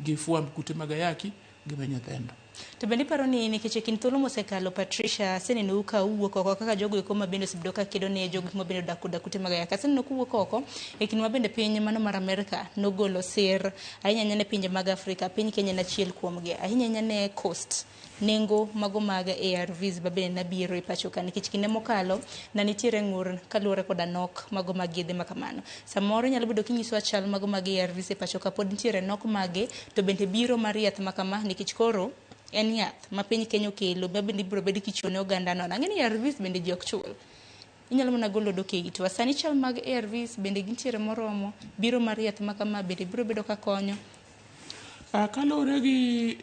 gifwamb kute mag ayaki gi nyithindo to bende paro ni nikech kin thuolo mosekalo Patricia seneno ka uwuok oko kaka jogo eko ma bende osebdo ka kedo ne jogo ma bende odak kute mag ayaki seneno kuwuok oko e kin ma bende piny mano mar Amerika nogolo sir ahinya ne pinje mag Afrika piny Kenya na chiel kuomgi ahinya ne coast nengo mago mag ARVs babende nabiro e pacho ka nikech kinde mokalo na nitiere ng'ur kaluwore koda nok mago mag yedhe makamano samoro nyalo bedo kinyiso achal mago mag ARVs e pacho ka pod nitiere nok mage to bende biro mar yath makama nikech koro en yath ma piny Kenya okelo babende biro bedo kichone oganda no ang'eni ARVs bende ji ok chul inyalo mana golo dok e to sani chal mag ARVs bende gintiere moromo biro mar yath makama bende biro bedo ka konyo kaluwore gi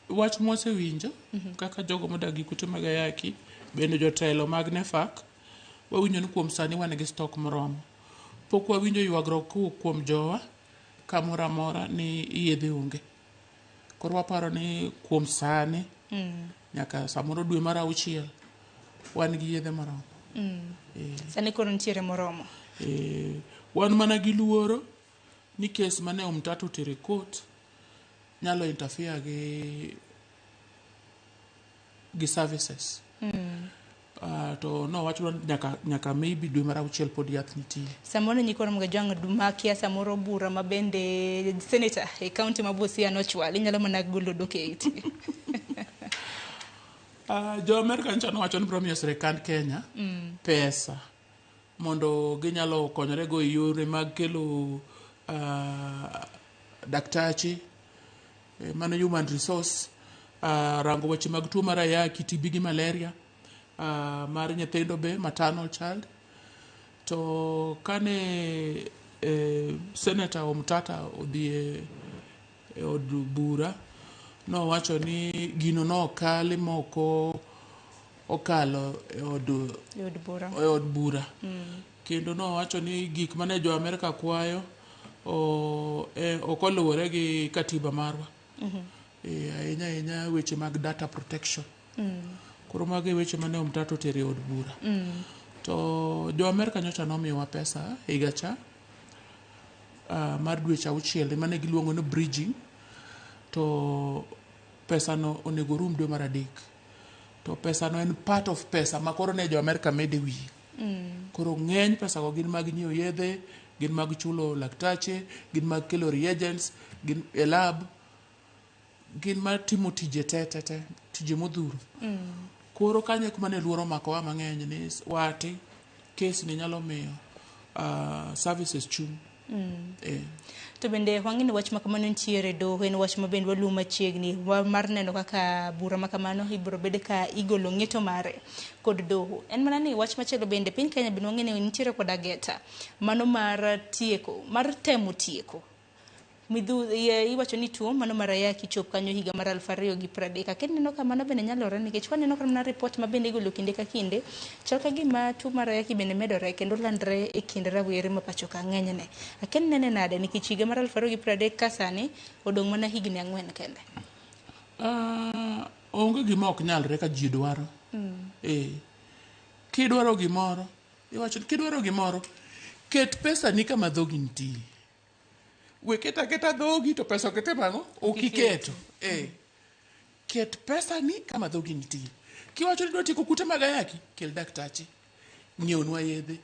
wach mwasewinjo kaka jogo modak gi kute mag ayaki bende jotelo mag NEFAC wawinjo ni kuom sani wan gi stock moromo pok wawinjo ywagruok kowuok kuom jowa kamoro amora ni yedhe onge koro waparo ni kuom sani nyaka samoro dwe mar 6 wan gi yedhe moromo sani koro nitiere moromo wan mana gi luoro ni kes mane Umtata tere court nyalo interfere gi gi services. To nowacho nyaka maybe dwe mar 6 pod yath nitie. Samoro nyikoro mga jwang dumakia samoro bura mabende senator e county ma Busia nochwal inyalo mana golo doke iti. Jo American chano wacho ni promise serikand Kenya pesa mondo ginyalo konyore go yore mag kelo daktachi mano human resource rango weche mag tuo mar ayaki, TB gi malaria mar nyithindo be maternal child. To kane Senator Omtata odhi e od bura no wacho ni gino no kale moko okalo e od bura. Kendo no wacho ni gik mane jo America kwayo okoluwore gi katiba marwa. Ahinya weche mag data protection. Koro mage weche mane Omtata otere e od bura. To jo America nyocha nomiyowa pesa higa cha mar dweche 6 mane giluongo ni bridging. To pesa no onego rum dwe mar 3. To pesa no en part of pesa ma koro ne jo America mede wi. Koro ng'eny pesa go gin mag nyiewo yedhe, gin mag chulo laktache, gin mag kelo reagents, gin e lab, gin mag timo tije tije modhuro. Koro kanye kuma ne luoro makowa mang'eny ni wati case ni nyalo miyo services chung. To bende wang'ini wach makamano nitiere doho en wach mabende waluwo machiegni mar neno kaka bura makamano ibiro bed ka igolo ng'eto mare kod doho. En mana ni wach machielo bende piny Kenya bende wang'eni nitiere kod ageta mano mar temo tieko iwacho ni tuo mano mar ayaki chop kanyo higa mar 2030. Kendo neno ka mano bende nyalore nikech waneno ka mana report mabende igolo kinde ka kinde chal ka gima tuo mar ayaki bende medore kendo landre e kind rawere ma pacho ka ng'enyne. Aken nene nade nikech higa mar 2030 ka sani odong' mana higni 4 kende. Onge gima ok nyalre ka ji dwaro. Kidwaro gimoro iwacho kidwaro gimoro ket pesa ni kama dhogi nitie. Keta dhogi to pesa okete mango okiketo. Ket pesa ni kama dhogi nitie. Kiwacho ni dwa tieko kute mag ayaki, kel daktachi, nyiewnwa yedhe,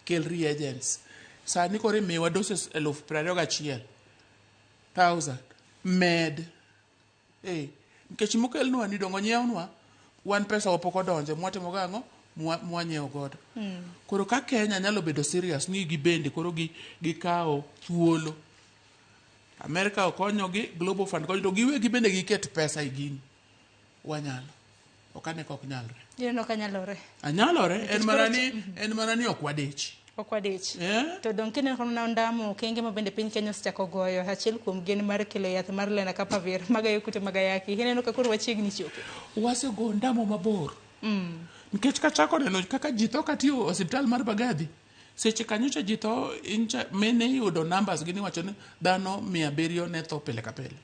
kel reagents. Sani kore miwa doses 21,000 med. Nikech mokelnwa ni dongo nyiewnwa wan pesa wapoko donje mwatimo gang'o mwanyiewo godo. Koro ka Kenya nyalo bedo serious ni gibende koro gikawo thuolo. America okonyogi, Global Fund konyo to giwegi bende giket pesa igini. Wanyalo. Okane kok nyalre. Yeno kanyalore. Anyalore en marani ok wadich. To donkene kono ndamo kenge mabende piny Kenya osechako goyo achiel kuom gen mar kelo yath mar Lenacapavir magayo kute mag ayaki. Ineno ka koro wachiegni chopo. Wasego ndamo mabor. Nikech kachako neno kaka ji tho katiyo osiptal mar Bagathi. Seche kanyocha ji tho mene yudo numbers gini wacho ni dhano 700 ne tho pile ka pile.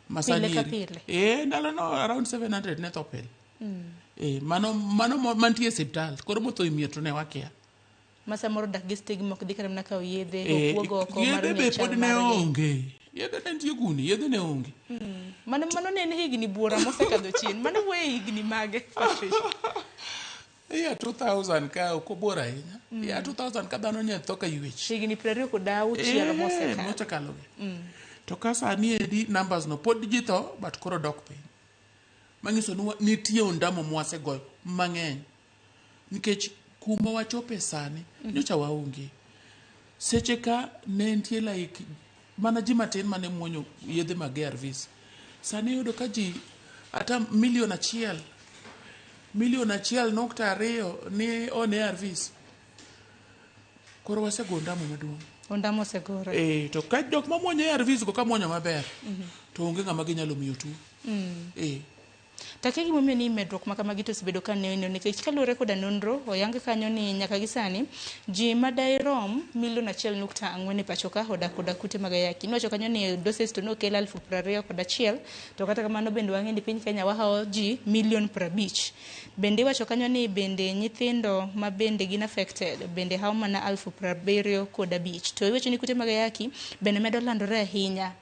Masani. Ndalo no around 700 ne tho pile. Mano mantie osiptal. Koro motho imiyo to ne wakia. Masa moro dak gi stigma ok dikare na kawo yedhe okuogo oko mar yedhe pod ne onge. Yedhe ne nitie guni, yedhe ne onge. Mano ne en higni buora mosekadho chien. Mano wuoye higni mage Patricia. 2000 ka okobora ahinya. 2000 ka dhano ne tho ka ywech. Higni 26 mosekalo. Mosekalo. To ka sani edi numbers no pod ji tho but koro dok piny. Manyiso ni nitie ondamo mwasegoyo mang'eny. Nikech kuma wachope sani nyocha waonge. Seche ka ne nitie like mana ji matin mane muonyo yedhe mag ARVs. Sani yudo ka ji ata 1,000,000 1,2 ni on ARVs. Koro wasego ondamo maduong'. Ondamo segore. To ka jok ma muonyo ARVs go ka muonyo maber. To onge ng'ama ginyalo miyo tuo. Take gimomiyo ni medruok makamagi to osebedo ka neno nikech kaluwore koda nonro oyang kanyo ni nyaka gi sani ji madairom 1.4 e pacho ka odak koda kute mag ayaki. Niwacho kanyo ni doses to nokel 21,000 to kata kamano bende wang'e ni piny Kenya wahawo ji 50,000,000. Bende iwacho kanyo ni bende nyithindo ma bende gin affected bende hawo mana 75,000. To iwacho ni kute mag ayaki bende medo landore ahinya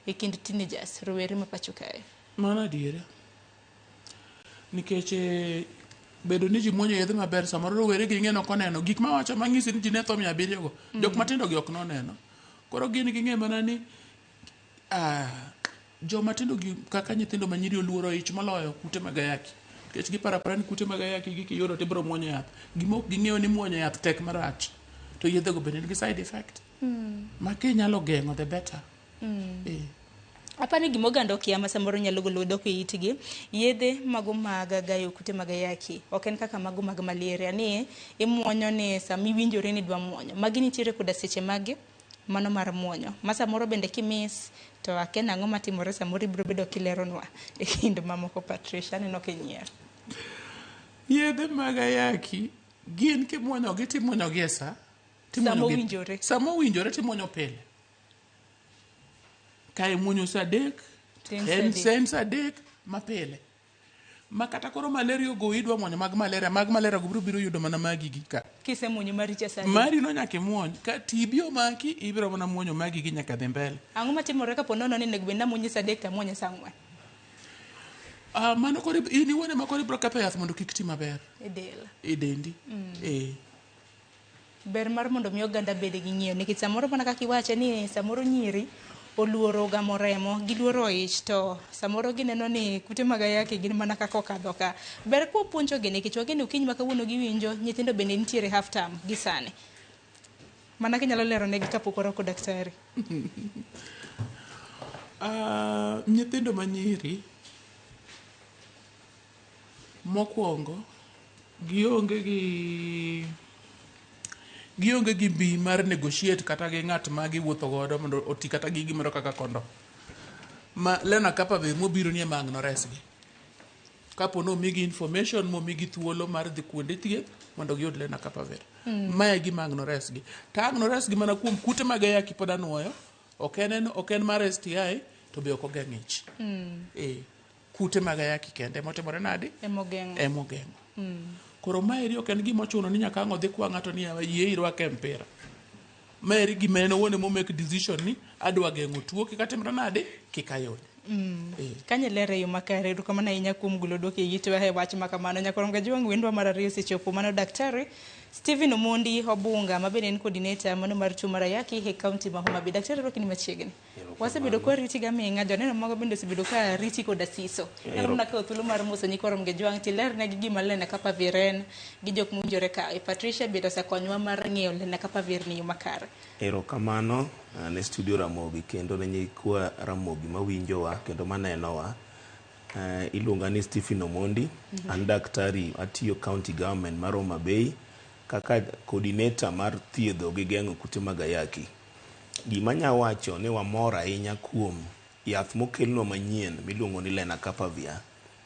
e kind teenagers rowere ma pacho kae. Mana diere. nikech bedo ni ji muonyo yedhe maber samoro rowere gi ng'eno koneno gik ma wacho mang'isi ni ji ne tho 700 go jok matindo gi ok noneno koro gin ging'e mana ni joma tindo gi kaka nyithindo manyiri oluoro ich moloyo kute mag ayaki nikech giparapara ni kute mag ayaki gikiyudo tibiro muonyo yath gimok ging'eyo ni muonyo yath tek marach to yedhe go bende nigi side effect ma kinyalo geng'o the better. Apani gima oganda okia ma samoro nyalo golo dok e itgi yedhe mago mag gayo kute mag ayaki ok en kaka mago mag malaria ni imuonyo ni sama iwinjore ni dwa muonyo magi nitiere koda seche magi mano mar muonyo ma samoro bende kimis to aken ang'o matimore samoro ibiro bedo kileronwa e kind mamoko Patricia neno kinyiero yedhe mag ayaki gin kimuonyo gi timuonyo gi esa samo winjore timuonyo pile kai muonyo sa dek en sense adek mapile makata koro malaria go idwa muonyo mag malaria go biro yudo mana magi gi ka kise muonyo maricha sa mari no nyake muony ka tibio maki ibiro mana muonyo magi gi nyaka dhi mbele ang'o matimore kapo nono ni nego benda muonyo sa dek ta muonyo sa 4 mano koro ini wone makoro ibiro kape yath mondo kik ti maber e dendi ber mar mondo mi oganda bede gi ng'iyo nikech samoro mana kaka iwache ni samoro nyiri oluoro gamo remo giluoro ich to samoro gineno ni kute mag ayaki gin mana kaka okadho ka ber kwa puonjo gi nikech wageni ukiny ma kawuono giwinjo nyithindo bende nitiere half term gi sani mana kinyalo lero negi kapok orako daktari. Nyithindo manyiri mokwongo gionge gi mbi mar negotiate kata gi ng'at ma giwuotho godo mondo oti kata gi gimoro kaka kondo ma Lena Kapavir mobiro ni emang'no resgi kapo no migi information momigi thuolo mar dhi kuonde thieth mondo giyud Lena Kapavir mae gimang'no resgi tang'no resgi mana kuom kute mag ayaki pod anuoyo ok en mar STI to be ok ogeng'o ich kute mag ayaki kende motimore nadi emogeng'o koro maeri ok en gimochuno ni nyaka ang' odhi kwa ng'ato ni yie irwake mpira maeri gima en owuon momake decision ni adwa geng'o tuo kik atimre nade kik ayud kanye lere yo makare ru kama na inya kum gulo doke yitwa he wach makamano nyakoronga jwang wendwa mar ariyo sechopo mano daktari Stephen Omondi Obunga mabende en coordinator mano mar tuo mar ayaki e county ma Homa Bay daktari rokini machiegni wasebedo kwa riti ga minga joneno mago bende osebedo ka riti koda siso na ka thuolo mar muso nyikoromge jwang ti ler ne gima Lena Kapavir en gi jok munjore ka Patricia bedo sa konywa mar ng'eyo Lena Kapavir ni yo makare erokamano ne studio Ramogi kendo ne nyikwa Ramogi mawinjowa kendo manenowa iluonga ni Stephen Omondi an daktari atiyo county government mar Homa Bay kaka coordinator mar thiedho gi geng'o kute mag ayaki gima nya wacho ni wamor ahinya kuom yath mokelnwa manyien miluongo ni Lena Kapavir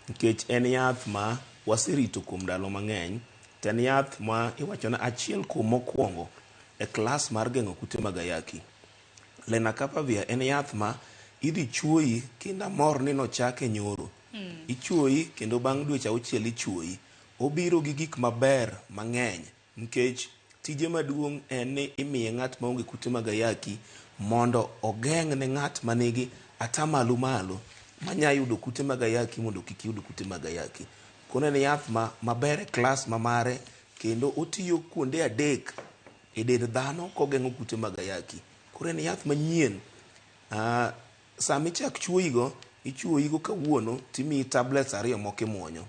nikech en yath ma waserito kuom ndalo mang'eny to en yath ma iwacho na achiel kuom mokwongo e klas mar geng'o kute mag ayaki. Lena Kapavir en yath ma idhi chuoyi kendo amor ni nochake nyoro ichuoyi kendo bang' dweche 6 ichuoyi obiro gi gik maber mang'eny nikech tije maduong' en ni imiye ng'at maonge kute mag ayaki mondo ogeng' ne ng'at manigi atamalo malo manya yudo kute mag ayaki mondo kik yud kute mag ayaki. Koro en yath maber e klas mamare kendo otiyo kuonde 3 e dend dhano kogeng'o kute mag ayaki. Koro en yath manyien sami chak chuoyigo ichuoyigo kawuono timiyi tablets 2 moko imuonyo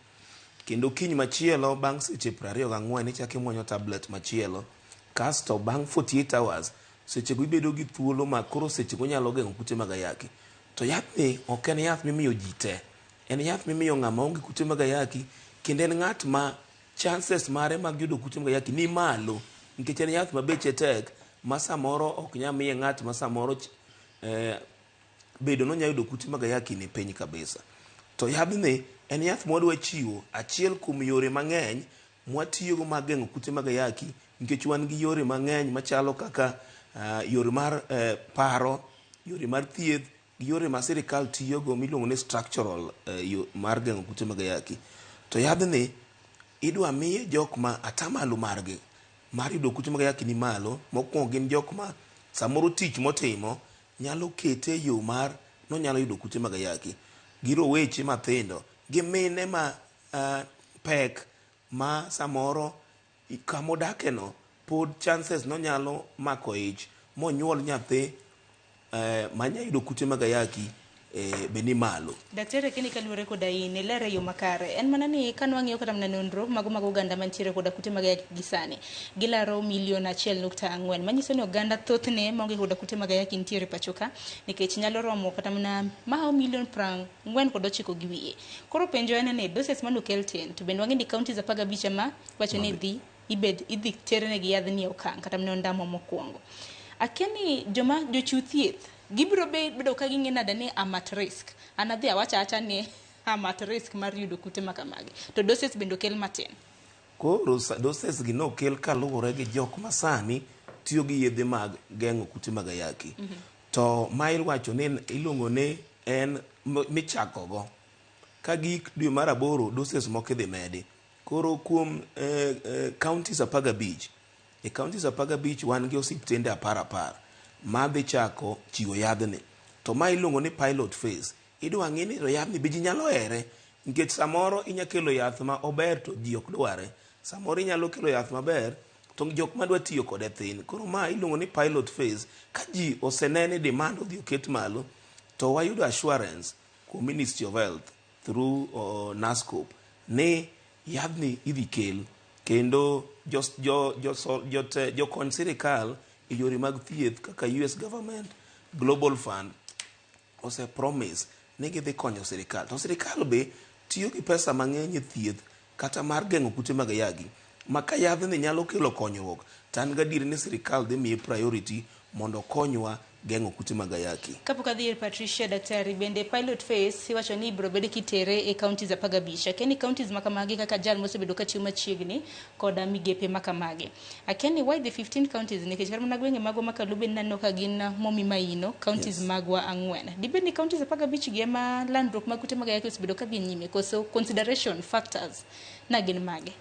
kendo kiny machielo bang' seche 24 ichak imuonyo tablet machielo kasto bang' 48 hours sechego ibedo gi thuolo ma koro sechego nyalo geng'o kute mag ayaki. To yathni ok en yath mimiyo ji te, en yath mimiyo ng'ama onge kute mag ayaki kendo en ng'at ma chances mare mag yudo kute mag ayaki ni malo nikech en yath ma beche tek ma samoro ok nyal miye ng'at ma samoro bedo no nyalo yudo kute mag ayaki ni piny kabisa. To yadhni en yath mwadwa chiwo achiel kuom yore mang'eny mwatiyogo mag geng'o kute mag ayaki nikech wan gi yore mang'eny machalo kaka yore mar paro, yore mar thieth gi yore ma sirikal tiyogo miluongo ni structural mar geng'o kute mag ayaki. To yadhni idwa miye jok ma atamalo margi mar yudo kute mag ayaki ni malo. Mokwongo gin jok ma samoro tich motimo nyalo kete yo mar no nyalo yudo kute mag ayaki, gi roweche mathindo gi mine ma pek ma samoro kamodake no pod chances nonyalo mako ich monyuol nyathi manya yudo kute mag ayaki beni malo. Daktari kini kaluwore koda in lere yo makare en mana ni kanwang'iyo kata mana nonro mago mag oganda mantiere koda kute mag ayaki gisani gilaro 1.4 manyiso ni oganda thothne maonge koda kute mag ayaki nitiere pachoka nikech nyalo romo kata mana mao 1.49 kod 9 gi wiye. Koro penjo en ni doses manokel tin to bende wang'e ni counties 15 ema wacho ni idhi ternegi yadhni okang' kata mana ndamo mokwongo. Akeni joma jochiw thieth gibiro bedo ka ging'e nada ni I'm at risk. Anadhi awacha ni I'm at risk mar yudo kute makamagi. To doses bende okel matin. Koro doses gi nokel kaluwore gi jok masani tiyo gi yedhe mag geng'o kute mag ayaki. To ma iwacho ni iluongo ni en michakogo. Ka gik dwe mar 8 doses moko idhi medi. Koro kuom counties 15 e counties 15 wan gi osiptende 10 madhi chako chiwo yadhni. To ma iluongo ni pilot phase. Idwa ng'e ni yadhni be ji nyalo here nikech samoro inya kelo yath ma ober to ji ok dware. Samoro inyalo kelo yath maber to jok madwa tiyo kode thin. Koro ma iluongo ni pilot phase. Ka ji osenene demand odhi oket malo to wayudo assurance kuom Ministry of Health through NASCOP ni yadhni idhi kel kendo jokony sirikal e yore mag thieth kaka US government Global Fund ose promise ni gidhi konyo sirikal. To sirikal be tiyo gi pesa mang'eny e thieth kata mar geng'o kute mag ayaki. Maka yadhni nyalo kelo konyruok. Tan gadier ni sirikal dhi miye priority mondo konywa geng'o kute mag ayaki. Kapok adhi Patricia daktari bende pilot phase iwacho ni ibiro bedo kitere e counties 15. Akeni counties makamagi kaka jal mosebedo ka tiyo machiegni koda migepe makamagi. Akeni why the 15 counties nikech kar mana gwenge mago makalube nano ka gin momi maino counties magwa 4. Dibed ni counties 15 gi ema landruok mag kute mag ayaki osebedo ka dhi nyime koso consideration factors na gin mage.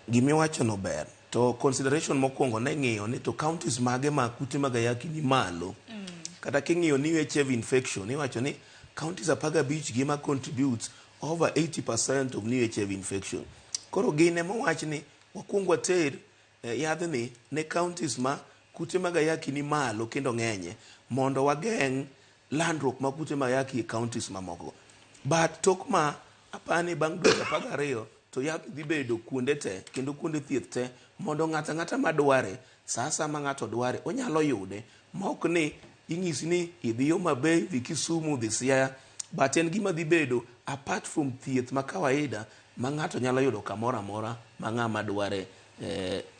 Gimi wacho no ber. To consideration mokwongo ne ng'iyo ni to counties mage ma kute mag ayaki ni malo. Kata king'iyo ni HIV infection iwacho ni counties 15 gima contributes over 80% of new HIV infection. Koro gine mowach ni wakwongo water yadhni ne counties ma kute mag ayaki ni malo kendo ng'enye mondo wageng' landruok ma kute mag ayaki e counties mamoko. But tok ma apani bang' dwe 12 to yath dhi bedo kuonde te kendo kuonde thieth te mondo ng'ata madware sasa ma ng'ato dware onyalo yude mok ni ing'isi ni idhi yo Mabei dhi Kisumu dhi Siaya but en gima dhi bedo apart from thieth ma kawaida ma ng'ato nyalo yudo kamoro amora ma ng'ama dware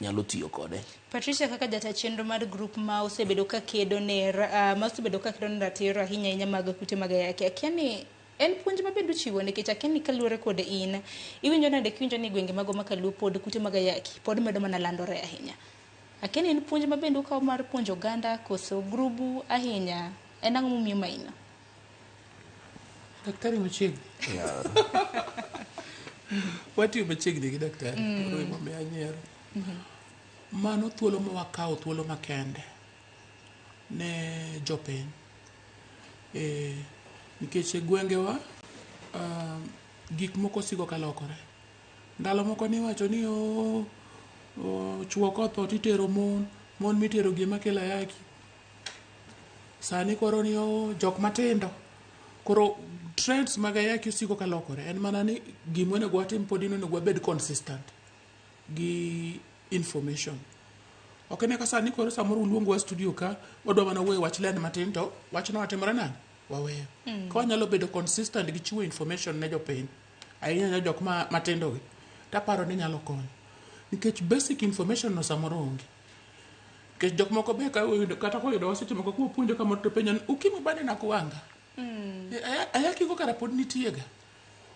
nyalo tiyo kode. Patricia kaka jata chenro mar group ma osebedo ka kedo ne ratiro ahinya mag kute mag ayaki akeni en puonj mabedo chiwo nikech akeni kaluwore kod in iwinjo nade kiwinjo ni gwenge mago makaluo pod kute mag ayaki pod medo mana landore ahinya. Akeni en puonj mabedo ukaw mar puonjo oganda koso grubu ahinya en ang'o momiyo maino? Daktari machiegni. Watiyo machiegni gi daktari. Koro emomiyo anyiero. Mano thuolo ma wakawo thuolo makende ne jopiny. Nikech gwengewa gik moko sigo ka lokore. Ndalo moko ni wacho ni chuo kotho titero mon mitero gi makelo ayaki. Sani koro ni jok matindo. Koro trends mag ayaki sigo ka lokore. En mana ni gima onego watim pod onego wabed consistent gi information. Ok ne ka sani koro samoro uluongo wa studio ka wadwa mana wuoyo wach len matin to wachno watimore nade waweyo. Ka wanyalo bedo consistent gi chiwo information ne jopiny ahinya jok matindo gi taparo ni nyalo konyo. Nikech basic information no samoro onge. Nikech jok moko be kata koyudo waseche moko kupuonjo kamoro to penjo ukimwi bade nakuwanga. Ayaki go kara pod nitiega.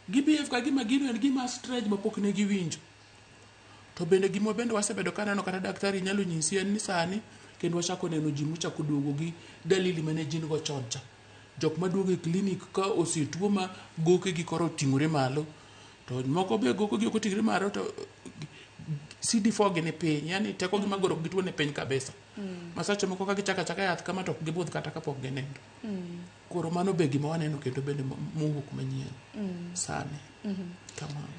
GBF ka gima gino en gima stretch mapok ne giwinjo. To bende gimo bende wasebedo kaneno kata daktari nyalo nyisi en ni sani kendo wachako neno ji muchako duogo gi dalili mane jin go chon cha. Jok maduogo e clinic ka osetuo ma goke gi koro ting'ore malo. To moko be goko gi oting'ore malo to CD4 gi ni piny, yani teko gi magoro gi tuo ni piny kabisa. Masache moko ka gichaka chaka yath kama to ok gibudh kata kapok ginendo. Koro mano be gima waneno kendo bende mowuok manyien sani.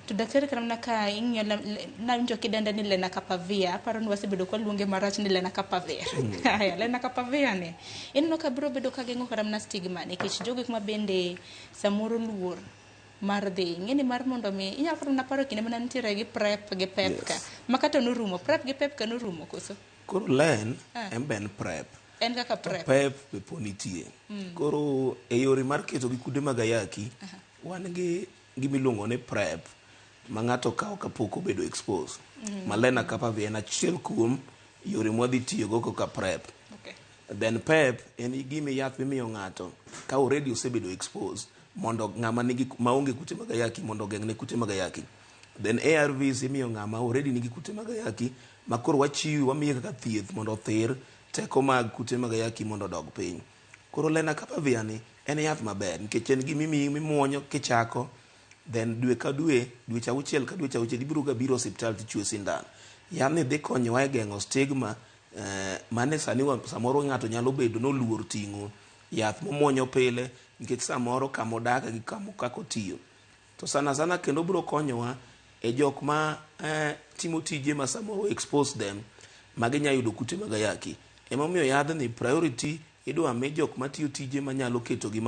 To daktari karamna ka ing'yo nawinjo kidende ni Lenacapavir, aparo ni wasebedo kwa luonge marach ni Lenacapavir. Haya, Lenacapavir ne. Ineno ka biro bedo ka geng'o karamna stigma nikech jogo ma bende samoro luor mar dhi ng'eni mar mondo mi inyalo kata naparo kinde mana nitiere gi prep gi pep ka makata norumo prep gi pep ka norumo koso koro len en ben prep en kaka prep be ponitie koro e yore mar keto gi kude mag ayaki wan gi gimiluongo ni prep ma ng'ato kawo kapok obedo expose ma Lenacapavir en achiel kuom yore mwadhi tiyogo kaka prep then pep en gimi yath mimiyo ng'ato ka already osebedo expose mondo ng'ama nigi maonge kute mag ayaki mondo geng'ne kute mag ayaki. Then ARVs imiyo ng'ama already nigi kute mag ayaki makoro wachiwi wamiye kaka thieth mondo othir teko mag kute mag ayaki mondo odog piny. Koro Lenacapavir ni en yath maber nikech en gimimiyi mimuonyo kichako then dwe ka dwe, dweche auchiel ka dweche auchiel ibiro ga biro osiptal tichwe sindan. Yathni dhi konyowa e geng'o stigma mane sani samoro ng'ato nyalo bedo noluor ting'o yath momuonyo pile nikech samoro kamodak gi kako tiyo. To sana kendo biro konyowa e jok ma timo tije ma samoro expose them maginya yudo kute mag ayaki. Emomiyo yadhni priority idwa mi jok matiyo tije manyalo keto gi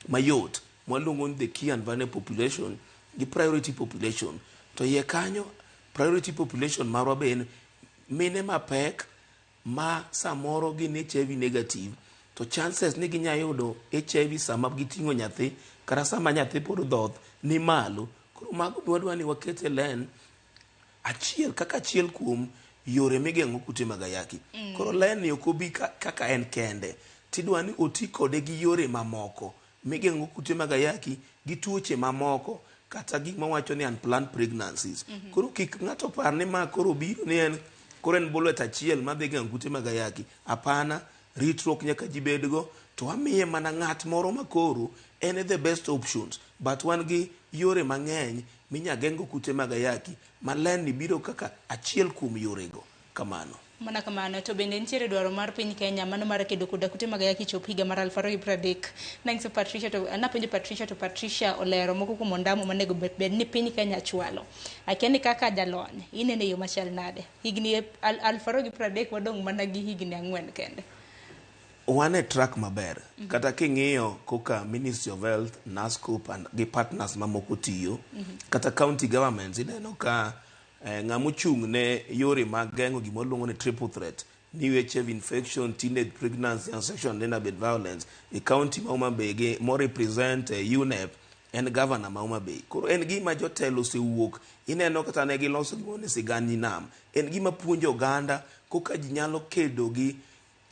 mayot mwaluongo ni the key and vulnerable population gi priority population. To iye kanyo priority population marwa be mine mapek ma samoro gin HIV negative to chances ni ginya yudo HIV sama giting'o nyathi kata sama nyathi pod dhoth ni malo. Koro mago dwadwa ni wakete len achiel kuom yore migeng'o kute mag ayaki. Koro len ni ok obi kaka en kende tidwa ni oti kode gi yore mamoko migeng'o kute mag ayaki gi tuoche mamoko kata gik mawacho ni unplanned pregnancies. Koro kik ng'ato par ni ma koro biro ni en koro en bullet achiel madhi geng'o kute mag ayaki. Apana, ritruok nyaka ji bedgo to amiye mana ng'at moro makoro en the best options but wan gi yore mang'eny minya geng'o kute mag ayaki ma len ni biro kaka achiel kuom yorego. Kamano mana kamano to bende nitiere dwaro mar piny Kenya mano mar kedo koda kute mag ayaki chop higa mar 2030. Nanyiso Patricia to anapenjo Patricia to Patricia olero moko kuom ondamo manego bed ni piny Kenya chwalo. Akiani kaka jalony inene yo machal nade higni 2030 wadong mana gi higni 4 kende. Wan e track maber kata king'iyo koka Ministry of Health, NASCOP and gi partners mamoko tiyo kata county governments ineno ka ng'amochung' ne yore mag geng'o gima luongo ni triple threat new HIV infection, teenage pregnancy and sexual and gender-based violence e county ma Homa Bay mo represent UNEP en governor ma Homa Bay. Koro en gima jotelo osewuok ineno kata ne giloso gima ni sigani nam en gima puonjo oganda koka ji nyalo kedo gi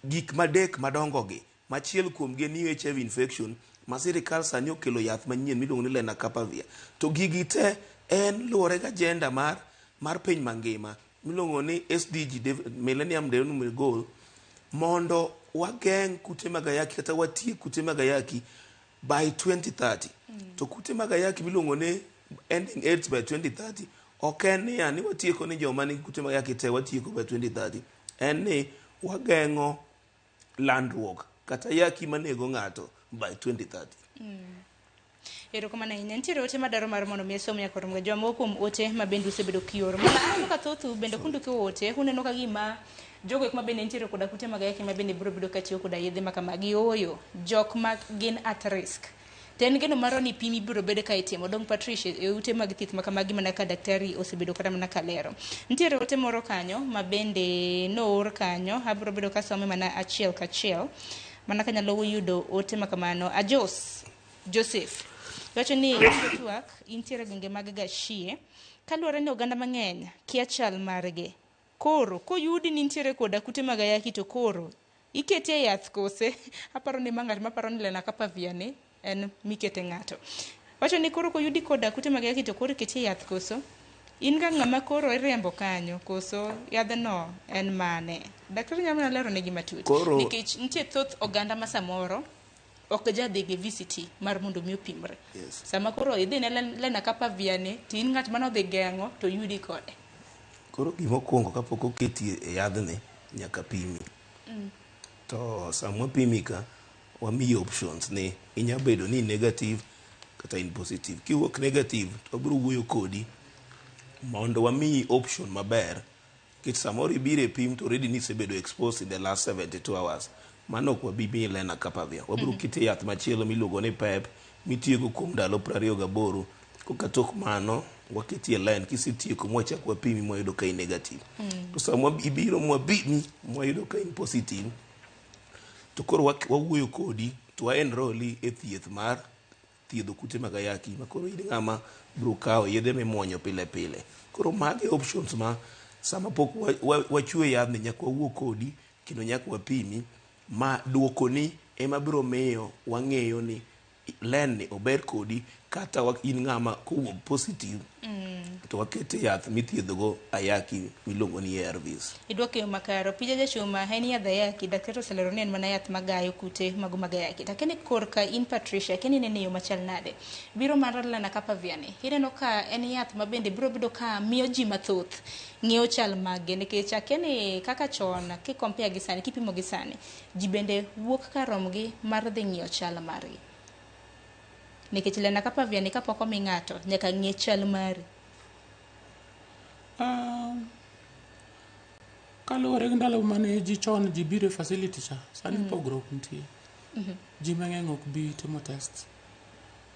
gik madek madongo gi machiel kuom gi new HIV infection ma sirikal sani okelo yath manyien miluongo ni Lenacapavir. To gigi te en luwore gi agenda mar piny mangima miluongo ni SDG Millennium Development Goal mondo wageng' kute mag ayaki kata watiek kute mag ayaki by 2030. To kute mag ayaki miluongo ni ending AIDS by 2030 ok en ni ani watieko ni joma nigi kute mag ayaki te watieko by 2030. En ni wageng'o landruok kata ayaki manego ng'ato by 2030. Erokamano ahinya. Nitiere ote madaro mar mondo mi asom nyaka romga jomoko kuom ote ma bende osebedo kioro. Mana ka thothu bende kunduko ote uneno ka gima jogo ma bende nitiere koda kute mag ayaki ma bende biro bedo katiyo koda yedhe ma kamagi oyo jok ma gin at risk. Ten geno maro ni pimi biro bedo ka itimo dong Patricia e ute mag thieth ma kamagi mana ka daktari osebedo kata mana kalero. Nitiere ote moro kanyo ma bende noor kanyo abiro bedo ka some mana achiel kachiel mana kanyalo yudo ote ma kamano. Joseph wacho ni twak intiere gwenge mag Gashie kaluwore ni oganda mang'eny kia chal marge. Koro koyudi ni intiere koda kute mag ayaki to koro ikete yath kose aparo ni mang'at maparo ni Lenacapavir ni en mikete ng'ato. Wacho ni koro koyudi koda kute mag ayaki to koro ikete yath koso in ga ng'ama koro iriembo kanyo koso yadhno en mane. Daktari nyalo lero ne gima tut nikech nitie thoth oganda ma samoro ok jadhige VCT mar mondo mi opimre. Sama koro idhi ne Lenacapavir ni tin ng'at mano dhi geng'o to yudi kode. Koro gima okuongo kapok oketi e yadhni nyaka pimi. to sama pimi ka wamiyi options ni inya bedo ni negative kata in positive. Kiwuok negative to wabiro wuoyo kodi mondo wamiyi option maber kit samoro ibiro e pim to already nisebedo exposed in the last 72 hours. Mano ok wabibi lenacapavir. Wabiro kiti yath machielo miluongo ni PEP mitiyogo kuom ndalo 28. Kokatok mano waketi e line kisetieko mwachak wapimi mwayudo ka in negative. To sama ibiro mwabimi mwayudo ka in positive to koro wawuoyo kodi to waenroli e thieth mar thiedho kute mag ayaki ma koro in ng'ama biro kawo yedhe mimuonyo pile pile. Koro mage options ma sama pok wachwe yadhni nyaka wawuo kodi kendo nyaka wapimi ma duoko ni ema biro miyo wang'eyo ni len ni ober kodi kata in ng'ama kowuok positive to wakete yath mithiedhogo ayaki miluongo ni ARVs. Idwoke yo makaro pija jachuma en yadh ayaki daktari oselero ni en mana yath magayo kute mago mag ayaki takini korka in Patricia keni nene yo machal nade biro mar lenacapavir ni ineno ka en yath ma bende biro bedo ka miyo ji mathoth ng'eyo chal mage nikech akeni kaka chon kikompea gi sani kipimo gi sani ji bende wuok ka romgi mar dhi ng'iyo chal margi nikech lenacapavir ni kapok omi ng'ato nyaka ng'e chal mari. Kaluwore gi ndalo mane ji chon ji biro e facility cha sani pogruok nitie. Ji mang'eny ok bi timo test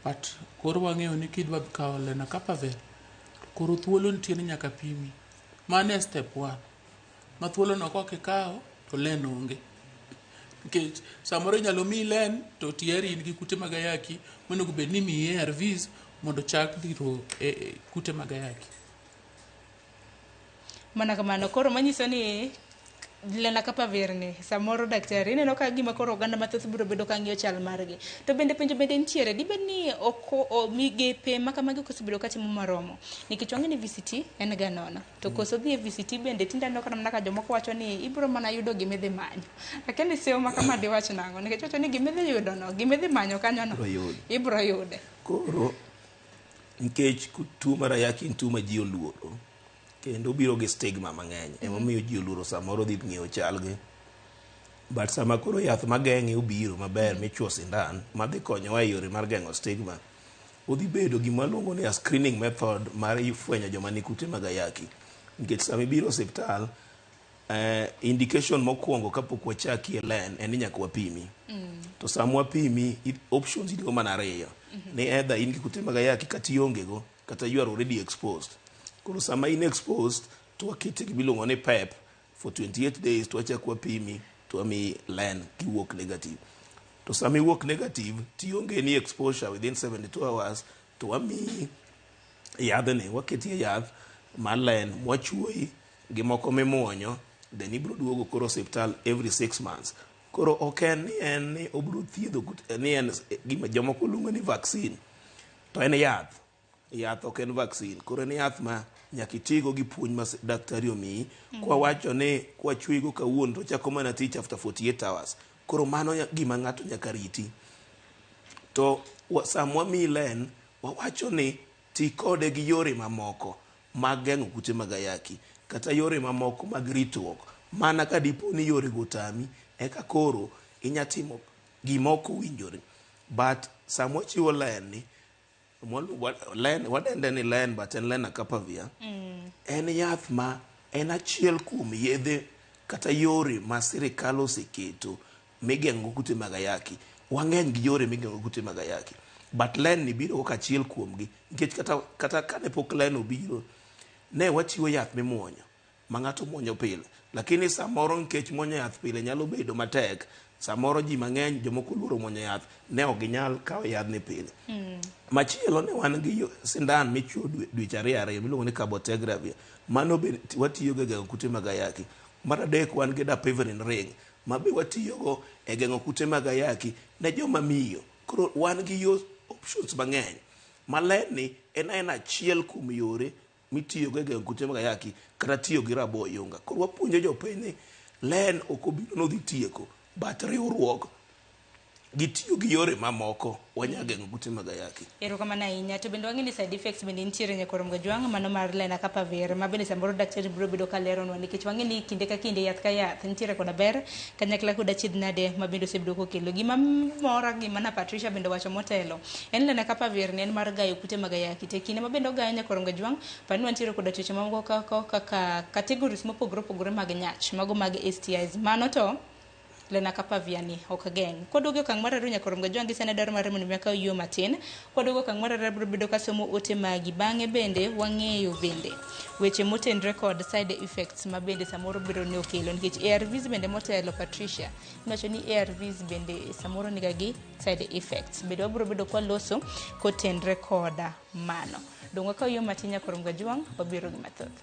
but koro wang'eyo ni kidwa kawo lenacapavir koro thuolo nitie ni nyaka pimi. Mano e step 1 ma thuolono kokikawo to len onge nikech samoro inyalo miyi len to tieri in gi kute mag ayaki monego bed ni miyi ARVs mondo chak dhiro kute mag ayaki. Mana kamano koro manyiso ni lenacapavir ni samoro daktari ineno ka gima koro oganda mathoth biro bedo ka ng'iyo chal margi to bende penjo bende nitiere dibed ni migepe makamagi kosebedo katimo maromo nikech wang'e ni VCT en ga nono to koso dhi e VCT bende tinde aneno ka jomoko wacho ni ibiro mana yudo gimidhi manyo lakini seyo makama diwach nang'o nikech wacho ni gimidhi yudo no gimidhi manyo kanyono ibiro yude. Koro nikech tuo mar ayaki en tuo ma ji oluoro kendo biro gi stigma mang'eny emomiyo ji oluoro samoro dhi ng'eyo chalgi but sama koro yath mageng'e obiro maber michuo sindan madhi konyowa e yore mar geng'o stigma odhi bedo gima luongo ni a screening method mar fwenyo joma ni kute mag ayaki nikech sama ibiro osiptal indication mokwongo kapok wachaki e len en ni nyaka wapimi to sama wapimi options idigo mana 2 ni either in gi kute mag ayaki kata iongego kata you are already exposed. Koro sama in exposed to wakete gimiluongo ni PEP for 28 days to wachak wapimi to wami len kiwuok negative. To sama iwuok negative tionge ni exposure within 72 hours to wami yadhni waketi yath mar len mwachuoyi gi moko mimuonyo then ibiro duogo koro hospital every 6 months. Koro ok en ni obiro thiedho ni en gima jomoko luongo ni vaccine to en yath ok en vaccine. Koro en yath ma nyaka itigo gi puonj ma daktari omiyi kwa wacho ni kwa chwigo kawuono to chako mana tich after 48 hours. Koro mano gima ng'ato nyaka riti. To sama wamiyi len wawacho ni ti kode gi yore mamoko mag geng'o kute mag ayaki kata yore mamoko mag ritruok mana ka dipo ni yore gotami eka koro inyatimo gimoko winjore but sama wachiwo len ni wadende ni len but en lenacapavir en yath ma en achiel kuom yedhe kata yore ma sirikal oseketo migeng'o kute mag ayaki. Wang'eny gi yore migeng'o kute mag ayaki but len ni biro ka achiel kuomgi nikech kata kane pok len obiro ne wachiwo yath mimuonyo ma ng'ato muonyo pile lakini samoro nikech muonyo yath pile nyalo bedo matek samoro ji mang'eny jomoko luoro muonyo yath ne ok ginyal kawo yadhni pile. Machielo ne wan gi sindan michuo dweche 2 miluongo ni cabotegravir mano be watiyogo e geng'o kute mag ayaki. Mar adek wan gi dapivirine ring ma be watiyogo e geng'o kute mag ayaki ne joma miyo. Koro wan gi options mang'eny ma len ni en achiel kuom yore mitiyogo e geng'o kute mag ayaki kata tiyo gi rabo oyunga. Koro wapuonjo jopiny ni len ok obiro nodhi tieko but riwruok gitiyo gi yore mamoko wanyageng'o kute mag ayaki. Erokamano ahinya. To bende wang'eni side effects bende nitiere Nyakorom Gajwang' mano mar Lenacapavir ma bende samoro daktari biro bedo ka leronwa nikech wang'eni kinde ka kinde yath ka yath nitiere koda ber kanyakla koda achiedh nade ma bende osebedo kokelo. Gima mora gima na Patricia bende wacho motelo en Lenacapavir ne en mar gayo kute mag ayaki. Te kinde ma bende ogayo Nyakorom Gajwang' pani nitiere koda tuoche mamoko kaka categories mopogore opogore mag nyach mago mag STIs. Mano to Lenacapavir ni ok geng. Koduogo okang' mar ariyo Nyakorom Gajwang' gisene dwaro mar mondo miaka yo matin. Koduogo okang' mar ariyo biro bedo ka somo ote magi. Bang'e bende wang'eyo bende weche motenre kod side effects ma bende samoro biro ne okelo nikech ARVs bende motelo Patricia. Iwacho ni ARVs bende samoro niga gi side effects. Bende wabiro bedo kwa loso kotenre koda mano. Dongwa ka yo matin Nyakorom Gajwang' wabiro gi mathoth.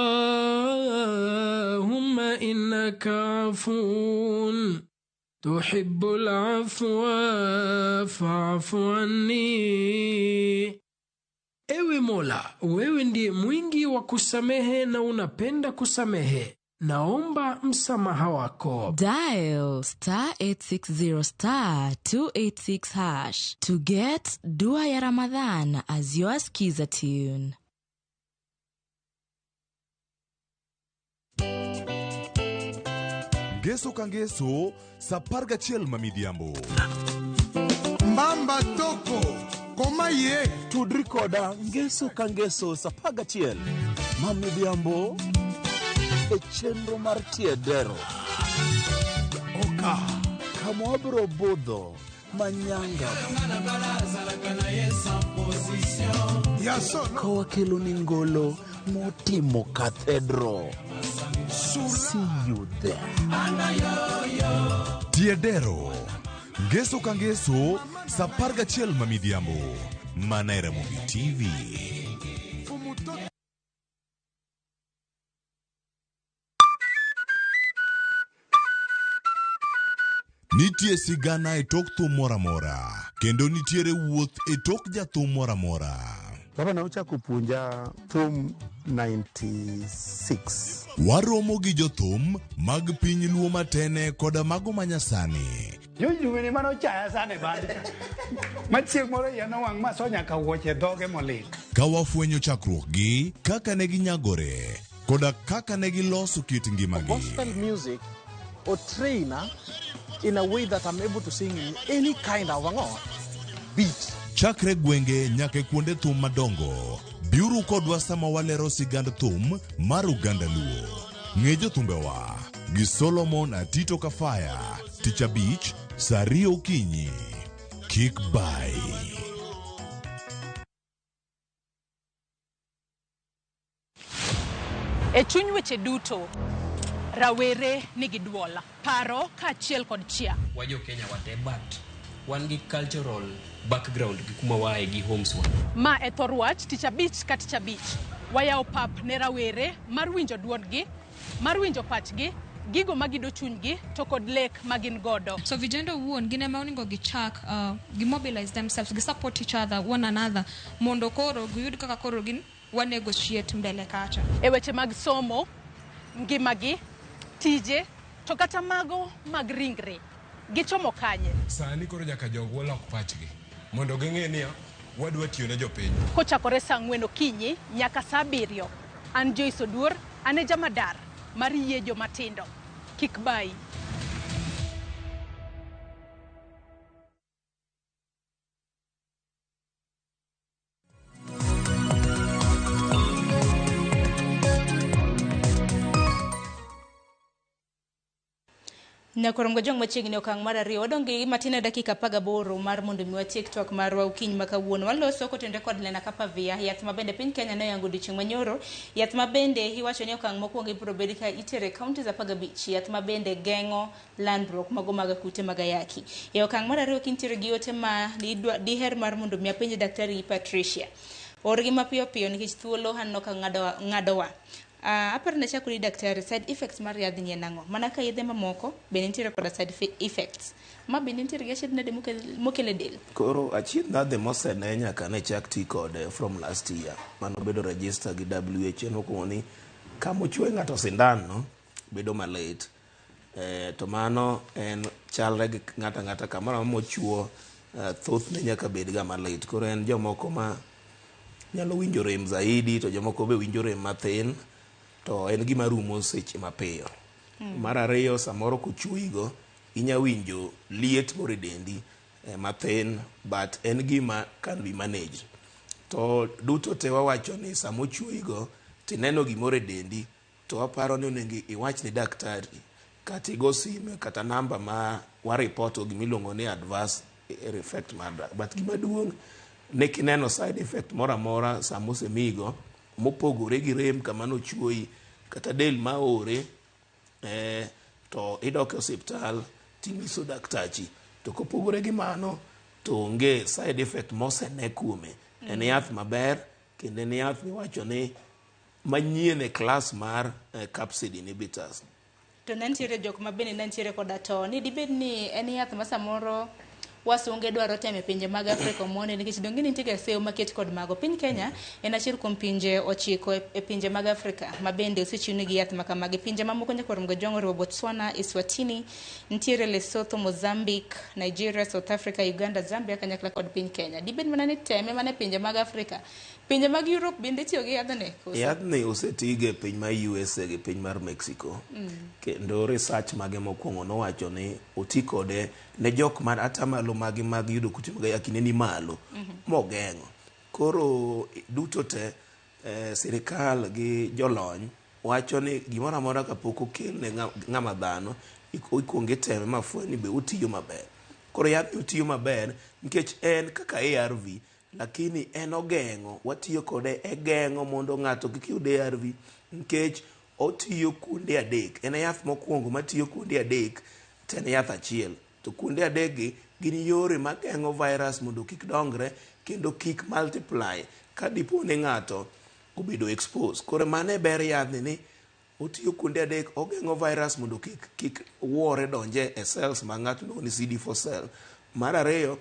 اللهم إنك عفو تحب العفو فاعف عني. Ewe Mola, wewe ndiye mwingi wa kusamehe na unapenda kusamehe. Naomba msamaha wako. Dial *860*286# to get Dua ya Ramadhan as your skiza tune. Ngeso ka ngeso, sa parga chiel mamidhiambo. Mbamba toko, koma ye. Tudri koda ngeso ka ngeso sa parga chiel mamidhiambo e chenro mar tiedero. Oka, kama wabro budho manyanga. Kowa kelo ningolo motimo cathedral. See you there. Tiedero. Ngeso ka ngeso, sa parga chiel mamidhiambo. Manaira Movie TV. Nitie sigana e tok thum mora mora. Kendo nitiere wuoth e tok jathum mora mora. Baba na uchako puonja thum 96. Waromo gi jothum mag piny luo matene koda mago manyasani. Jojuwene mano chaya sane bandi. Machieng moro yano wang' masonya ka wuoche dhoge molit. Ka wafwenyo chakruok gi, kaka ne ginyagore, koda kaka ne giloso kit ngimagi. Gospel music or trainer in a way that I'm able to sing in any kind of beat. Chakre gwenge nyake kuonde thum madongo. Biuru kodwa sama walero sigand thum mar Uganda Luo. Ng'e jothumbewa gi Solomon Atito Kafaya, Ticha Beach, Sario Okinyi. Kik bai. E chuny weche duto, rawere nigi duol, paro kaachiel kod chia. Wajo Kenya wate but wan gi cultural background gi kuma wae gi homes wa. Ma e thor wach Ticha Beach ka Ticha Beach. Wayawo pap ne rawere mar winjo duondgi, mar winjo pachgi, gigo magido chunygi to kod lek magin godo. So vijendo wuon gine ma oningo gichak gimobilize themselves, gisupport each other, one another, mondo koro giyud kaka koro gin wa negotiate mbele kacha. E weche mag somo, ngimagi, tije, to kata mago mag ringre. Gichomo kanye. Sani koro nyaka jogo olok pachgi mondo ging'e ni wadwa tiyo ne jopiny. Kochakore saa 4 okinyi nyaka saa 7. An Joyce Oduor, ane jamadar mar yie jomatindo. Kik bai. Nyakorom Gajwang' machiegni okang' mar ariyo. Wadongi matin dakika 18 mar mondo miwa TikTok marwa ukiny makawuono. Waloso kotende kod Lenacapavir, yath mabende piny Kenya ne yango odiochieng' manyoro. Yath mabende iwacho ni okang' mokwongo ibiro bedi ka itere counties 15. Yath mabende geng'o landruok mago mag kute mag ayaki. E okang' mar ariyo kintiere gi ote ma diher mar mondo miya penj daktari Patricia. Orgi mapiyo piyo nikech thuolo hanno ka ng'adowa. Aparo ne chakuri daktari side effects mar yadh ni nango. Mana ka yedhe mamoko bende nitiere koda side effects. Ma bende nitiere ga shid nade mokele del. Koro achiedh nadhe mosene nyaka ne chak ti kode from last year. Mano bedo register gi WHO nokuongo ni kama ochwe ng'ato sindan no bedo malit. To mano en chalre gi ng'ata kamoro mochuo thoth ne nyaka bed ga malit. Koro en jomoko ma nyalo winjo rem zaidi to jomoko be winjo rem mathin to en gima rumo seche mapiyo. Mar ariyo samoro kuchuigo inya winjo liet moro dendi mathin but en gima can be managed. To duto te wawacho ni samo chuigo tineno gimoro dendi to aparo ni onego iwach ni daktari kata igo sime kata namba ma waripoto gimiluongo ni adverse effect mar drug. But gima duong' ne kineno side effect mora mora samosemigo mopogore gi rem kama no chuoi kata del maore to idok e hospital tinyiso daktachi to kopogore gi mano to onge side effect mosene kuome. En yath maber kendo en yath miwacho ni manyien e class mar capsid inhibitors. To nentiere jok ma bende nentiere koda to ni dibed ni en yath ma samoro wasunge dwaro teme pinje mag Afrika mone nikech donge nitie ga seyo maket kod mago. Piny Kenya en achiel kuom pinje 9 e pinje mag Afrika ma bende osechiwni gi yath makamagi. Pinje mamoko nyaka rom jong'o Botswana, Eswatini, nitiere Lesotho, Mozambique, Nigeria, South Africa, Uganda, Zambia kanyakla kod piny Kenya. Dibed mana ni teme mana pinje mag Afrika. Pinje mag Europe bende tiyo gi yadhne. Yadhne osetige piny mar USA gi piny mar Mexico. Kendo research mage mokwongo nowacho ni oti kode ne jok man atamalo magi mag yudo kute mag ayaki ne ni malo mogeng'o. Koro duto te sirikal gi jolony wacho ni gimoro amora kapok okel ne ng'ama dhano ikuongo iteme mafweny be otiyo maber. Koro yadhni otiyo maber nikech en kaka ARV lakini en ogeng'o, watiyo kode e geng'o mondo ng'ato kik yud ARV nikech otiyo kuonde adek. En yath mokwongo matiyo kuonde adek to en yath achiel. To kuonde adek gi gin yore mageng'o virus mondo kik dongre kendo kik multiply ka dipo ni ng'ato obedo expose. Koro mane ber yadhni ni otiyo kuonde adek, ogeng'o virus mondo kik wuore donje e cells ma ng'ato luongo ni CD4 cell. Mar ariyo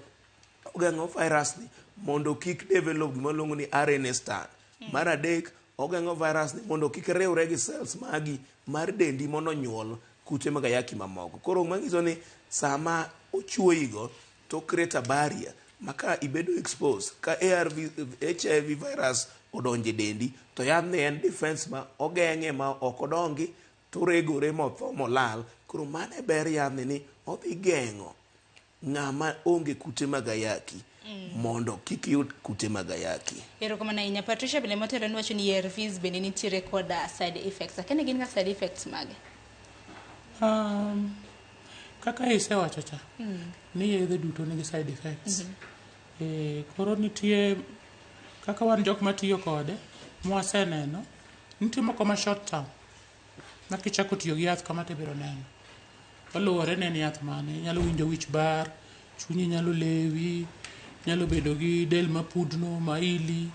ogeng'o virus ni mondo kik develop gima luongo ni RNA star. Mar adek ogeng'o virus ni mondo kik riwre gi cells magi mar dendi mondo nyuol kute mag ayaki mamoko. Koro manyiso ni sama ochuoigo to create a barrier maka ibedo expose ka HIV virus odonje dendi to yadhni en defense ma ogeng'e ma ok odongi to regore motho molal. Koro mane ber yadhni ni odhi geng'o ng'ama onge kute mag ayaki mondo kik yud kute mag ayaki. Erokamano ahinya. Patricia bende motelo ni wacho ni ARVs bende nitiere koda side effects. Akene gin ga side effects mage? Kaka isewacho cha ni yedhe duto nigi side effects. Koro nitie kaka wan jok matiyo kode mwaseneno nitie moko ma short term ma kichako tiyo gi yath kama tibiro neno kaluwore ne en yath mane. Nyalo winjo wich bar, chunyi nyalo lewi, nyalo bedo gi del mapudno, maili,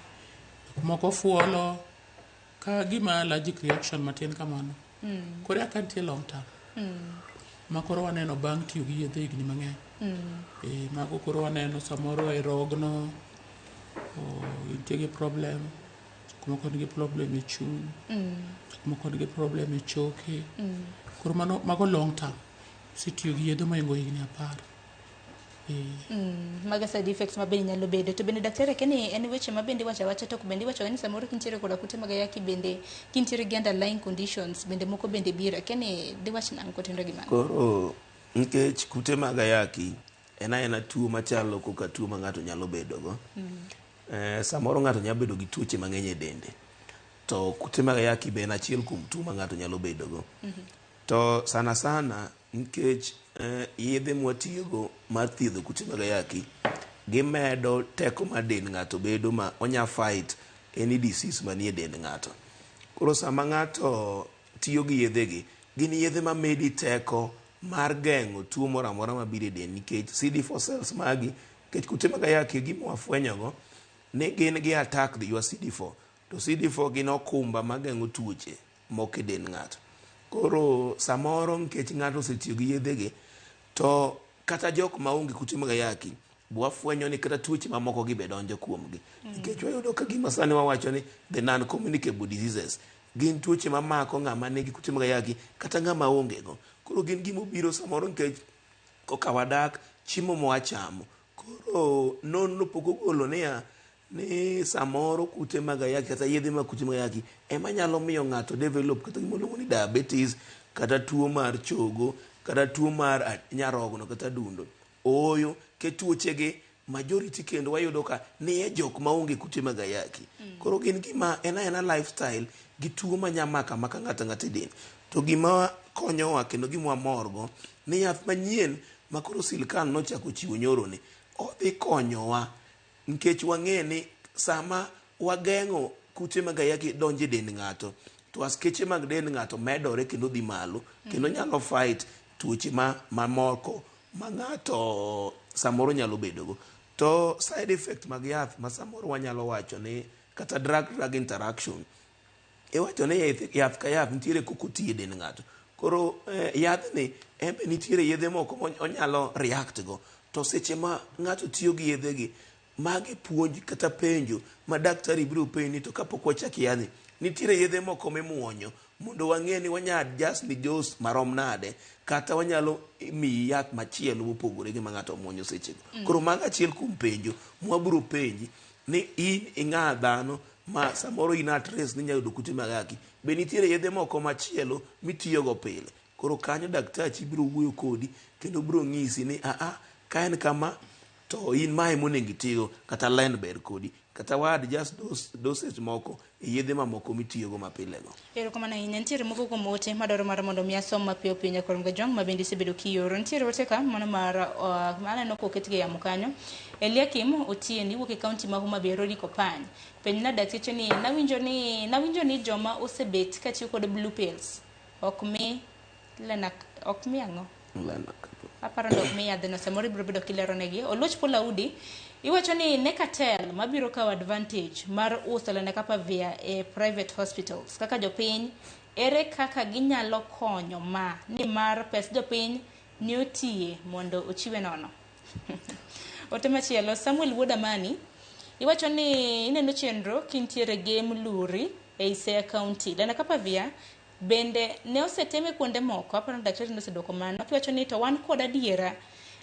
moko fuolo ka gima allergic reaction matin kamano. Koro aka nitie long term ma koro waneno bang' tiyo gi yedhe higni mang'eny. Mago koro waneno samoro e rogno nitie gi problem, moko nigi problem e chuny, moko nigi problem e choke. Koro mago long term sitiyo gi yedhe moingo higni 10. Maga side effects ma bende nyalo bedo. To bende daktari keni en weche ma bende wacha to bende wacho ni samoro kintiere koda kute mag ayaki bende kintiere gi underlying conditions bende moko bende biro keni diwach nang kotindo gi mano. Koro nikech kute mag ayaki en tuo machalo kaka tuo ma ng'ato nyalo bedo go. Samoro ng'ato nyalo bedo gi tuoche mang'eny e dende. To kute mag ayaki be en achiel kuom tuo ma ng'ato nyalo bedo go. To sana nikech yedhe mwatiyogo mar thiedho kute mag ayaki gimedo teko mar dend ng'ato bedo ma onya fight any disease manie dend ng'ato. Koro sama ng'ato tiyo gi yedhegi gin yedhe ma medi teko mar geng'o tuo moro amora mabiro e dend nikech CD4 cells magi nikech kute mag ayaki gima wafwenyogo ni gin gi attack your CD4 to CD4 gin okumba mageng'o tuoche moko e dend ng'ato. Koro samoro nikech ng'ato osetiyo gi yedhegi to kata jok maonge kute mag ayaki bwafwenyo ni kata tuoche mamoko gi be donjo kuomgi nikech wayudo ka gima sani wawacho ni the non communicable diseases gin tuoche mamako ng'ama nigi kute mag ayaki kata ng'ama onge go. Koro gin gimobiro samoro nikech koka wadak chiemo mwachamo. Koro nonro pok ogolo niya ni samoro kute mag ayaki kata yedhe mag kute mag ayaki ema nyalo miyo ng'ato develop kata gima luongo ni diabetes kata tuo mar chogo kata tuo mar nyarogno kata dundo. Oyo ke tuochegi majority kendo wayudo ka ni e jok maonge kute mag ayaki. Koro gin gima ena lifestyle gi tuo manyamaka maka ng'ata din. To gima konyowa kendo gima wamorgo ni yath manyien ma koro sirkal nochako chiwo nyoro ni odhi konyowa nikech wang'e ni sama wageng'o kute mag ayaki donjo e dend ng'ato to askeche mag dend ng'ato medore kendo dhi malo kendo nyalo fight tuoche mamoko ma ng'ato samoro nyalo bedogo. To side effect mag yath ma samoro wanyalo wacho ni kata drug interaction iwacho ni yath ka yath nitiere koko tiyo e dend ng'ato. Koro yadhni embe nitiere yedhe moko onyalo react go to seche ma ng'ato tiyo gi yedhegi magi puonj kata penjo ma daktari biro penji to kapok wachak yadhi nitiere yedhe moko mimuonyo mondo wang'e ni wanya adjust ni dose marom nade kata wanyalo miyi yath machielo mopogore gi ma ng'ato muonyo sechego. Koro mago achiel kuom penjo mwabiro penji ni in ing'a dhano ma samoro in at risk ni nyalo yudo kute mag ayaki be nitiere yedhe moko machielo mitiyogo pile. Koro kanyo daktachi biro wuoyo kodi kendo biro ng'isi ni ka en kama to in mae monego itigo kata len ber kodi kata wa adjust doses moko e yedhe mamoko mitiyogo mapilego. Erokamano ahinya. Nitiere moko kuom ote madwaro mar mondo mi asom mapiyo piyo nyakoro mga jong ma bende isebedo kioro. Nitiere ote ka mano mar maneno koketgi yamo kanyo. Eliakim Otieni wuok e kaunti ma Homa Bay Rodiko Pany. Penjna dakteche ni nawinjo ni joma osebet katiyo kod blue pills ok mi ang'o? Aparo ni ok mi yadhno samoro ibiro bedo kilero negi. Oluoch Polaudi iwacho ni Nekatel mabiro kawo advantage mar uso Lenacapavir e private hospitals kaka jopiny ere kaka ginyalo konyo ni mar pes jopiny ni otiye mondo ochiwe nono. Ote machielo Samuel Wodamani iwacho ni ineno chenro kintiere gi Mluri e Isea County. Lenacapavir bende ne oseteme kuonde moko aparo daktari nosedwoko mano kiwacho ni to wan kod adiera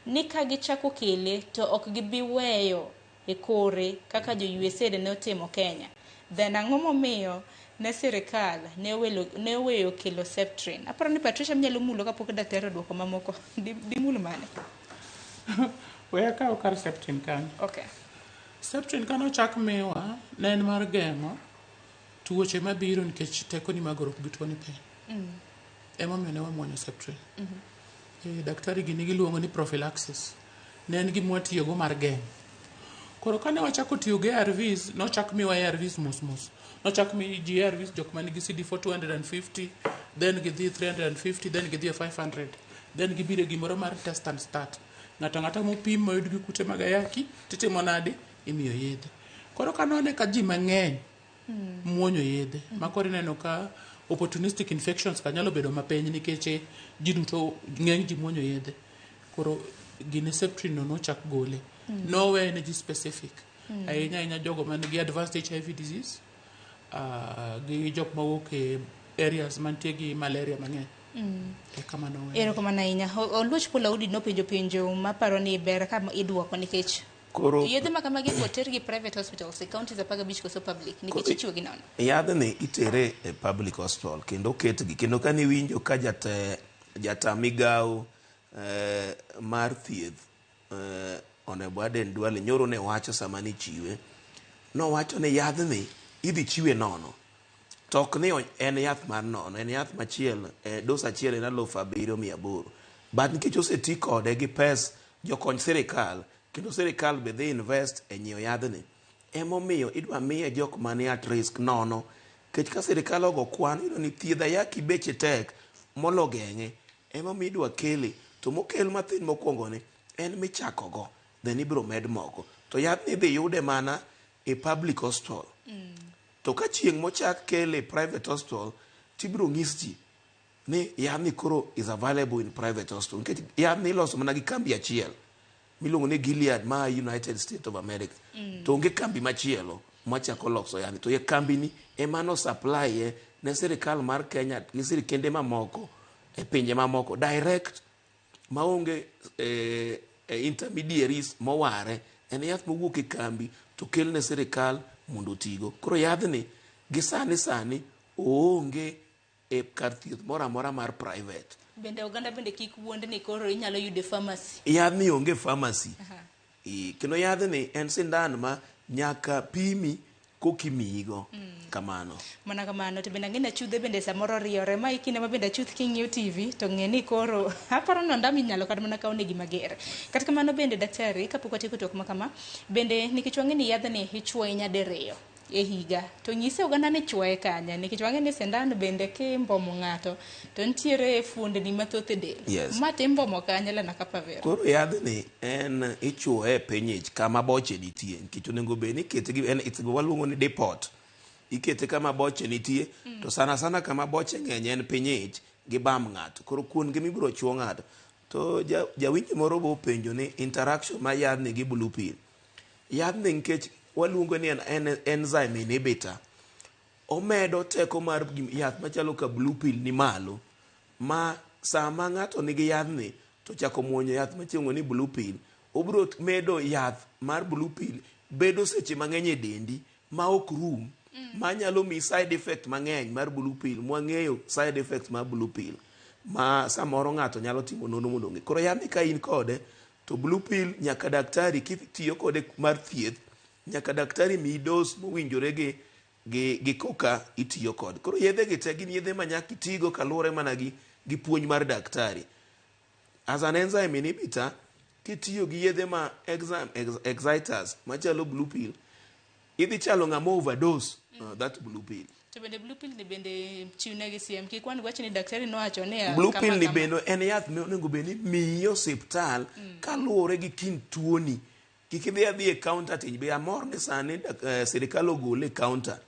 ni ka gichako kele to ok gibi weyo e kore kaka jo USAID ne otimo Kenya. Then ang'o momiyo ne sirikal ne weyo kelo Septrin. Aparo ni Patricia mnyalo mulo kapok daktari odwoko mamoko di mulo mane. Weya kawo kar Septrin kanyo. Okay. Septrin kano chak miwa ne en mar geng'o tuoche mabiro nikech tekoni magorok gi tuoni piny. Emomiyo ne wamuonyo Septrin. Daktari gini giluongo ni prophylaxis. Ne en gima watiyogo mar geng'o. Koro kane wachako tiyo gi ARVs, nochak miwa ARVs mos. Nochak mi ji ARVs jok manigi CD4 250, then gidhi 350, then gidhi 500, then gibiro gimoro mar test and start. Ng'ata mopim moyud gi kute mag ayaki, titimo nade? Imiyo yedhe. Koro kanone ka ji mang'eny muonyo yedhe. Makoro ineno ka opportunistic infections ka nyalo bedo mapeny nikech ji duto ng'eny ji muonyo yedhe. Koro gine Septrin no chak gole. No way ne ji specific. Ahinya jogo manigi advanced HIV disease, gi jok mawuok e areas mantie gi malaria mang'eny. Kamano we. Erokamano ahinya. Oluoch Polaudi nopenjo maparo ni ber ka idwoko nikech Koro yedhe makamagi oter gi private hospitals e counties apaga bich koso public nikech ichiwo gi nono. Yadhni itere e public hospital kendo oketgi kendo ka niwinjo ka jata migawo mar thieth Honorable Aden Duale nyoro ne wacho sama ni chiwe nowacho ni yadhni idhi chiwe nono. Tok ni en yath mar nono, en yath machielo dos achiel en 7,800. But nikech oseti kode gi pes jokony sirikal kendo sirikal be dhi invest e nyiewo yadhni, emomiyo idwa miye jok mani at risk nono. Kech ka sirikal ogo kwan iyudo ni thiedh ayaki beche tek molo geng'e, emomiyo idwa kele to mokel mathin mokwongo ni en michakogo then ibiro med moko. To yadhni idhi yude mana e public hospital. To ka chieng' mochak kele private hospital tibiro ng'is ji ni yadhni koro is available in private hospital nikech yadhni iloso mana gi kambi achiel miluongo ni Gilead ma United States of America to onge kambi machielo machako loso yadhni to ye kambi ni emano supply ne sirikal mar Kenya gi sirikende mamoko e pinje mamoko direct maonge intermediaries moware en yath mowuok e kambi to kel ne sirikal mondo tigo koro yadhni gi sani oonge e kar thieth moro amora mar private. Bende oganda bende kik wuond ni koro inyalo yude pharmacy. Yadhni onge pharmacy. Kendo yadhni en sindan ma nyaka pimi kokimigo kamano. Mana kamano to bende ng'eni achudhe bende samoro riore ma ikine ma bende achuth king'iyo TV to ng'eni koro aparo no ndami nyalo kata mana kaone gima ger. Kata kamano bende daktari kapok watieko tok makama bende nikech wang'eni yadhni ichuoye nyadiriyo e higa to nyise oganda ni chuoye kanya nikech wang'eni sindan bende kimbomo ng'ato to nitiere fuondni mathoth e del. Yes. Ma timbomo kanya lena kapavera. Koro yadhni en ichuoye piny ich kama boche nitie nikech onego bed ni ikete gi en itgo waluongo ni depot. Ikete kama boche nitie to sana kama boche ng'eny en piny ich gi bam ng'ato. Koro kuon gi mibiro chuo ng'ato to jawinjo moro bo penjo ni interaction ma yadhni gi blue pill. Yadhni nikech waluongo ni en enzyme inhibitor omedo teko mar yath machalo ka blue pill ni malo ma sama ng'ato nigi yadhni to chako muonyo yath machielo ni blue pill obiro medo yath mar blue pill bedo seche mang'eny e dendi ma ok rum ma nyalo mi side effect mang'eny mar blue pill mwang'eyo side effects mar blue pill ma samoro ng'ato nyalo timo nono mondo ng'e. Koro yadhni ka in kode to blue pill nyaka daktari kitiyo kode mar thieth nyaka daktari mi dos mowinjore gi koka itiyo kod. Koro yedhe gi te gin yedhe ma nyaka itigo kaluwore mana gi puonj mar daktari. As an enzyme inhibitor kitiyo gi yedhe ma exciters machalo blue pill idhi chalo ng'ama overdose that blue pill. To bende blue pill ni bende chiwne gi siem kikwan wacho ni daktari nowacho ni blue pill ni bende en yath monego bed ni miyi osiptal kaluwore gi kind tuoni. Kik idhi adhi e counter tiny be amor ni sani sirikal ogole counter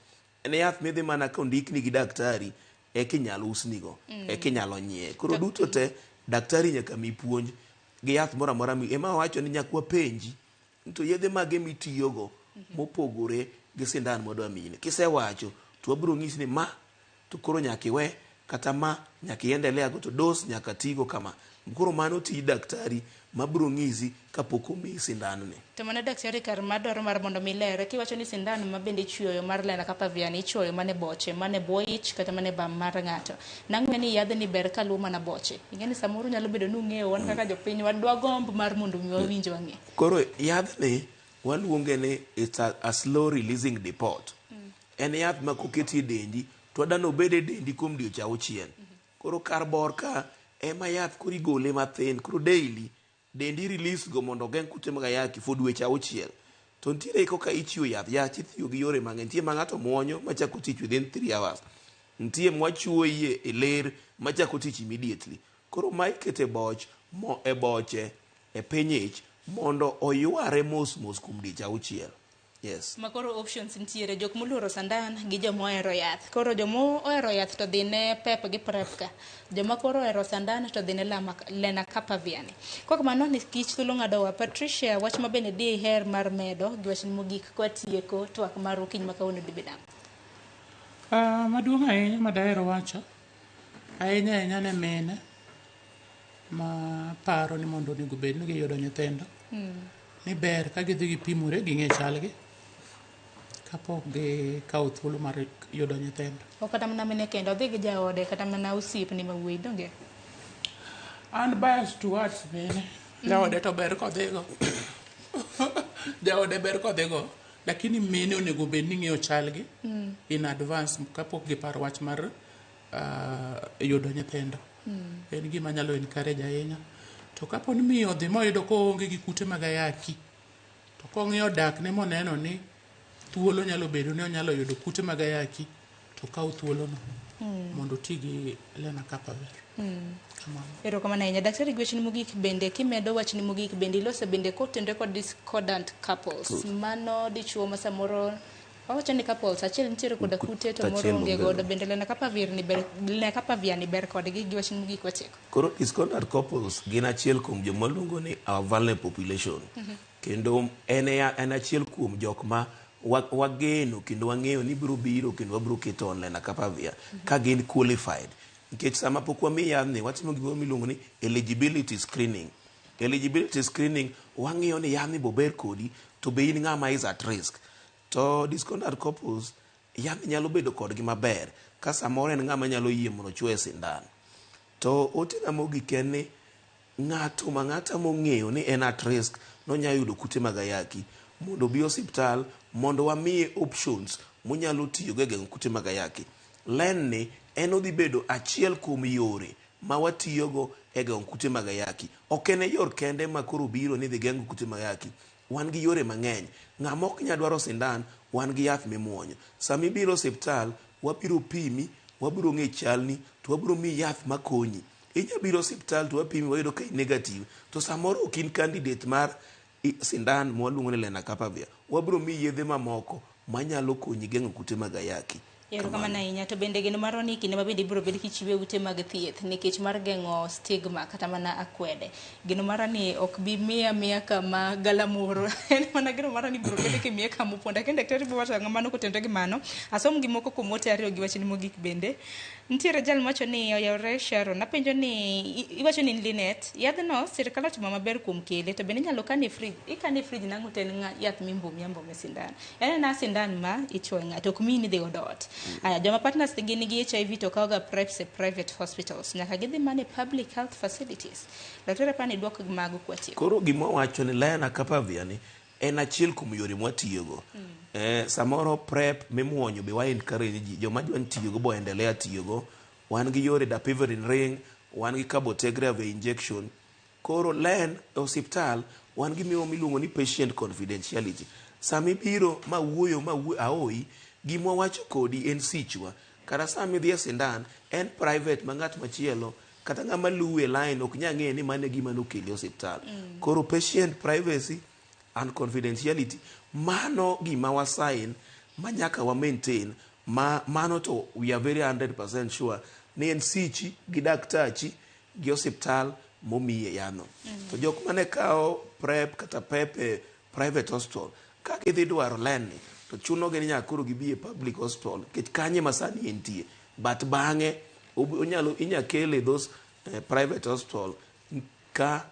en yath midhi mana kondikni gi daktari kinyalo usnigo kinyalo nyie. Koro duto te daktari nyaka mi puonj gi yath moro amora ema wacho ni nyaka wapenji to yedhe mage mitiyogo mopogore gi sindan modwa mine. Kisewacho to wabiro ng'isi ni ma to koro nyaka iwe kata ma nyaka iendelea go to dos nyaka tigo kama. Koro mano ti daktari mabiro ng'isi kapok omiyi sindan ni. To mana daktari kar madwaro mar mondo milere kiwacho ni sindan ma bende ichuoyo mar lena kapavia ni ichuoyo mane boche mane bwo ich kata mane bam mar ng'ato. Nang'we ni yadhni ber kaluwo mana boche. Ing'eni samoro nyalo bedo ni ung'eyo wan kaka jopiny wadwa gomb mar mondo mi wawinj wang'e. Koro yadhni waluonge ni it's a slow releasing depot. En yath ma koketi e dendi to wadano bed e dendi kuom diocha 6. Koro kar bor ka ema yath koro igole mathin koro daily dendi release go mondo geng' kute mag ayaki for dweche 6. To nitiere koka ichiwo yath itiyo gi yore mang'eny. Nitie ma ng'ato muonyo machako tich within 3 hours. Nitie mwachuoye e ler machako tich immediately. Koro ma ikete boche e piny ich mondo oyware mos kuom dweche 6. Yes. Makoro options nitiere jok moluoro sandan gi joma ohero yath. Koro joma ohero yath to dhi ne pep gi prep ka. Joma koro ohero sandan to dhi ne lena kapaviani. Kwa kamano ni kich thuolo ng'adowa Patricia wach ma bende di her mar medo gi wach mogik kwa tieko twak mar okiny ma kawuono di bedam. Maduong' ahinya ma daher wacho ahinya ne mine ma paro ni mondo onego bed ni giyudo nyithindo. Ni ber ka gidhi gipimore gi ng'e chalgi kapok gikawo thuolo mar yudo nyithindo. O kata mana mine kendo odhi gi jaode kata mana osiepni ma wuoyi donge? An bias towards mine. Jaode to ber kodhigo. Jaode ber kodhigo. Lakini mine onego bed ni ng'eyo chalgi in advance kapok giparo wach mar yudo nyithindo. En gima nyalo encourage ahinya. To kapo ni miyo odhi moyudo koonge gi kute mag ayaki to kong'iyo dak ne moneno ni thuolo nyalo bedo ni onyalo yudo kute mag ayaki to kaw thuolono mondo ti gi lena kapavera. Erokamano ahinya daktari gi wachni mogik bende kimedo wachni mogik bende ilose bende kotende kod discordant couples mano dichuo ma samoro Wawacho ni couples achiel nitiere koda kute to moro onge godo bende lena kapa vir ni ber kodgi giwacho ni gik wachiko. Koro discordant couples gin achiel kuom joma luongo ni our vulnerable population. Kendo en achiel kuom jok ma wageno kendo wang'eyo ni biro biro kendo wabiro keto online kapa via ka gin qualified. Nikech sama pok wami yadhni watimo gimoro miluongo ni eligibility screening. Eligibility screening wang'iyo ni yadhni bober kodi to be in ng'ama is at risk. To discordant couples yadhni nyalo bedo kodgi maber ka samoro en ng'ama nyalo yie mondo chwoe sindan. To otena mogik en ni ng'ato ma ng'ata mong'eyo ni en at risk nonyalo yudo kute mag ayaki mondo bi osiptal mondo wamiye options monyalo tiyogo e geng'o kute mag ayaki. Len ni en odhi bedo achiel kuom yore ma watiyogo e geng'o kute mag ayaki. Ok en yor kende ma koro biro ni dhi geng'o kute mag ayaki. Wan gi yore mang'eny. Ng'ama ok nyal dwaro sindan, wan gi yath mimuonyo. Sami biro osiptal, wabiro pimi, wabiro ng'e chalni, to wabiro miyi yath makonyi. Inya biro osiptal to wapimi wayudo ka negative, to samoro ok in candidate mar sindan mwaluongo ni lenacapavir. Wabiro miyi yedhe mamoko manyalo konyi geng'o kute mag ayaki. Yero kama na inya to bende geno maro ni kinde mabende ibiro bedo kichiwe ute mag thieth nikech mar geng'o stigma kata mana akwede. Geno mara ni ok bi miya kama galamoro. En mana geno mara ni biro bedo kimiya kama uponda. Kendo daktari bo wacho ng'amano kotende gi mano. Asom gimoko kuom ote ariyo gi wacho ni mogik bende. Nitiere jal macho ni oyawre Sharon. Napenjo ni iwacho ni Linet. Yadhno sirkal otimo maber kuom kele to bende nyalo kane fridge. Ikane fridge nango ten yath mimbome sindan. En na sindan ma ichwoyo ng'ato ok mi ni dhi odot. Aya joma partners gin gi HIV to kaoga private hospitals nyaka gidhi mane public health facilities. Daktari pani dwoko mago kwati. Koro gimo wacho ni lenacapavir ni en achiel kuom yore mwatiyogo. Samoro prep mimuonyo be wa encourage ji joma dwan tiyogo bo endelea tiyogo. Wan gi yore dapivirine ring, wan gi cabotegravir injection. Koro len hospital wan gi miluongo ni patient confidentiality. Sami biro ma wuoyo aoi gimwa wacho kodi en sichwa. Kata sami dhi sindan en private ma ng'at machielo kata ng'ama luwe line ok nya ng'e ni mane gima nokeli hospital. Koro patient privacy and confidentiality mano gima wa sign manyaka wa maintain mano to we are very 100% sure ni en sichi gi daktachi gi hospital momiye yano. To jok mane kao prep kata pepe private hospital ka gidhi dwaro len ni to chuno gi nyakoro gibi e public hospital kech kanye masani entie but bang'e inya kele those private hospital ka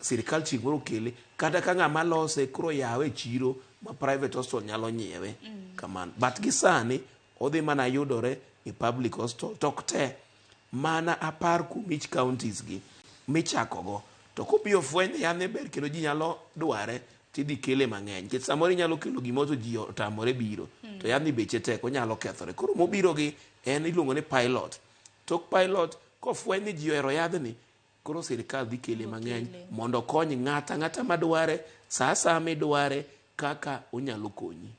sirikal chingoro kele kata ka ng'ama lose koro yawe chiro ma private hospital nyalo nyiewe kaman but gisani odhi mana yudore e public hospital tok te mana apar kuom each counties gi michakogo to kopio fweny yane ber kendo ji nyalo dware tidhi kele mang'eny kech samoro nyalo kelo gimoto ji otamore biro to yadhni beche tek onyalo kethore. Koro mobiro gi en iluongo ni pilot. Tok pilot kofweny ni ji ohero yadhni koro sirikal dhi kele mang'eny mondo kony ng'ata madware sa midware kaka onyalo konyi.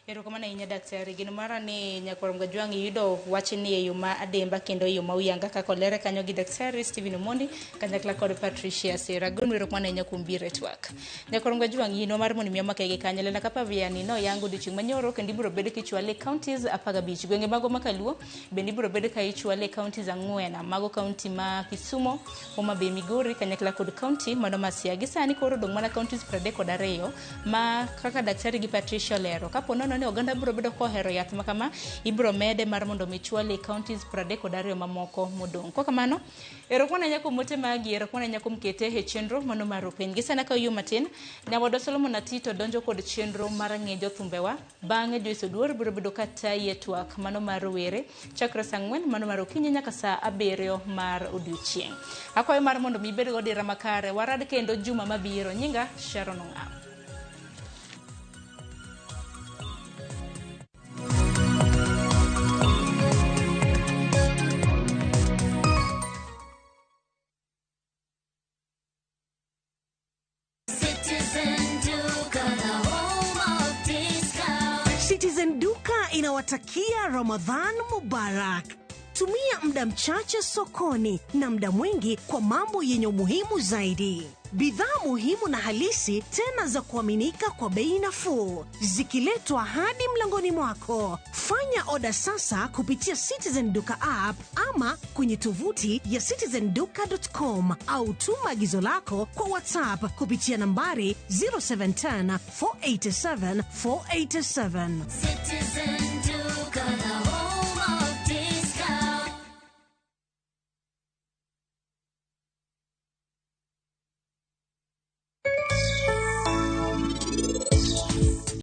Ero kama na inya daktari gino mara ni nyakorom gajwang yudo wache ni e yo ma ademba kendo yo ma uyanga ka kolere kanyo gi daktari Steven Omondi kanyakla kod Patricia Sera gonwero kama na inya kumbire twak. Nyakorom gajwang yino mar moni miya makege kanyale na Capavir ni no yango dichung manyoro kendo ibiro bedo kichwale counties apaga beach gwenge mago makaluo bende ibiro bedo ka ichwale counties ang'wena mago county ma Kisumo, Homa Bay, Migori kanyakla kod county mano Siaya. Sani koro dong mana counties 32 ma kaka daktari gi Patricia lero kapo nono ne oganda biro bedo kohero yath makama ibiro mede mar mondo michwale counties 32 mamoko modong. Kwa kamano ero kwana nyako mote magi ero kwana nyako mkete he chenro mano maro pen gisana ka yumatin nyawodo Solomon Atito donjo kod chenro mar ng'ejo thumbewa bang'e Joyce Oduor biro bedo kata yetwak mano maro were chakra sang'wen mano maro kinyi nyaka saa 7 mar odiochieng'. Akwayo mar mondo mibed go dira makare warad kendo juma mabiro. Nyinga Sharon Ong'am. Citizen Duka inawatakia Ramadhan Mubarak. Tumia muda mchache sokoni na muda mwingi kwa mambo yenye umuhimu zaidi. bidhaa muhimu na halisi tena za kuaminika kwa bei nafuu, zikiletwa hadi mlangoni mwako. Fanya oda sasa kupitia Citizen Duka app ama kwenye tovuti ya citizenduka.com au tuma agizo lako kwa WhatsApp kupitia nambari 0710 487 487.